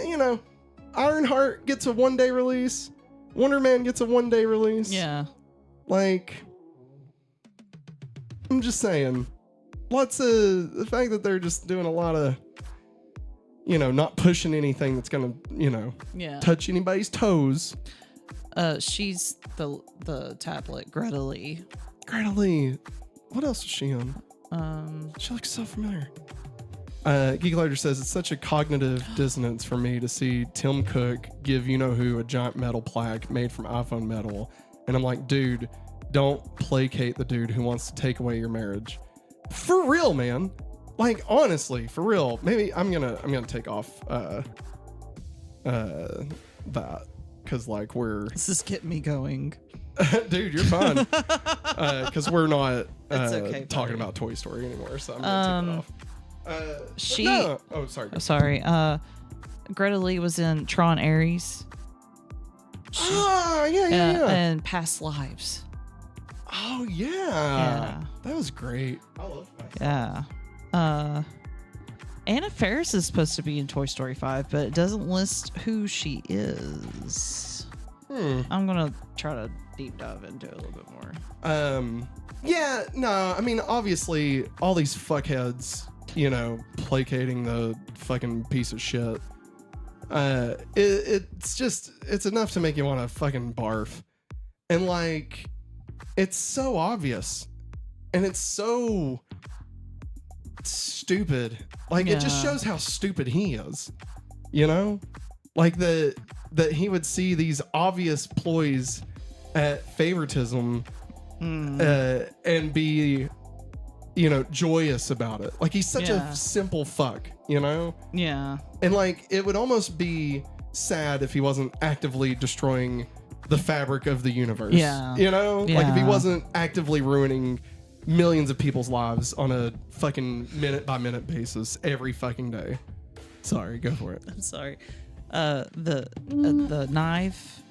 you know, Ironheart gets a 1-day release. Wonder Man gets a 1-day release. Yeah. Like, I'm just saying, the fact that they're just doing a lot of, you know, not pushing anything that's gonna, you know, touch anybody's toes. She's the tablet, Greta Lee. Greta Lee. What else is she on? She looks so familiar. Geek Loader says it's such a cognitive dissonance for me to see Tim Cook give you know who a giant metal plaque made from iPhone metal, and I'm like, dude, don't placate the dude who wants to take away your marriage. For real, man. Like, honestly, for real. Maybe I'm gonna take off that. Because, like, This is getting me going. Dude, you're fine. Because we're not talking buddy. about Toy Story anymore, so I'm going to take it off. Oh, sorry. Sorry. Greta Lee was in Tron Ares. Yeah. And Past Lives. Oh, yeah. That was great. I love that. Yeah. Anna Faris is supposed to be in Toy Story 5, but it doesn't list who she is. I'm going to try to deep dive into it a little bit more. Yeah, no, I mean, obviously, all these fuckheads, you know, placating the fucking piece of shit. It's enough to make you want to fucking barf. And, like, it's so obvious. And it's so stupid. Like, it just shows how stupid he is, you know, like that he would see these obvious ploys at favoritism and be, you know, joyous about it. Like, he's such a simple fuck, you know. And, like, it would almost be sad if he wasn't actively destroying the fabric of the universe, you know, like if he wasn't actively ruining millions of people's lives on a fucking minute by minute basis every fucking day. Sorry, go for it. I'm sorry. The knife,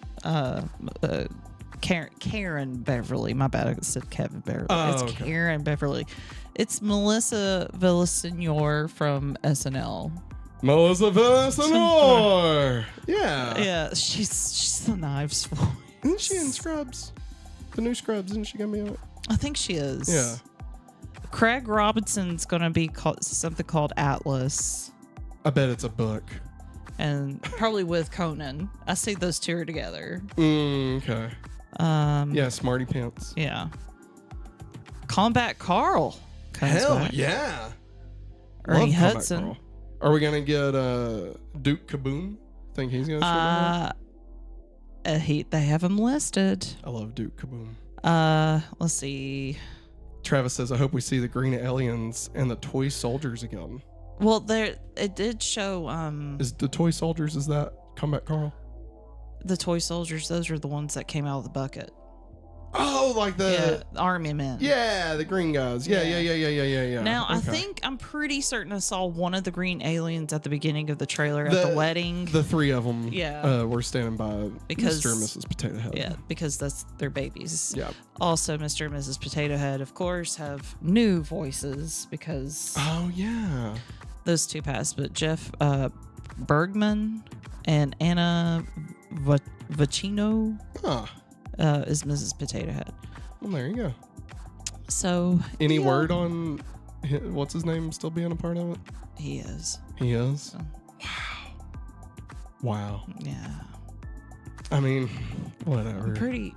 Karen Beverly. My bad, I said Kevin Beverly. It's Karen Beverly. It's Melissa Villaseñor from SNL. Melissa Villaseñor. Yeah. She's the Knives voice. Isn't she in Scrubs? The new Scrubs, isn't she gonna be on it? I think she is. Yeah. Craig Robinson's gonna be something called Atlas. I bet it's a book. And probably with Conan. I see those two are together. Okay. Yeah, Smarty Pants. Yeah. Combat Carl. Hell back. Yeah. Ernie Hudson. Are we gonna get Duke Kaboom? Think he's gonna show up? They have him listed. I love Duke Kaboom. Let's see. Travis says, I hope we see the green aliens and the toy soldiers again. Well, it did show. Is the toy soldiers, is that Combat Carl? The toy soldiers, those are the ones that came out of the bucket. Oh, like the army men. Yeah, the green guys. Yeah. Now, okay. I'm pretty certain I saw one of the green aliens at the beginning of the trailer at the wedding. The three of them were standing by Mr. and Mrs. Potato Head. Yeah, because that's their babies. Yeah. Also, Mr. and Mrs. Potato Head, of course, have new voices because... Oh, yeah. Those two passed, but Jeff Bergman and Anna Vacino is Mrs. Potato Head. Well, there you go. So, any word on what's his name still being a part of it? He is. He is? So. Wow. Yeah. I mean, whatever. I'm pretty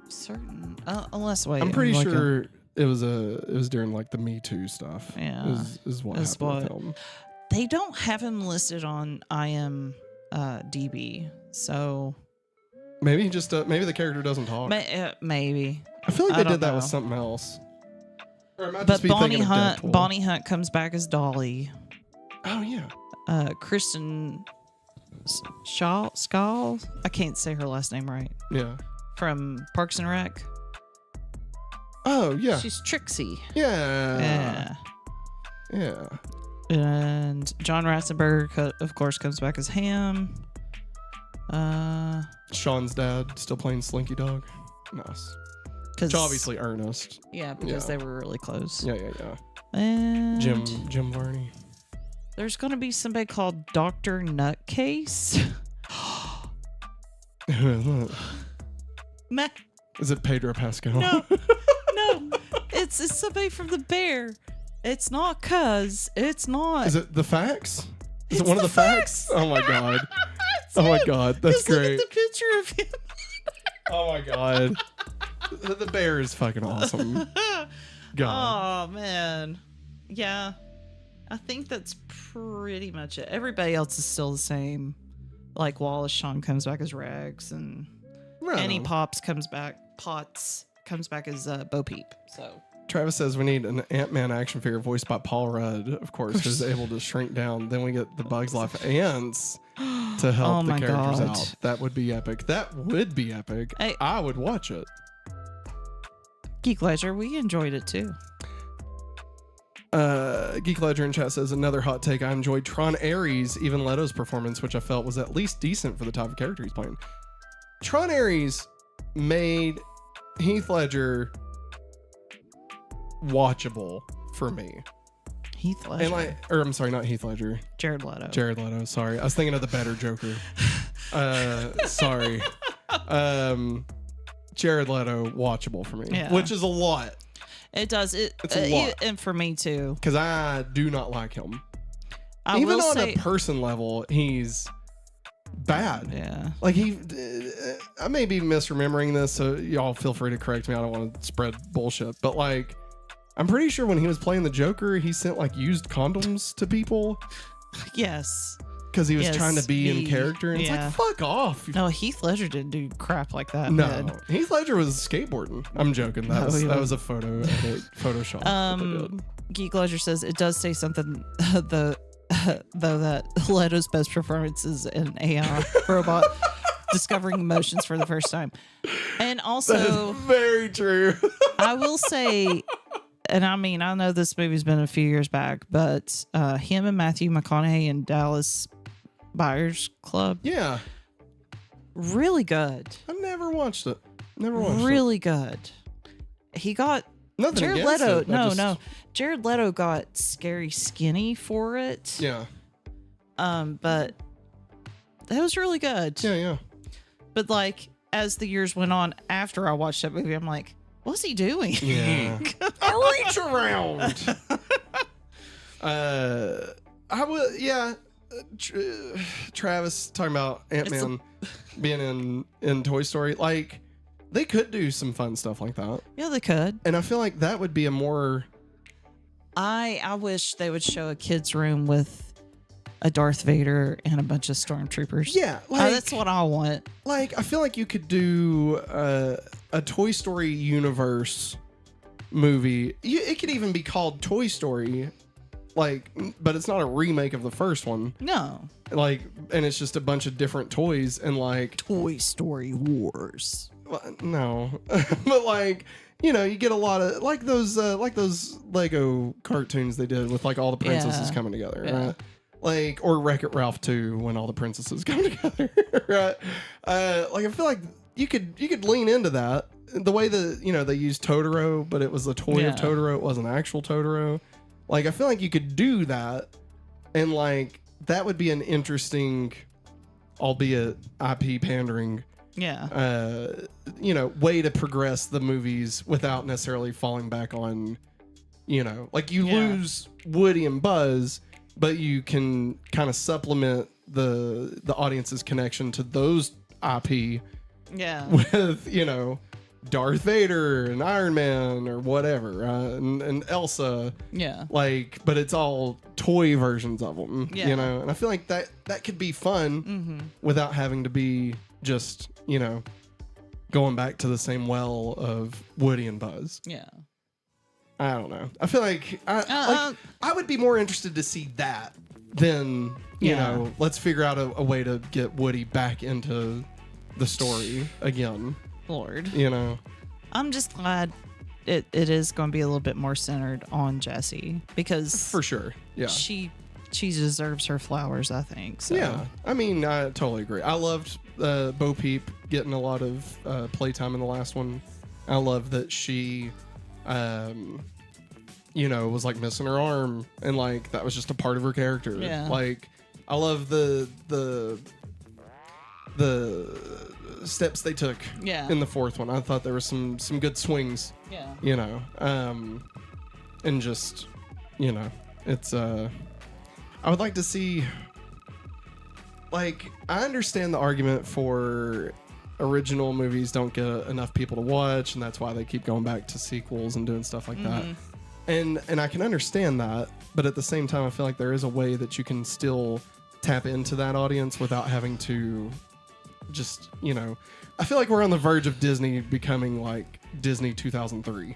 certain, unless wait. I'm pretty sure it was during like the Me Too stuff. Yeah. Is what happened with him. They don't have him listed on IMDb, so maybe he just maybe the character doesn't talk. Maybe. I feel like they did that with something else. Or but Bonnie Hunt comes back as Dolly. Oh yeah. Kristen Schaal. I can't say her last name right. Yeah. From Parks and Rec. Oh yeah. She's Trixie. Yeah. Yeah. And John Ratzenberger, of course, comes back as Ham. Sean's dad still playing Slinky Dog. Nice. Which obviously Ernest. Yeah, because they were really close. Yeah. And Jim Varney. There's going to be somebody called Dr. Nutcase. Who is it? Matt. Is it Pedro Pascal? No. It's somebody from The Bear. It's not Cuz. It's not. Is it The Facts? Is it one of the facts? Oh my god. Oh my god. That's great. Look at the picture of him. Oh my god. The Bear is fucking awesome. God. Oh man. Yeah. I think that's pretty much it. Everybody else is still the same. Like Wallace Shawn comes back as Rex, and Annie Potts comes back as Bo Peep. So Travis says we need an Ant-Man action figure voiced by Paul Rudd, of course, who's able to shrink down. Then we get the Bugs Life ants to help the characters out. That would be epic. Hey, I would watch it. Geek Ledger, we enjoyed it too. Geek Ledger in chat says, another hot take, I enjoyed Tron Ares, even Leto's performance, which I felt was at least decent for the type of character he's playing. Tron Ares made Heath Ledger watchable for me. Heath Ledger? I'm sorry, not Heath Ledger. Jared Leto. Jared Leto, sorry. I was thinking of the better Joker. Sorry. Jared Leto watchable for me, which is a lot. It does. It's a lot. And for me too. Because I do not like him. Even on a person level, he's bad. Yeah. Like I may be misremembering this, so y'all feel free to correct me. I don't want to spread bullshit. But like, I'm pretty sure when he was playing the Joker, he sent like used condoms to people. Yes. Because he was trying to be in character, and it's like, fuck off. No, Heath Ledger didn't do crap like that. No, Heath Ledger was skateboarding. I'm joking. That was a photo edit, Photoshop. Geek Ledger says it does say something though that Leto's best performance is an AI robot discovering emotions for the first time, and also that is very true. I will say. And I mean, I know this movie's been a few years back, but him and Matthew McConaughey in Dallas Buyers Club. Yeah. Really good. I've never watched it. Really good. He got nothing Jared against Leto. it. No. Jared Leto got scary skinny for it. Yeah. But that was really good. Yeah. But like as the years went on after I watched that movie, I'm like, what's he doing? Yeah. I reach around. I would. Yeah. Travis talking about Ant-Man being in Toy Story. Like, they could do some fun stuff like that. Yeah, they could. And I feel like that would be a more. I wish they would show a kid's room with a Darth Vader and a bunch of stormtroopers. Yeah, like, that's what I want. Like, I feel like you could do a Toy Story universe movie. It could even be called Toy Story, like, but it's not a remake of the first one. No. Like, and it's just a bunch of different toys and like Toy Story Wars. No, but like, you know, you get a lot of like those Lego cartoons they did with like all the princesses coming together, right? Like, or Wreck-It Ralph 2 when all the princesses come together, right? Like, I feel like you could lean into that. The way that, you know, they used Totoro, but it was a toy of Totoro. It wasn't actual Totoro. Like, I feel like you could do that and, like, that would be an interesting, albeit IP pandering, way to progress the movies without necessarily falling back on, like you lose Woody and Buzz, but you can kind of supplement the audience's connection to those IP with, Darth Vader and Iron Man or whatever, and Elsa. Yeah. But it's all toy versions of them, and I feel like that could be fun without having to be just, going back to the same well of Woody and Buzz. Yeah. I don't know. I feel like I would be more interested to see that than, let's figure out a way to get Woody back into the story again. Lord. I'm just glad it is going to be a little bit more centered on Jessie, because for sure. Yeah. She deserves her flowers, I think. So. Yeah. I mean, I totally agree. I loved Bo Peep getting a lot of playtime in the last one. I love that she was like missing her arm, and like that was just a part of her character. Yeah. Like I love the steps they took in the fourth one. I thought there were some good swings. Yeah. And just it's I would like to see, like, I understand the argument for original movies don't get enough people to watch, and that's why they keep going back to sequels and doing stuff like that. And I can understand that, but at the same time, I feel like there is a way that you can still tap into that audience without having to just, I feel like we're on the verge of Disney becoming like Disney 2003.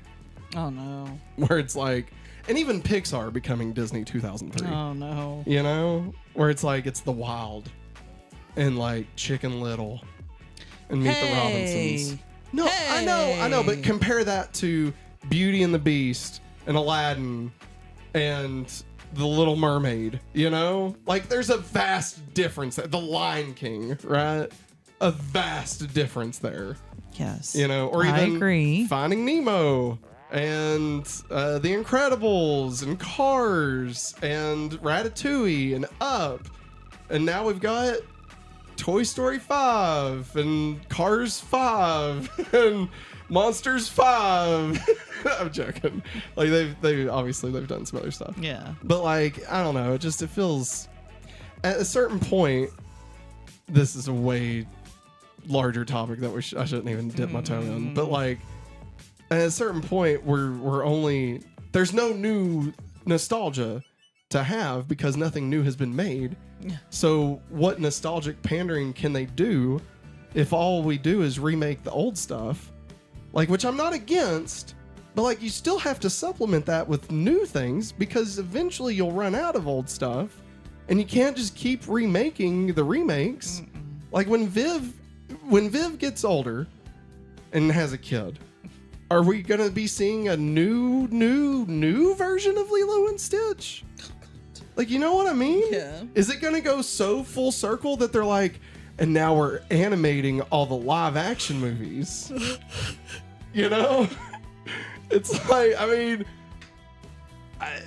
Oh no. Where it's like, and even Pixar becoming Disney 2003. Oh no. Where it's like, it's The Wild and like Chicken Little and Meet the Robinsons. No, I know, but compare that to Beauty and the Beast and Aladdin and The Little Mermaid, Like, there's a vast difference. The Lion King, right? A vast difference there. Yes. Or even I agree. Finding Nemo and The Incredibles and Cars and Ratatouille and Up. And now we've got Toy Story 5 and Cars 5 and Monsters 5. I'm joking. Like they've done some other stuff. Yeah. But like, I don't know, it feels at a certain point, this is a way larger topic that I shouldn't even dip my toe in. But like, at a certain point, there's no new nostalgia to have because nothing new has been made. So what nostalgic pandering can they do if all we do is remake the old stuff? Like, which I'm not against, but like, you still have to supplement that with new things because eventually you'll run out of old stuff, and you can't just keep remaking the remakes. Like when Viv gets older and has a kid, are we going to be seeing a new version of Lilo and Stitch? Like, you know what I mean? Yeah. Is it going to go so full circle that they're like, and now we're animating all the live action movies? It's like, I mean,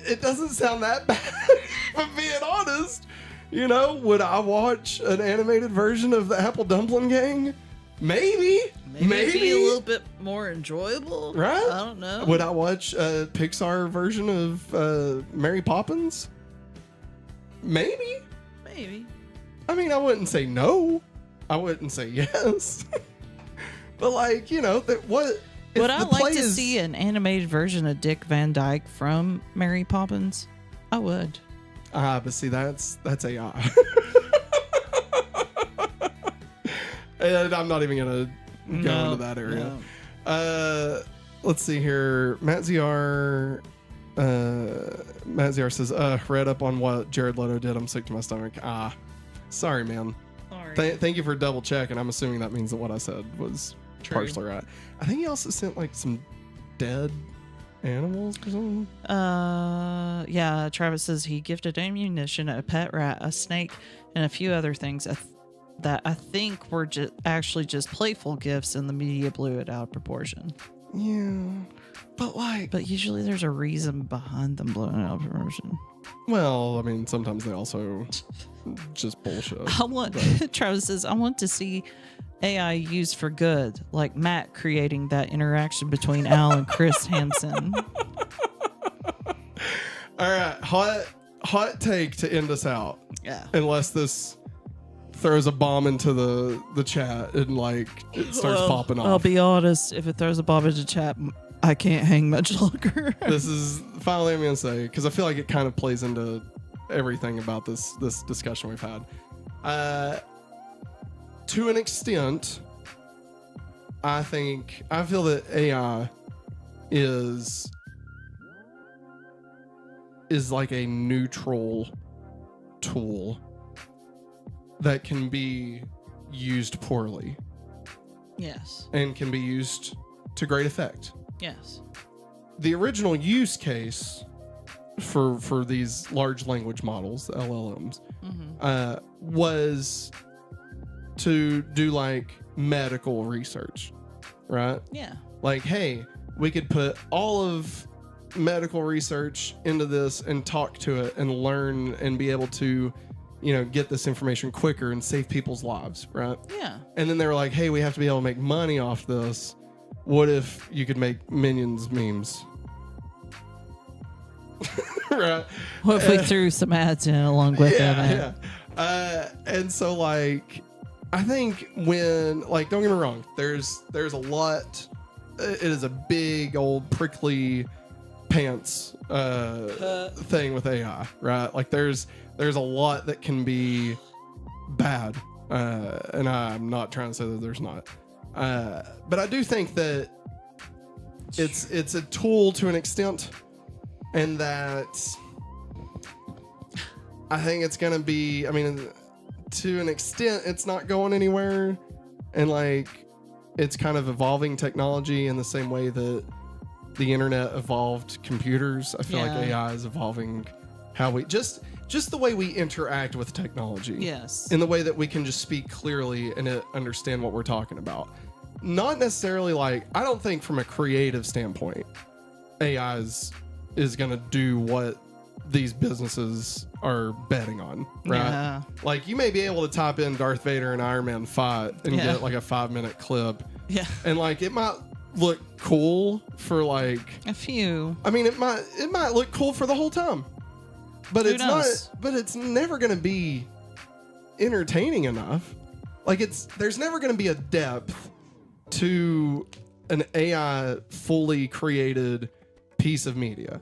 it doesn't sound that bad, if I'm being honest. Would I watch an animated version of the Apple Dumpling Gang? Maybe. Maybe be a little bit more enjoyable. Right? I don't know. Would I watch a Pixar version of Mary Poppins? Maybe. I mean, I wouldn't say no. I wouldn't say yes. But like, what... Would I like to see an animated version of Dick Van Dyke from Mary Poppins? I would. But see, that's AI. And I'm not even gonna go into that area. No. Let's see here. Matt ZR says, read up on what Jared Leto did. I'm sick to my stomach. Sorry, man. Sorry. Thank you for double checking. I'm assuming that means that what I said was partially right. I think he also sent like some dead animals or something. Yeah. Travis says he gifted ammunition, a pet rat, a snake, and a few other things that I think were actually just playful gifts, and the media blew it out of proportion. Yeah. But usually there's a reason behind them blowing it out of proportion. Well, I mean, sometimes they also just bullshit. Travis says, I want to see AI used for good, like Matt creating that interaction between Al and Chris Hansen. All right, hot take to end us out. Yeah. Unless this throws a bomb into the chat and like it starts popping off. I'll be honest, if it throws a bomb into chat, I can't hang much longer. This is finally I'm gonna say, because I feel like it kind of plays into everything about this discussion we've had. To an extent, I feel that AI is like a neutral tool that can be used poorly. Yes. And can be used to great effect. Yes. The original use case for these large language models, the LLMs, was to do like medical research, right? Yeah. Like, hey, we could put all of medical research into this and talk to it and learn and be able to, get this information quicker and save people's lives, right? Yeah. And then they were like, hey, we have to be able to make money off this. What if you could make Minions memes? Right. What if we threw some ads in along with it? Yeah. And so like, I think when, like, don't get me wrong, there's a lot. It is a big old prickly pants thing with AI, right? Like there's a lot that can be bad, and I'm not trying to say that there's not, but I do think that it's a tool to an extent, and that I think it's gonna be. I mean, to an extent, it's not going anywhere, and like it's kind of evolving technology in the same way that the internet evolved computers. I feel like AI is evolving how we just the way we interact with technology. Yes. In the way that we can just speak clearly and understand what we're talking about. Not necessarily like, I don't think from a creative standpoint, AI is going to do what these businesses are betting on, right? Yeah. Like you may be able to type in Darth Vader and Iron Man fight and get like a 5-minute clip. Yeah. And like it might look cool for like a few. I mean, it might look cool for the whole time, but it's not. But it's never going to be entertaining enough. Like there's never going to be a depth to an AI fully created piece of media.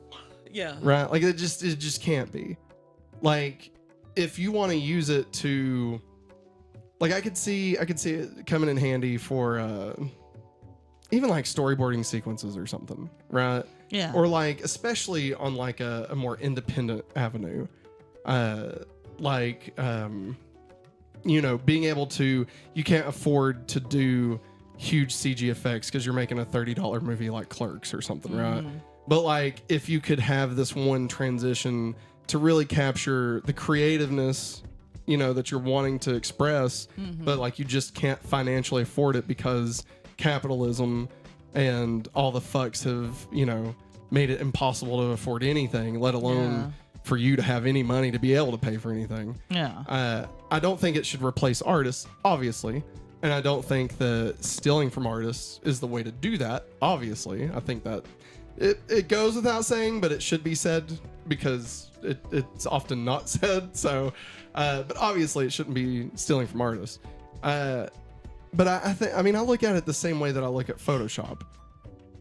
Yeah. Right. Like it just can't be. Like if you want to use it to, like I could see it coming in handy for. Even like storyboarding sequences or something, right? Yeah. Or like, especially on like a more independent avenue, being able to, you can't afford to do huge CG effects because you're making a $30 movie like Clerks or something, right? But like, if you could have this one transition to really capture the creativeness, that you're wanting to express, but like you just can't financially afford it because capitalism and all the fucks have made it impossible to afford anything, let alone for you to have any money to be able to pay for anything. I don't think it should replace artists, obviously, and I don't think that stealing from artists is the way to do that, obviously. I think that it goes without saying, but it should be said because it's often not said. So but obviously it shouldn't be stealing from artists. But I think, I look at it the same way that I look at Photoshop,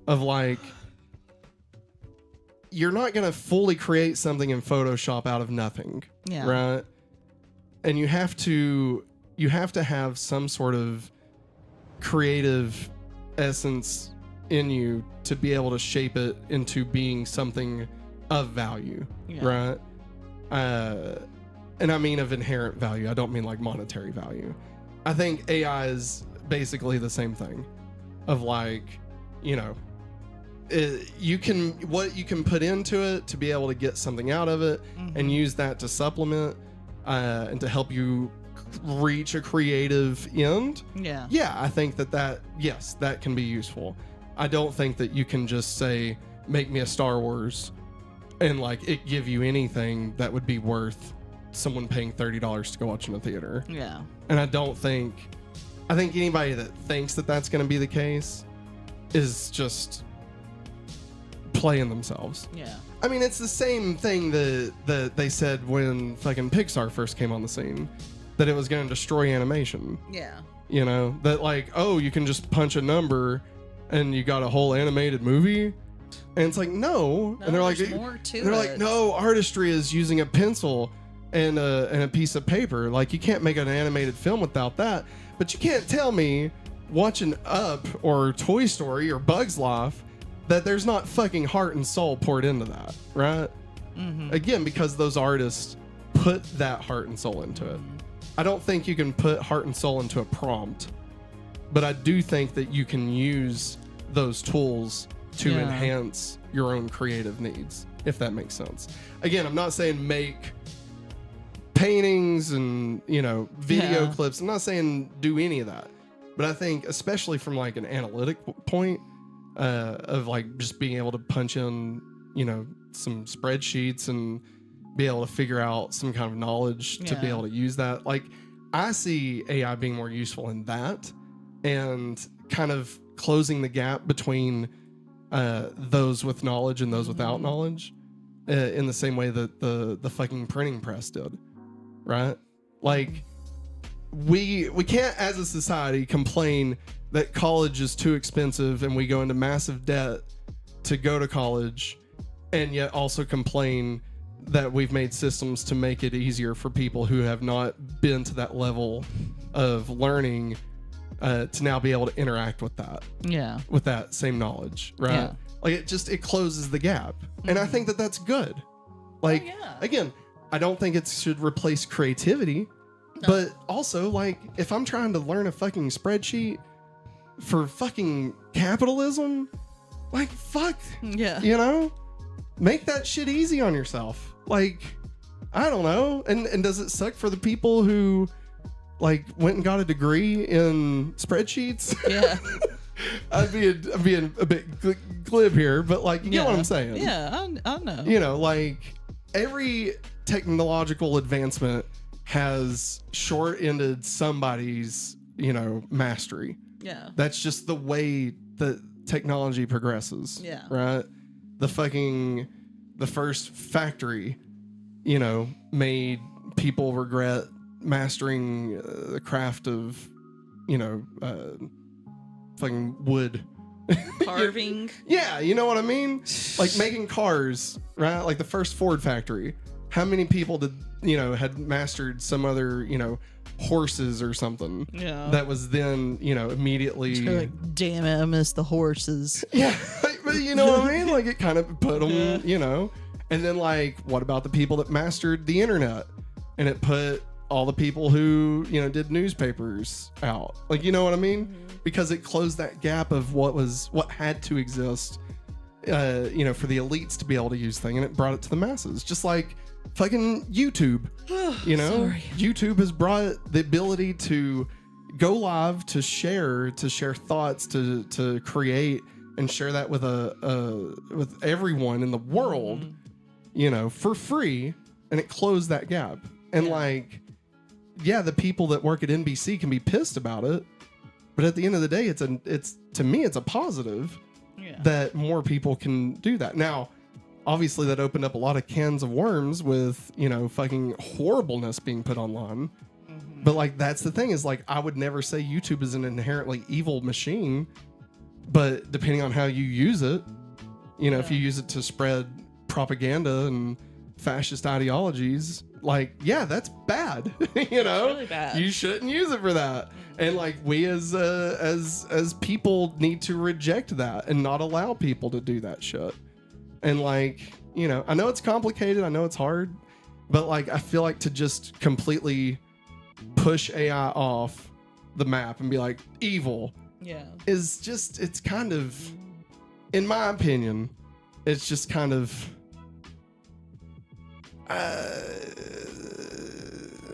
of like, you're not going to fully create something in Photoshop out of nothing, right? And you have to have some sort of creative essence in you to be able to shape it into being something of value, right? And I mean of inherent value. I don't mean like monetary value. I think AI is basically the same thing, of like, you can put into it to be able to get something out of it and use that to supplement and to help you reach a creative end. Yeah, I think that can be useful. I don't think that you can just say, make me a Star Wars and like it give you anything that would be worth someone paying $30 to go watch in a theater. Yeah. And I think anybody that thinks that that's going to be the case is just playing themselves. Yeah. I mean, it's the same thing that they said when fucking Pixar first came on the scene, that it was going to destroy animation. Yeah. You know, that like, oh, you can just punch a number and you got a whole animated movie. And it's like, no. And they're like, more to they're it. like, no, artistry is using a pencil and a piece of paper. Like, you can't make an animated film without that. But you can't tell me watching Up or Toy Story or Bug's Life that there's not fucking heart and soul poured into that, right? Mm-hmm. Again, because those artists put that heart and soul into it. I don't think you can put heart and soul into a prompt, but I do think that you can use those tools to enhance your own creative needs, if that makes sense. Again, I'm not saying make paintings and, you know, video clips. I'm not saying do any of that, but I think especially from like an analytic point, of like just being able to punch in, you know, some spreadsheets and be able to figure out some kind of knowledge to be able to use that. Like, I see AI being more useful in that and kind of closing the gap between those with knowledge and those without knowledge, in the same way that the fucking printing press did, right? Like, we can't as a society complain that college is too expensive and we go into massive debt to go to college, and yet also complain that we've made systems to make it easier for people who have not been to that level of learning to now be able to interact with that. Yeah. With that same knowledge, right? Yeah. Like, it closes the gap. And I think that that's good. Like, again, I don't think it should replace creativity, but also, like, if I'm trying to learn a fucking spreadsheet for fucking capitalism, like, fuck. Yeah. You know? Make that shit easy on yourself. Like, I don't know. And does it suck for the people who, like, went and got a degree in spreadsheets? Yeah. I'm being a bit glib here, but, like, you get what I'm saying. Yeah, I know. You know, like, every technological advancement has short-ended somebody's, you know, mastery. Yeah. That's just the way that technology progresses. Yeah. Right? The first factory, you know, made people regret mastering the craft of, you know, fucking wood. Carving. Yeah, you know what I mean? Like making cars, right? Like the first Ford factory. How many people had mastered some other, you know, horses or something? Yeah. That was then, you know, immediately. They're like, damn it, I miss the horses. Yeah, but you know what I mean? Like, it kind of put them, you know. And then, like, what about the people that mastered the internet? And it put all the people who, you know, did newspapers out. Like, you know what I mean? Mm-hmm. Because it closed that gap of what had to exist, you know, for the elites to be able to use things, and it brought it to the masses. Just like fucking YouTube. You know, YouTube has brought the ability to go live, to share thoughts, to create and share that with with everyone in the world, you know, for free, and it closed that gap. And like, yeah, the people that work at NBC can be pissed about it, but at the end of the day, it's to me it's a positive that more people can do that. Now, obviously, that opened up a lot of cans of worms with, you know, fucking horribleness being put online. Mm-hmm. But like, that's the thing is, like, I would never say YouTube is an inherently evil machine, but depending on how you use it, you know, if you use it to spread propaganda and fascist ideologies, like, yeah, that's bad. You know, really bad. You shouldn't use it for that. And like, we as people need to reject that and not allow people to do that shit. And like, you know, I know it's complicated, I know it's hard, but like, I feel like to just completely push AI off the map and be like evil is just, it's kind of, in my opinion, it's just kind of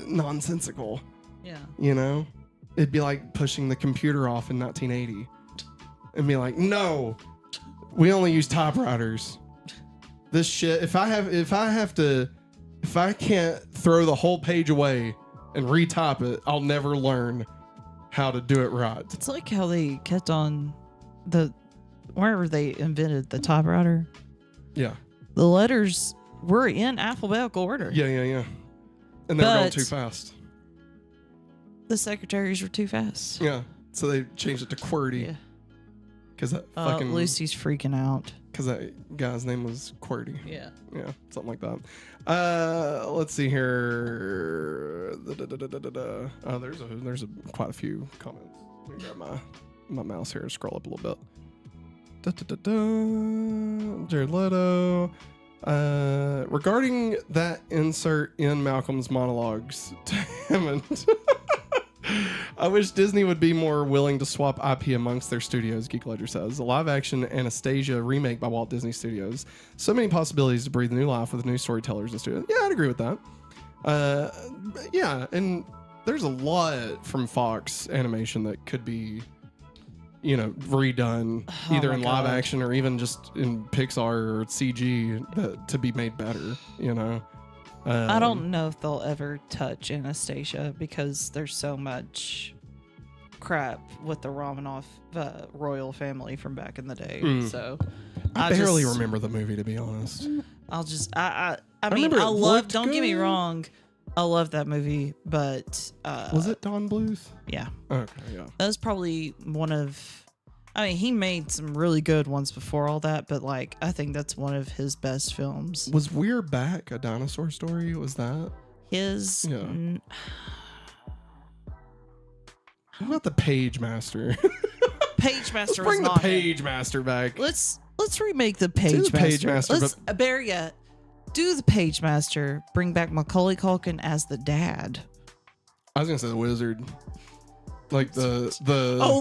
nonsensical. Yeah. You know, it'd be like pushing the computer off in 1980 and be like, no, we only use typewriters. this shit. If I can't throw the whole page away and retype it, I'll never learn how to do it right. It's like how they kept on wherever they invented the typewriter. Yeah. The letters were in alphabetical order. Yeah. And they were going too fast. The secretaries were too fast. Yeah. So they changed it to QWERTY. Yeah. Because that fucking Lucy's freaking out. Because that guy's name was QWERTY. Yeah. Yeah, something like that. Let's see here. Oh, there's quite a few comments. Let me grab my mouse here and scroll up a little bit. Jared Leto. Regarding that insert in Malcolm's monologues to Hammond. I wish Disney would be more willing to swap IP amongst their studios, Geek Ledger says. A live-action Anastasia remake by Walt Disney Studios. So many possibilities to breathe new life with new storytellers and studios. Yeah, I'd agree with that. Yeah, and there's a lot from Fox Animation that could be, redone either in live action or even just in Pixar or CG to be made better, I don't know if they'll ever touch Anastasia because there's so much crap with the Romanov royal family from back in the day. So I barely remember the movie, to be honest. I mean, don't get me wrong, I love that movie, but was it Don Bluth? Yeah. Okay, yeah. That was probably he made some really good ones before all that, but I think that's one of his best films. Was We're Back a dinosaur story? Was that his? Yeah. What about the Page Master? Page Master. Let's bring the Page Master back. Let's remake the Page Master. Let's do the Page Master. Bring back Macaulay Culkin as the dad. I was gonna say the wizard. Like the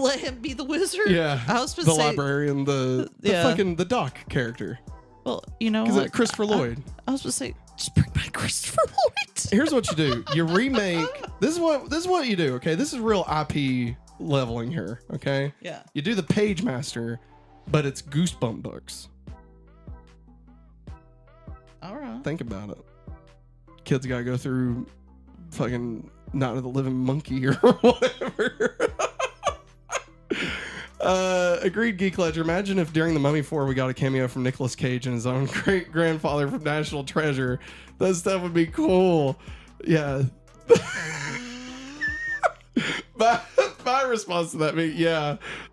let him be the wizard. Yeah, I was supposed to say librarian, the Doc character. Well, what? Christopher Lloyd. I was supposed to say just bring back Christopher Lloyd. Here's what you do: you remake. This is what you do. Okay, this is real IP leveling here. Okay. Yeah. You do the Page Master, but it's Goosebump books. All right. Think about it. Kids gotta go through fucking Night of the Living Monkey or whatever. Agreed, Geek Ledger. Imagine if during The Mummy 4 we got a cameo from Nicolas Cage and his own great grandfather from National Treasure. That stuff would be cool. Yeah. My response to that,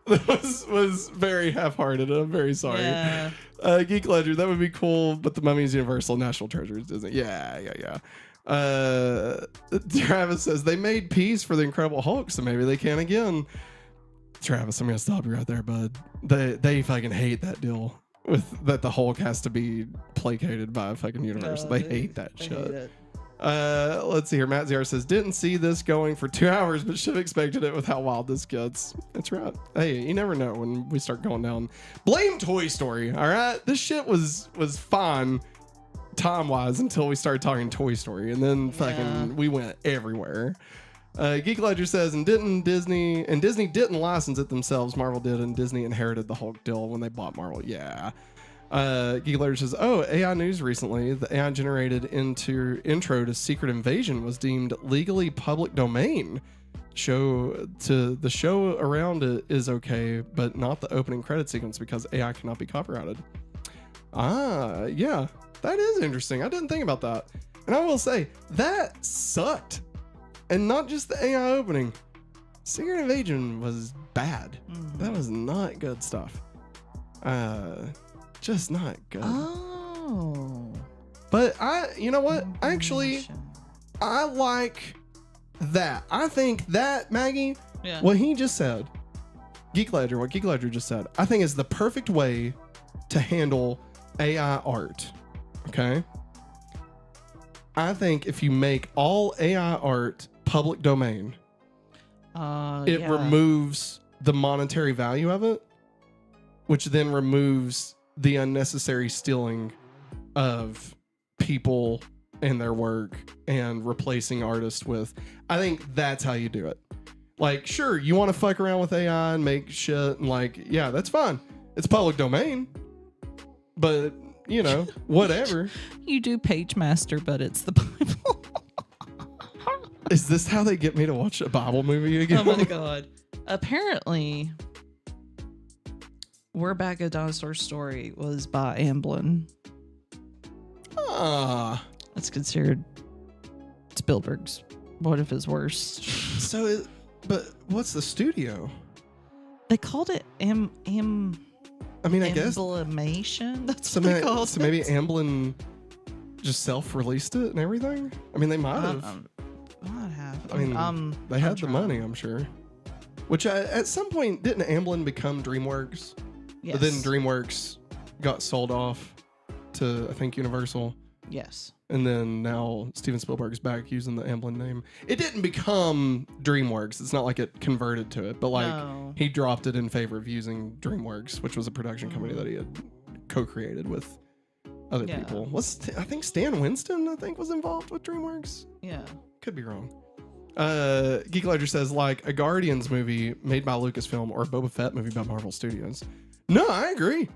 that was very half-hearted. I'm very sorry. Yeah. Geek Ledger, that would be cool, but The Mummy's Universal, National Treasure is Disney. Yeah. Travis says they made peace for the Incredible Hulk, so maybe they can again. Travis, I'm gonna stop you right there, bud. They fucking hate that deal with that the Hulk has to be placated by a fucking universe. They hate that shit. Let's see here. Matt ZR says didn't see this going for 2 hours, but should have expected it with how wild this gets. That's right. Hey, you never know when we start going down. Blame Toy Story. All right, this shit was fine time-wise until we started talking Toy Story, and then fucking we went everywhere. Geek Ledger says, and Disney didn't license it themselves. Marvel did, and Disney inherited the Hulk deal when they bought Marvel. Yeah. Geek Ledger says, AI news recently. The AI generated intro to Secret Invasion was deemed legally public domain. The show around it is okay, but not the opening credit sequence because AI cannot be copyrighted. Yeah. That is interesting. I didn't think about that. And I will say, that sucked. And not just the AI opening. Secret Invasion was bad. That was not good stuff. Just not good. Oh. But you know what? Actually, I like that. I think that, Maggie, what he just said, what Geek Ledger just said, I think is the perfect way to handle AI art. Okay? I think if you make all AI art public domain, it removes the monetary value of it, which then removes the unnecessary stealing of people and their work and replacing artists with. I think that's how you do it. Like, sure, you want to fuck around with AI and make shit and that's fine. It's public domain, but you know, whatever. You do Page Master, but it's the Bible. Is this how they get me to watch a Bible movie again? Oh my god. Apparently, We're Back, a Dinosaur Story was by Amblin. That's considered Spielberg's one of his worst. So, but what's the studio? They called it I mean, I guess Emblemation. That's what they called so maybe Amblin just self-released it and everything. I mean, they might have. Might have. I mean, they had the money, I'm sure. Which at some point didn't Amblin become DreamWorks? Yes. But then DreamWorks got sold off to, I think, Universal. Yes. And then now Steven Spielberg's back using the Amblin name. It didn't become DreamWorks. It's not like it converted to it, but like he dropped it in favor of using DreamWorks, which was a production company that he had co-created with other people. I think Stan Winston, was involved with DreamWorks. Yeah. Could be wrong. Geek Ledger says, like a Guardians movie made by Lucasfilm or a Boba Fett movie by Marvel Studios. No, I agree.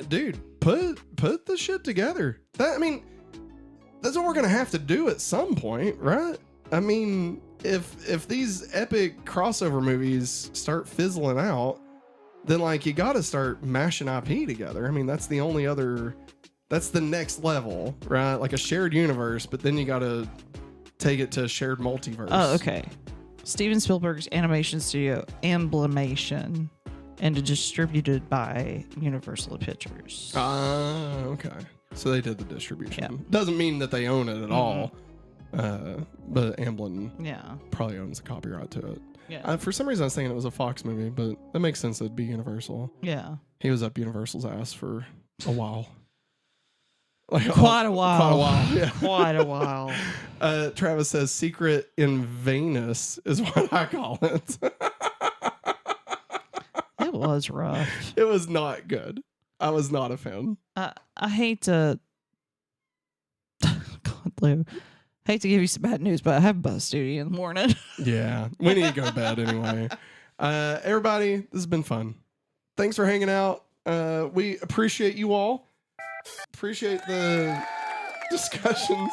Dude, put the shit together. That's what we're gonna have to do at some point, right? I mean, if these epic crossover movies start fizzling out, then like you gotta start mashing IP together. I mean, that's the next level, right? Like a shared universe, but then you gotta take it to a shared multiverse. Oh, okay. Steven Spielberg's animation studio, Emblemation, and distributed by Universal Pictures. Okay. So they did the distribution. Yeah. Doesn't mean that they own it at all. But Amblin probably owns the copyright to it. Yeah. For some reason I was thinking it was a Fox movie, but that makes sense it'd be Universal. Yeah. He was up Universal's ass for a while. Quite a while. Yeah. Quite a while. Travis says Secret in Venus is what I call it. It was rough. It was not good. I was not a fan. I hate to God, Lou. Hate to give you some bad news, but I have bus duty in the morning. Yeah. We need to go to bed anyway. Everybody, this has been fun. Thanks for hanging out. We appreciate you all. Appreciate the discussions.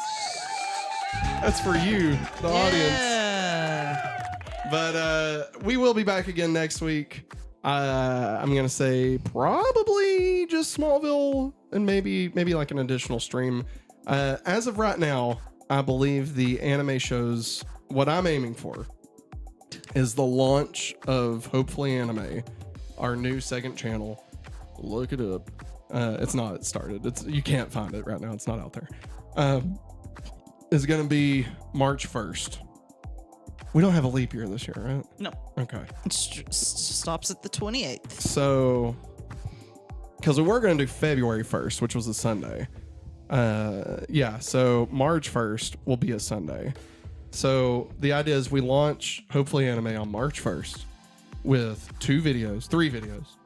That's for you, the audience. But we will be back again next week. I'm gonna say probably just Smallville and maybe like an additional stream. As of right now, I believe the anime shows, what I'm aiming for is the launch of Hopefully Anime, our new second channel. Look it up. It's not started. You can't find it right now. It's not out there. It's gonna be March 1st. We don't have a leap year this year, right? No. Okay. It stops at the 28th. So, because we were going to do February 1st, which was a Sunday. So March 1st will be a Sunday. So the idea is we launch Hopefully Anime on March 1st with 3 videos. 3 videos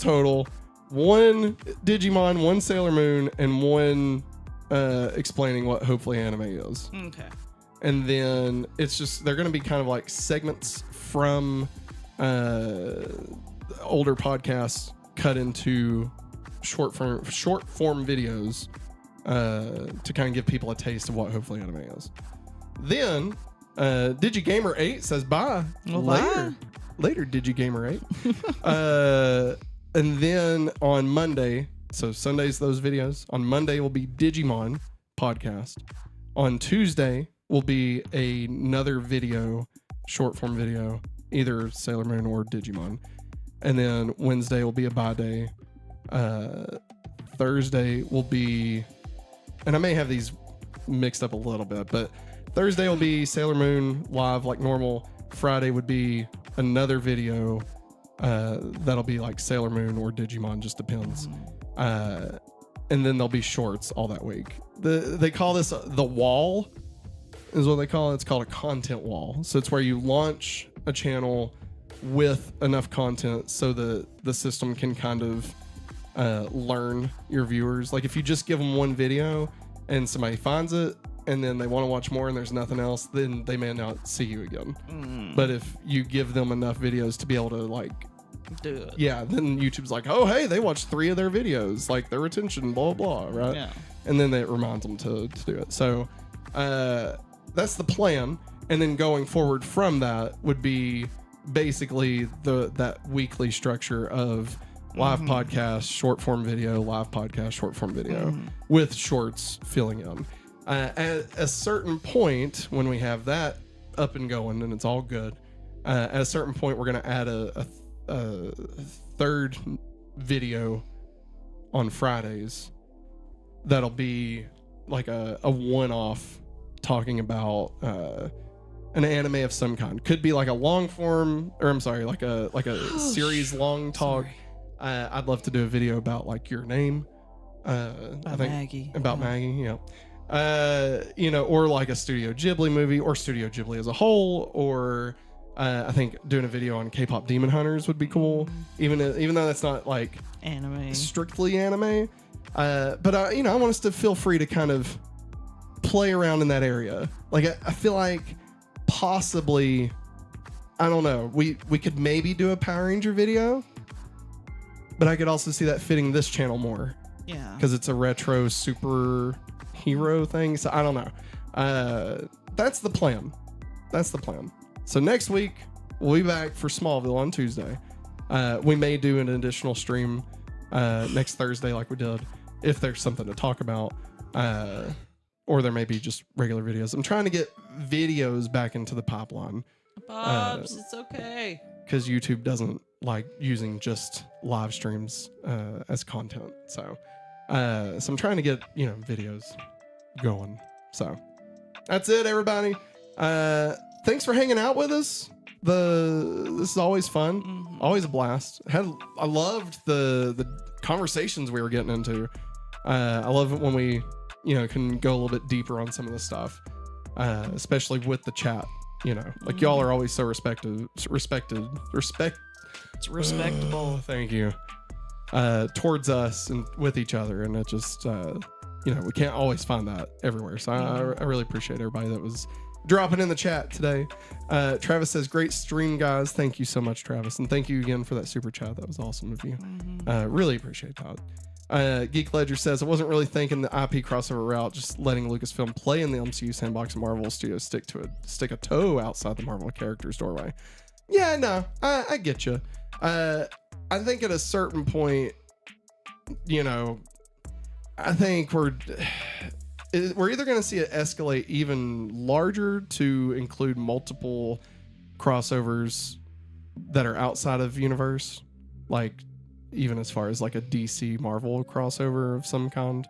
total. 1 Digimon, 1 Sailor Moon, and 1 explaining what Hopefully Anime is. Okay. And then it's just, they're going to be kind of like segments from older podcasts cut into short form videos to kind of give people a taste of what Hopefully Anime is. Then DigiGamer8 says bye. Well, Later, DigiGamer8. And then on Monday, so Sunday's those videos. On Monday will be Digimon podcast. On Tuesday will be another video, short form video, either Sailor Moon or Digimon. And then Wednesday will be a bye day. Thursday will be, and I may have these mixed up a little bit, but Thursday will be Sailor Moon live like normal. Friday would be another video that'll be like Sailor Moon or Digimon, just depends. And then there'll be shorts all that week. They call this the wall, is what they call it. It's called a content wall. So it's where you launch a channel with enough content so the system can kind of learn your viewers. Like if you just give them one video and somebody finds it and then they want to watch more and there's nothing else, then they may not see you again. But if you give them enough videos to be able to like do it. Yeah, then YouTube's like, oh, hey, they watched 3 of their videos, like their retention, blah, blah, blah, right? Yeah. And then it reminds them to do it. So that's the plan. And then going forward from that would be basically that weekly structure of live podcast, short form video, live podcast, short form video with shorts filling in. At a certain point, when we have that up and going and it's all good, at a certain point, we're going to add a third video on Fridays that'll be like a one-off talking about an anime of some kind. Could be like a long form, or I'm sorry, like a series long talk. I'd love to do a video about like Your Name. About Maggie. About Maggie, yeah. You know, or like a Studio Ghibli movie, or Studio Ghibli as a whole, or I think doing a video on K-pop Demon Hunters would be cool, even though that's not like anime, strictly anime. But you know, I want us to feel free to kind of play around in that area. Like I feel like possibly, I don't know, we could maybe do a Power Ranger video, but I could also see that fitting this channel more. Yeah, because it's a retro superhero thing. So I don't know. That's the plan. That's the plan. So next week we'll be back for Smallville on Tuesday. We may do an additional stream next Thursday like we did if there's something to talk about. Or there may be just regular videos. I'm trying to get videos back into the pipeline. Bobs, it's okay. Because YouTube doesn't like using just live streams as content. So I'm trying to get, you know, videos going. So that's it, everybody. Thanks for hanging out with us. This is always fun. Always a blast. I loved the conversations we were getting into. I love it when we, you know, can go a little bit deeper on some of the stuff, especially with the chat. You know, like y'all are always so respect. It's respectable. Thank you. Towards us and with each other, and it just, you know, we can't always find that everywhere. So I really appreciate everybody that was dropping in the chat today. Travis says, great stream, guys. Thank you so much, Travis. And thank you again for that super chat. That was awesome of you. Really appreciate that. Geek Ledger says, I wasn't really thinking the IP crossover route, just letting Lucasfilm play in the MCU sandbox and Marvel Studios stick a toe outside the Marvel character's doorway. Yeah, no, I get you. I think at a certain point, you know, I think we're either going to see it escalate even larger to include multiple crossovers that are outside of universe, like even as far as like a DC Marvel crossover of some kind,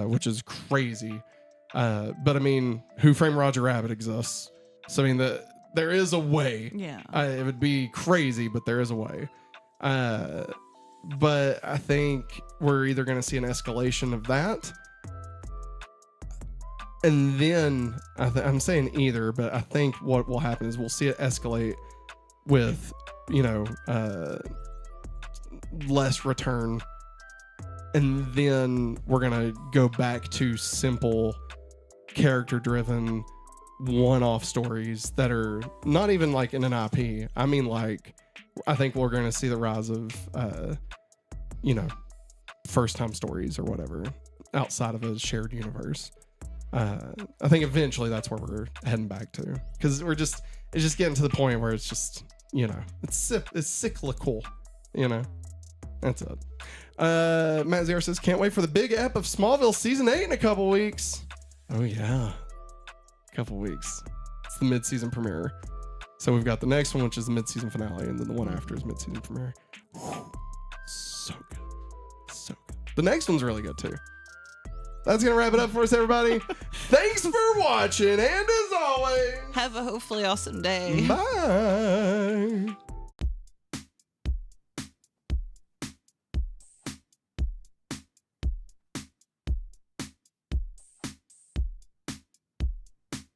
which is crazy. But I mean, Who Framed Roger Rabbit exists. So I mean, there is a way. Yeah. It would be crazy, but there is a way. But I think we're either going to see an escalation of that, and then I'm saying either, but I think what will happen is we'll see it escalate with, you know, less return, and then we're gonna go back to simple character-driven one-off stories that are not even like in an IP. I mean, like, I think we're gonna see the rise of, you know, first-time stories or whatever outside of a shared universe. I think eventually that's where we're heading back to, because it's just getting to the point where it's just, you know, it's cyclical, you know. That's it. Matt Zero says, can't wait for the big ep of Smallville season 8 in a couple weeks. Oh yeah, a couple weeks. It's the mid-season premiere. So we've got the next one, which is the mid-season finale, and then the one after is mid-season premiere. Whew. So good, so good. The next one's really good too. That's gonna wrap it up for us, everybody. Thanks for watching, and as always, have a hopefully awesome day. Bye.